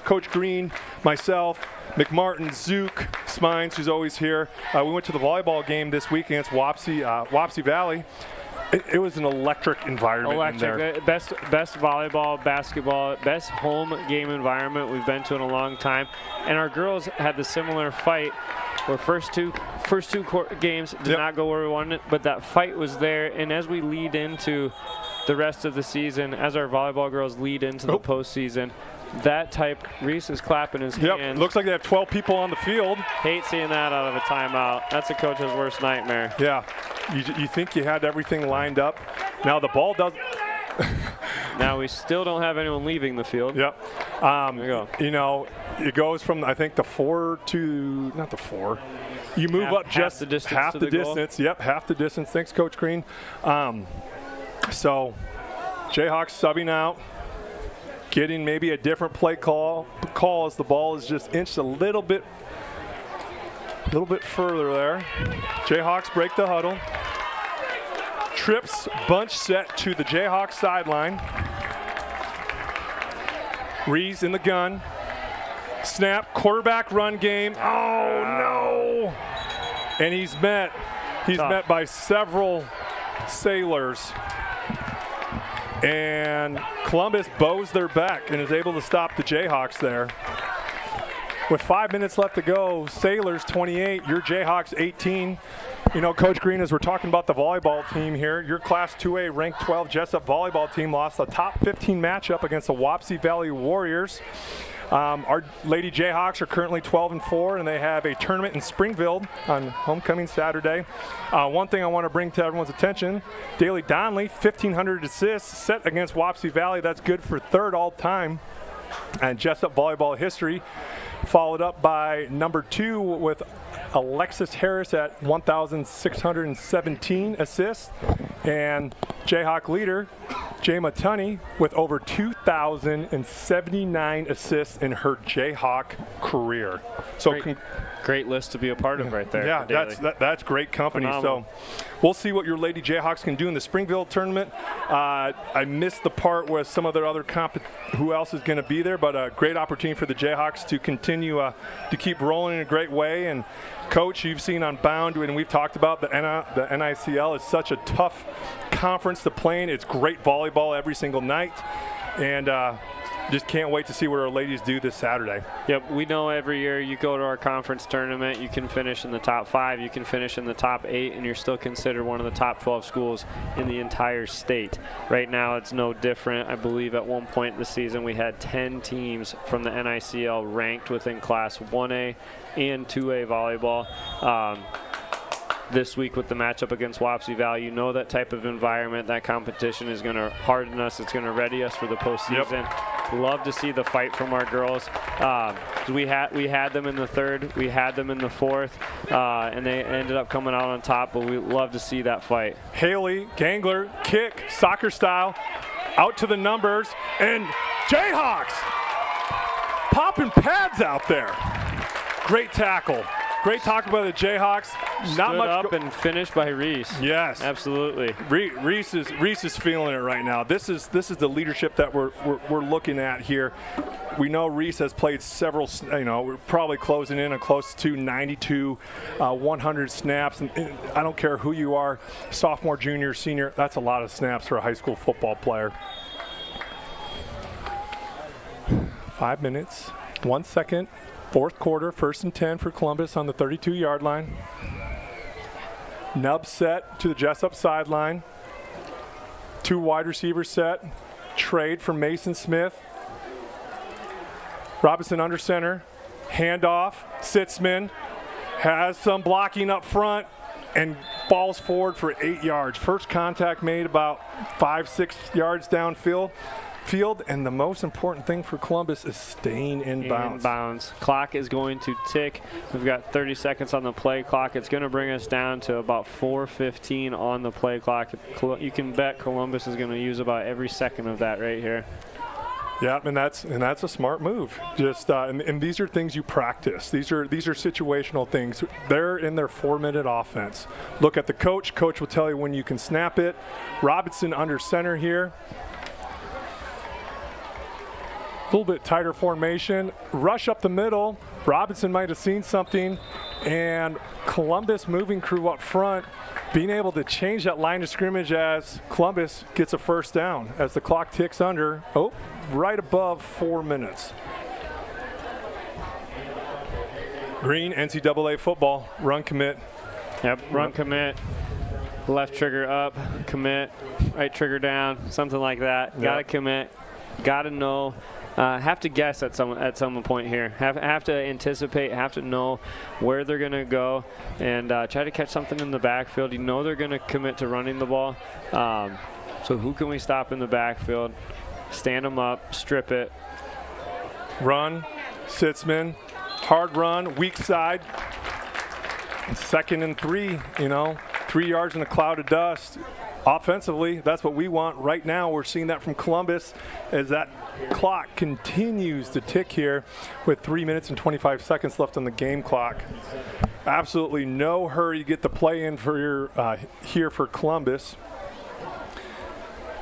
Coach Green, myself, McMartin, Zook, Smines, who's always here. We went to the volleyball game this week against Wapsie Valley. It was an electric environment in there. Best volleyball, basketball, best home game environment we've been to in a long time. And our girls had the similar fight where first two games did not go where we wanted it, but that fight was there. And as we lead into the rest of the season, as our volleyball girls lead into the postseason, that type, Reese is clapping his hands. Looks like they have 12 people on the field. Hate seeing that out of a timeout. That's a coach's worst nightmare. Yeah, you think you had everything lined up. Now the ball doesn't. Now we still don't have anyone leaving the field. Yep. There you go. It goes from, I think, the 4 to, not the 4. You move up just half the distance. Yep, half the distance. Thanks, Coach Green. So Jayhawks subbing out. Getting maybe a different play call as the ball is just inched a little bit further there. Jayhawks break the huddle. Trips bunch set to the Jayhawks sideline. Rees in the gun. Snap, quarterback run game. Oh no! And he's met by several Sailors. And Columbus bows their back and is able to stop the Jayhawks there. With 5 minutes left to go, Sailors 28, your Jayhawks 18. Coach Green, as we're talking about the volleyball team here, your Class 2A ranked 12 Jesup volleyball team lost the top 15 matchup against the Wapsie Valley Warriors. Our Lady Jayhawks are currently 12-4, and they have a tournament in Springfield on homecoming Saturday. One thing I want to bring to everyone's attention, Daly Donnelly, 1,500 assists set against Wapsie Valley. That's good for 3rd all-time in Jesup volleyball history, followed up by number 2 with Alexis Harris at 1,617 assists, and Jayhawk leader Jayma Tunney with over 2,079 assists in her Jayhawk career. So great list to be a part of right there. Yeah, that's great company. Phenomenal. So we'll see what your Lady Jayhawks can do in the Springfield tournament. I missed the part with some of their other who else is going to be there, but a great opportunity for the Jayhawks to continue to keep rolling in a great way. And Coach, you've seen on Bound, and we've talked about the NICL is such a tough conference to play in. It's great volleyball every single night, and just can't wait to see what our ladies do this Saturday. Yep, we know every year you go to our conference tournament, you can finish in the top 5, you can finish in the top 8, and you're still considered one of the top 12 schools in the entire state. Right now it's no different. I believe at one point this season we had 10 teams from the NICL ranked within Class 1A and 2A volleyball. This week with the matchup against Wapsie Valley, you know that type of environment, that competition is going to harden us. It's going to ready us for the postseason. Yep. Love to see the fight from our girls. We had them in the 3rd, we had them in the 4th, and they ended up coming out on top, but we love to see that fight. Haley, Gangler, kick, soccer style, out to the numbers, and Jayhawks popping pads out there. Great tackle. Great talk about the Jayhawks. Not Stood much up and finished by Reese. Yes. Absolutely. Reese is feeling it right now. This is the leadership that we're looking at here. We know Reese has played several, we're probably closing in on close to 92, 100 snaps. And I don't care who you are, sophomore, junior, senior, that's a lot of snaps for a high school football player. 5 minutes, 1 second, fourth quarter, 1st and 10 for Columbus on the 32-yard line. Nub set to the Jesup sideline. 2 wide receivers set. Trade from Mason Smith. Robinson under center. Handoff. Sitzman has some blocking up front and falls forward for 8 yards. First contact made about 5-6 yards downfield. And the most important thing for Columbus is staying in bounds. Clock is going to tick. We've got 30 seconds on the play clock. It's going to bring us down to about 4:15 on the play clock. You can bet Columbus is going to use about every second of that right here. Yeah, and that's a smart move. Just and these are things you practice. These are situational things. They're in their 4-minute offense. Look at the coach. Coach will tell you when you can snap it. Robinson under center here. A little bit tighter formation. Rush up the middle. Robinson might have seen something. And Columbus moving crew up front, being able to change that line of scrimmage as Columbus gets a first down as the clock ticks under, right above 4 minutes. Green, NCAA football, run commit. Yep, run commit. Left trigger up, commit. Right trigger down, something like that. Yep. Got to commit. Got to know. Have to guess at some point here. Have to anticipate. Have to know where they're going to go and try to catch something in the backfield. You know they're going to commit to running the ball. So who can we stop in the backfield? Stand them up, strip it. Run, Sitzman, hard run, weak side. 2nd and 3, 3 yards in a cloud of dust. Offensively, that's what we want. Right now, we're seeing that from Columbus as that clock continues to tick here with 3 minutes and 25 seconds left on the game clock. Absolutely no hurry to get the play in for your here for Columbus.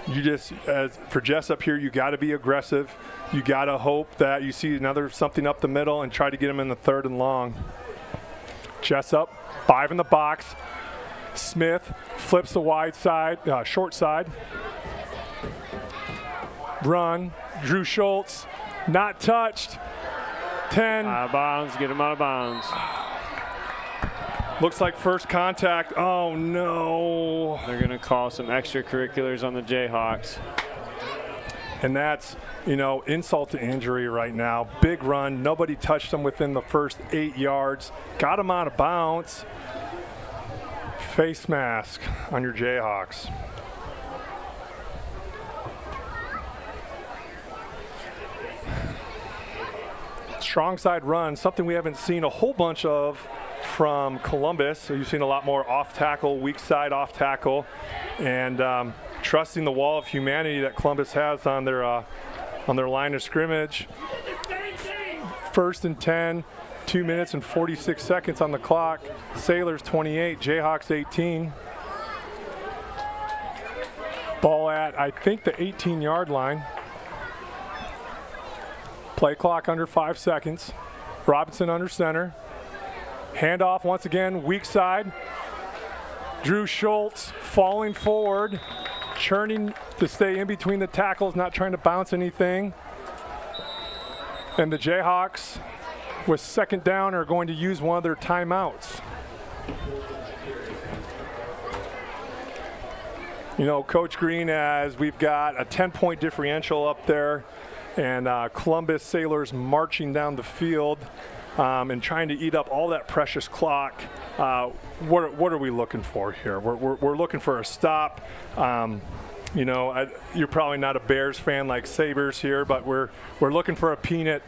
You just, as for Jesup here, you got to be aggressive. You got to hope that you see something up the middle and try to get them in the 3rd and long. Jesup, 5 in the box. Smith flips the wide side, short side. Run. Drew Schultz, not touched. 10. Out of bounds. Get him out of bounds. Looks like first contact. Oh, no. They're going to call some extracurriculars on the Jayhawks. And that's, insult to injury right now. Big run. Nobody touched him within the first 8 yards. Got him out of bounds. Face mask on your Jayhawks. Strong side run, something we haven't seen a whole bunch of from Columbus. So you've seen a lot more off tackle, weak side off tackle, and trusting the wall of humanity that Columbus has on their line of scrimmage. 1st and 10. 2 minutes and 46 seconds on the clock. Sailors 28, Jayhawks 18. Ball at, I think, the 18-yard line. Play clock under 5 seconds. Robinson under center. Handoff once again, weak side. Drew Schultz falling forward, churning to stay in between the tackles, not trying to bounce anything. And the Jayhawks, with 2nd down, are going to use one of their timeouts. Coach Green, as we've got a 10-point differential up there, and Columbus Sailors marching down the field and trying to eat up all that precious clock. What are we looking for here? We're looking for a stop. You know, you're probably not a Bears fan like Sabres here, but we're looking for a peanut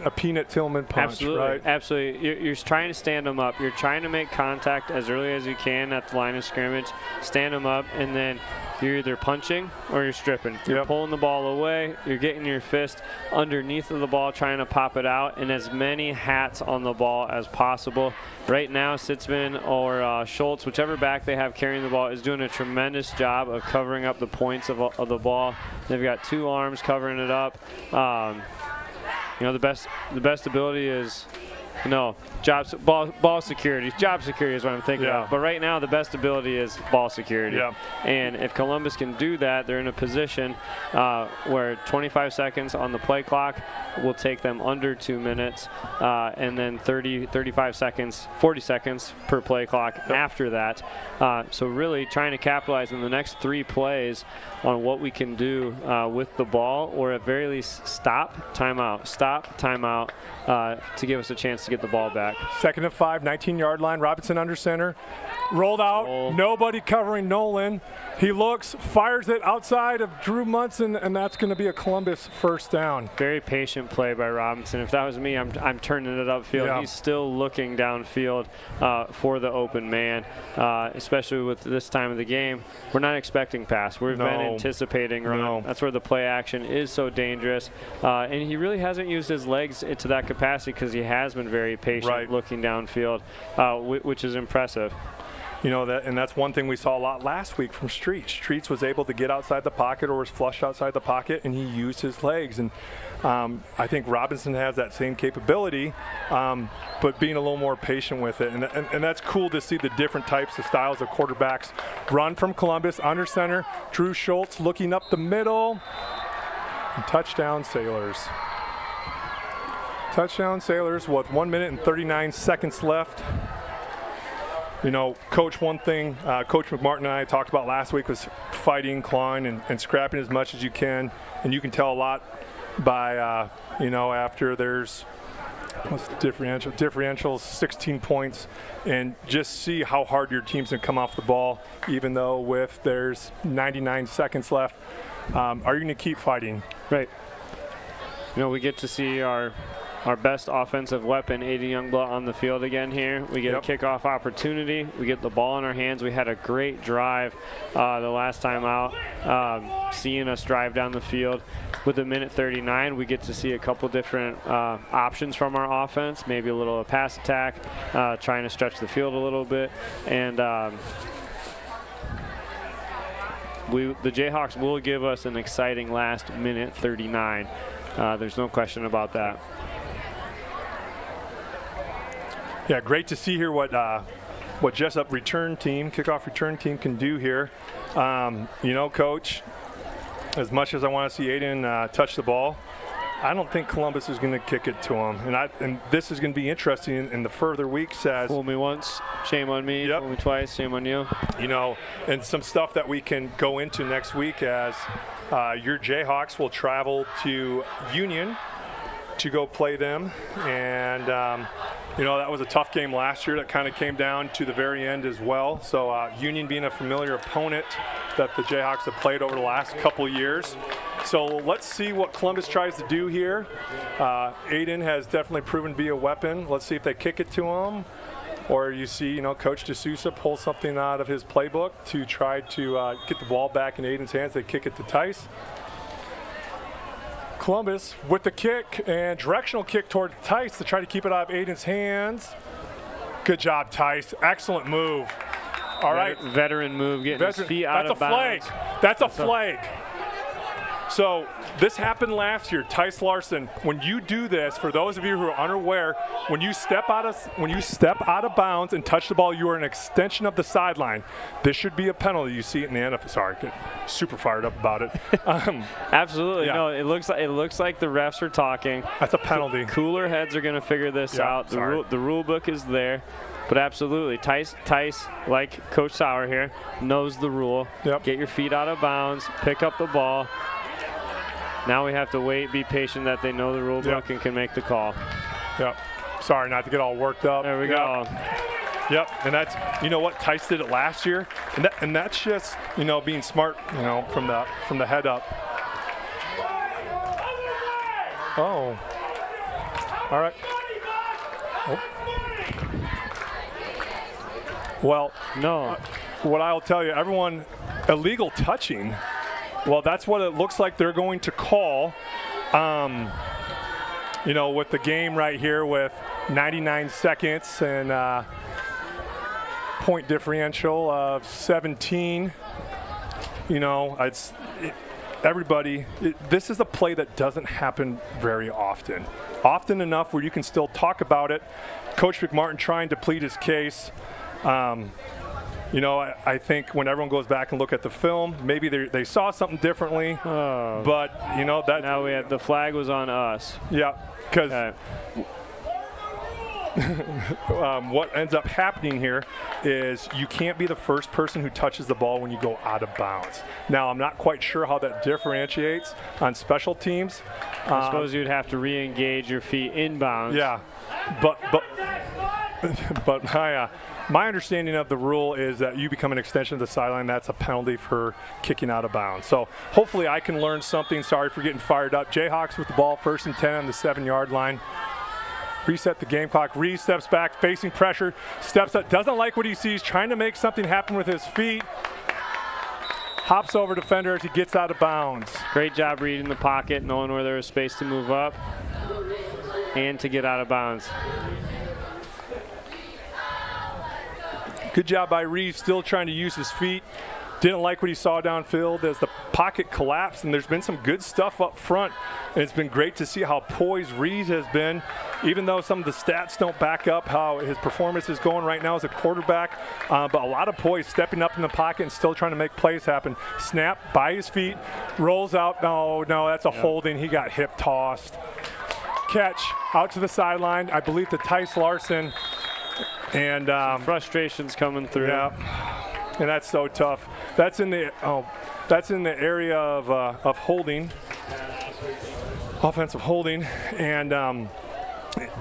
Tillman punch, Absolutely, right? absolutely. You're trying to stand them up. You're trying to make contact as early as you can at the line of scrimmage, stand them up, and then you're either punching or you're stripping. You're pulling the ball away. You're getting your fist underneath of the ball, trying to pop it out, and as many hats on the ball as possible. Right now, Sitzman or Schultz, whichever back they have carrying the ball, is doing a tremendous job of covering up the points of the ball. They've got two arms covering it up. You know, the best ability is, ball security. Job security is what I'm thinking of. But right now, the best ability is ball security. Yeah. And if Columbus can do that, they're in a position where 25 seconds on the play clock will take them under 2 minutes, and then 35 seconds, 40 seconds per play clock after that. So really trying to capitalize in the next 3 plays on what we can do with the ball, or at very least stop, timeout, to give us a chance to get the ball back. 2nd and 5, 19-yard line. Robinson under center. Rolled out. Nobody covering Nolan. He looks, fires it outside of Drew Munson, and that's going to be a Columbus first down. Very patient play by Robinson. If that was me, I'm turning it upfield. Yeah. He's still looking downfield for the open man, especially with this time of the game. We're not expecting pass. We've been anticipating run. That's where the play action is so dangerous. And he really hasn't used his legs to that capacity because he has been very patient looking downfield, which is impressive. You know, that's one thing we saw a lot last week from Streets. Streets was able to get outside the pocket or was flushed outside the pocket, and he used his legs. And I think Robinson has that same capability, but being a little more patient with it. And that's cool to see the different types of styles of quarterbacks run from Columbus. Under center, Drew Schultz looking up the middle. And touchdown Sailors. Touchdown Sailors with 1 minute and 39 seconds left. You know, Coach, one thing Coach McMartin and I talked about last week was fighting, clawing, and scrapping as much as you can. And you can tell a lot by, after there's what's the differential 16 points, and just see how hard your team's going to come off the ball, even though there's 99 seconds left. Are you going to keep fighting? Right. You know, we get to see our best offensive weapon, Aiden Youngblood, on the field again here. We get a kickoff opportunity. We get the ball in our hands. We had a great drive the last time out, seeing us drive down the field. With a minute 39, we get to see a couple different options from our offense, maybe a little pass attack, trying to stretch the field a little bit. And the Jayhawks will give us an exciting last minute 39. There's no question about that. Yeah, great to see here what Jesup kickoff return team can do here. Coach, as much as I want to see Aiden touch the ball, I don't think Columbus is going to kick it to him. And this is going to be interesting in the further weeks. Fool me once, shame on me. Fool me twice, shame on you. You know, and some stuff that we can go into next week as your Jayhawks will travel to Union to go play them. And, that was a tough game last year that kind of came down to the very end as well. So Union being a familiar opponent that the Jayhawks have played over the last couple of years. So let's see what Columbus tries to do here. Aiden has definitely proven to be a weapon. Let's see if they kick it to him. Or you see, Coach D'Souza pull something out of his playbook to try to get the ball back in Aiden's hands. They kick it to Tice. Columbus with the kick and directional kick toward Tice to try to keep it out of Aiden's hands. Good job, Tice. Excellent move. All right. Veteran move, getting his feet out of bounds. That's a flag. So this happened last year. Tice Larson, when you do this, for those of you who are unaware, when you step out of bounds and touch the ball, you are an extension of the sideline. This should be a penalty. You see it in the NFL. Sorry, get super fired up about it. Absolutely. Yeah. No, it looks like the refs are talking. That's a penalty. Cooler heads are going to figure this out. The rule book is there. But absolutely, Tice, like Coach Sauer here, knows the rule. Yep. Get your feet out of bounds, pick up the ball. Now we have to wait, be patient that they know the rule book and can make the call. Yep. Sorry not to get all worked up. There we go. Yep, and that's, you know what, Tice did it last year, and that's just, you know, being smart, you know, from the head up. Oh. All right. Oh. Well, No. what I'll tell you, everyone, illegal touching, well, that's what it looks like they're going to call. You know, with the game right here with 99 seconds and point differential of 17, you know, this is a play that doesn't happen very often. Often enough where you can still talk about it. Coach McMartin trying to plead his case. You know, I think when everyone goes back and look at the film, maybe they saw something differently. But, you know, that. Now the flag was on us. Yeah, because what ends up happening here is you can't be the first person who touches the ball when you go out of bounds. Now, I'm not quite sure how that differentiates on special teams. I suppose you'd have to re-engage your feet inbounds. Yeah, but my understanding of the rule is that you become an extension of the sideline. That's a penalty for kicking out of bounds. So hopefully I can learn something. Sorry for getting fired up. Jayhawks with the ball, 1st and 10 on the 7-yard line. Reset the game clock. Reed steps back, facing pressure, steps up, doesn't like what he sees, trying to make something happen with his feet. Hops over defender as he gets out of bounds. Great job reading the pocket, knowing where there was space to move up and to get out of bounds. Good job by Reed, still trying to use his feet. Didn't like what he saw downfield as the pocket collapsed, and there's been some good stuff up front. And it's been great to see how poised Reed has been, even though some of the stats don't back up how his performance is going right now as a quarterback. But a lot of poise, stepping up in the pocket and still trying to make plays happen. Snap by his feet, rolls out. No, that's a holding. He got hip tossed. Catch out to the sideline, I believe to Tice Larson. And frustrations coming through. Yeah. And that's so tough. That's in the area of holding, offensive holding, and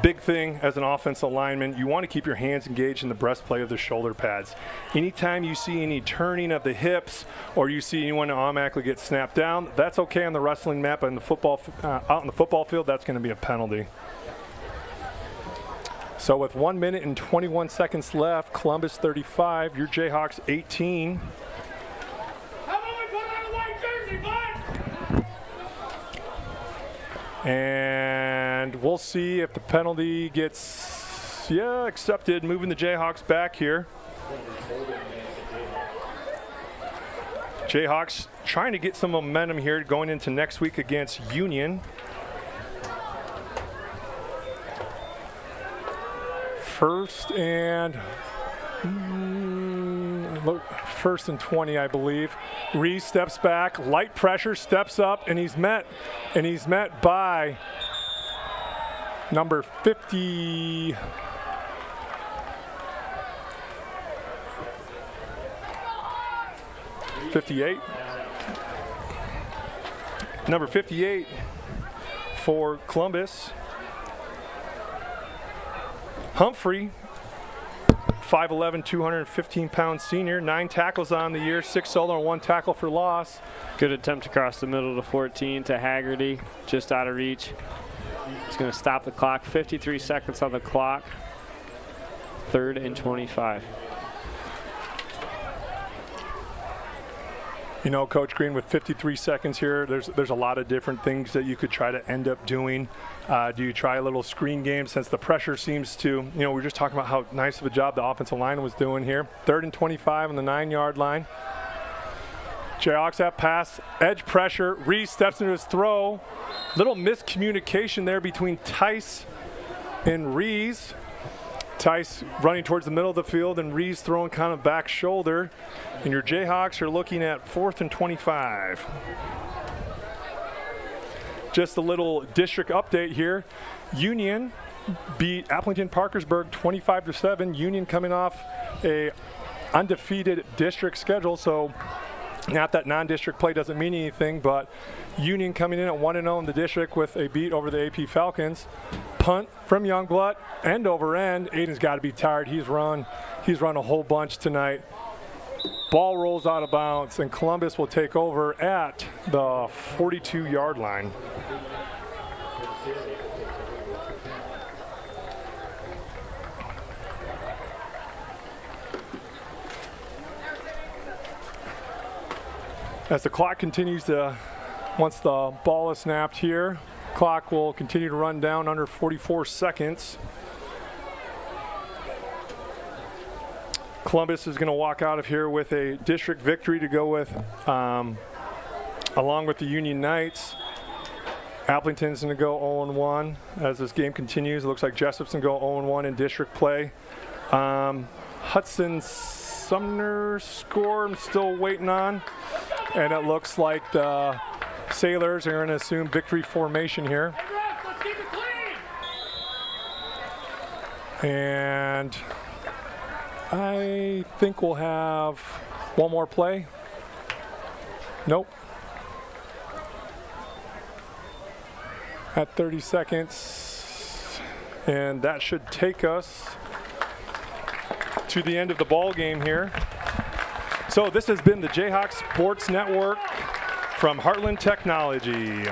big thing as an offensive lineman, you want to keep your hands engaged in the breastplate of the shoulder pads. Anytime you see any turning of the hips or you see anyone automatically get snapped down, that's okay on the wrestling map, but in the football out in the football field, that's going to be a penalty. So with 1 minute and 21 seconds left, Columbus 35, your Jayhawks 18. How about we put on a white jersey, bud? And we'll see if the penalty gets, accepted, moving the Jayhawks back here. Jayhawks trying to get some momentum here going into next week against Union. First and 20, I believe. Reese steps back, light pressure, steps up, and he's met by number 50. Number 58 for Columbus. Humphrey, 5'11", 215-pound senior, 9 tackles on the year, 6 solo and 1 tackle for loss. Good attempt across the middle to 14 to Haggerty, just out of reach. It's going to stop the clock. 53 seconds on the clock. 3rd and 25. You know, Coach Green, with 53 seconds here, there's a lot of different things that you could try to end up doing. Do you try a little screen game since the pressure seems to, you know, we're just talking about how nice of a job the offensive line was doing here. 3rd and 25 on the 9-yard line. Jayhawks have pass, edge pressure. Reese steps into his throw. Little miscommunication there between Tice and Reese. Tice running towards the middle of the field and Reese throwing kind of back shoulder. And your Jayhawks are looking at 4th and 25. Just a little district update here. Union beat Appleton Parkersburg 25-7. Union coming off a undefeated district schedule, so Not that non-district play doesn't mean anything, but Union coming in at 1-0 in the district with a beat over the AP Falcons. Punt from Youngblood, end over end. Aiden's got to be tired. He's run a whole bunch tonight. Ball rolls out of bounds, and Columbus will take over at the 42-yard line. As the clock continues to, once the ball is snapped here, clock will continue to run down under 44 seconds. Columbus is going to walk out of here with a district victory to go with, along with the Union Knights. Applington's going to go 0-1 as this game continues. It looks like Jesup's going to go 0-1 in district play. Hudson Sumner score I'm still waiting on. And it looks like the Sailors are going to assume victory formation here. Let's keep it clean. And I think we'll have one more play. Nope. At 30 seconds. And that should take us to the end of the ball game here. So this has been the J-Hawks Sports Network from Heartland Technology.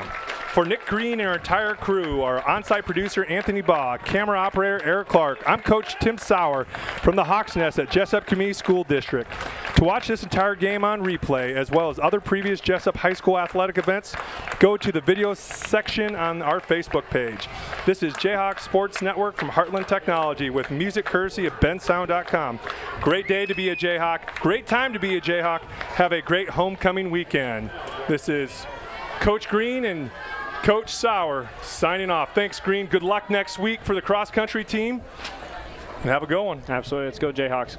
For Nick Green and our entire crew, our on-site producer Anthony Baugh, camera operator Eric Clark, I'm Coach Tim Sauer from the Hawks Nest at Jesup Community School District. To watch this entire game on replay, as well as other previous Jesup High School athletic events, go to the video section on our Facebook page. This is J-Hawks Sports Network from Heartland Technology with music courtesy of bensound.com. Great day to be a J-Hawk. Great time to be a J-Hawk. Have a great homecoming weekend. This is Coach Green and Coach Sauer signing off. Thanks, Green. Good luck next week for the cross-country team, and have a good one. Absolutely. Let's go Jayhawks.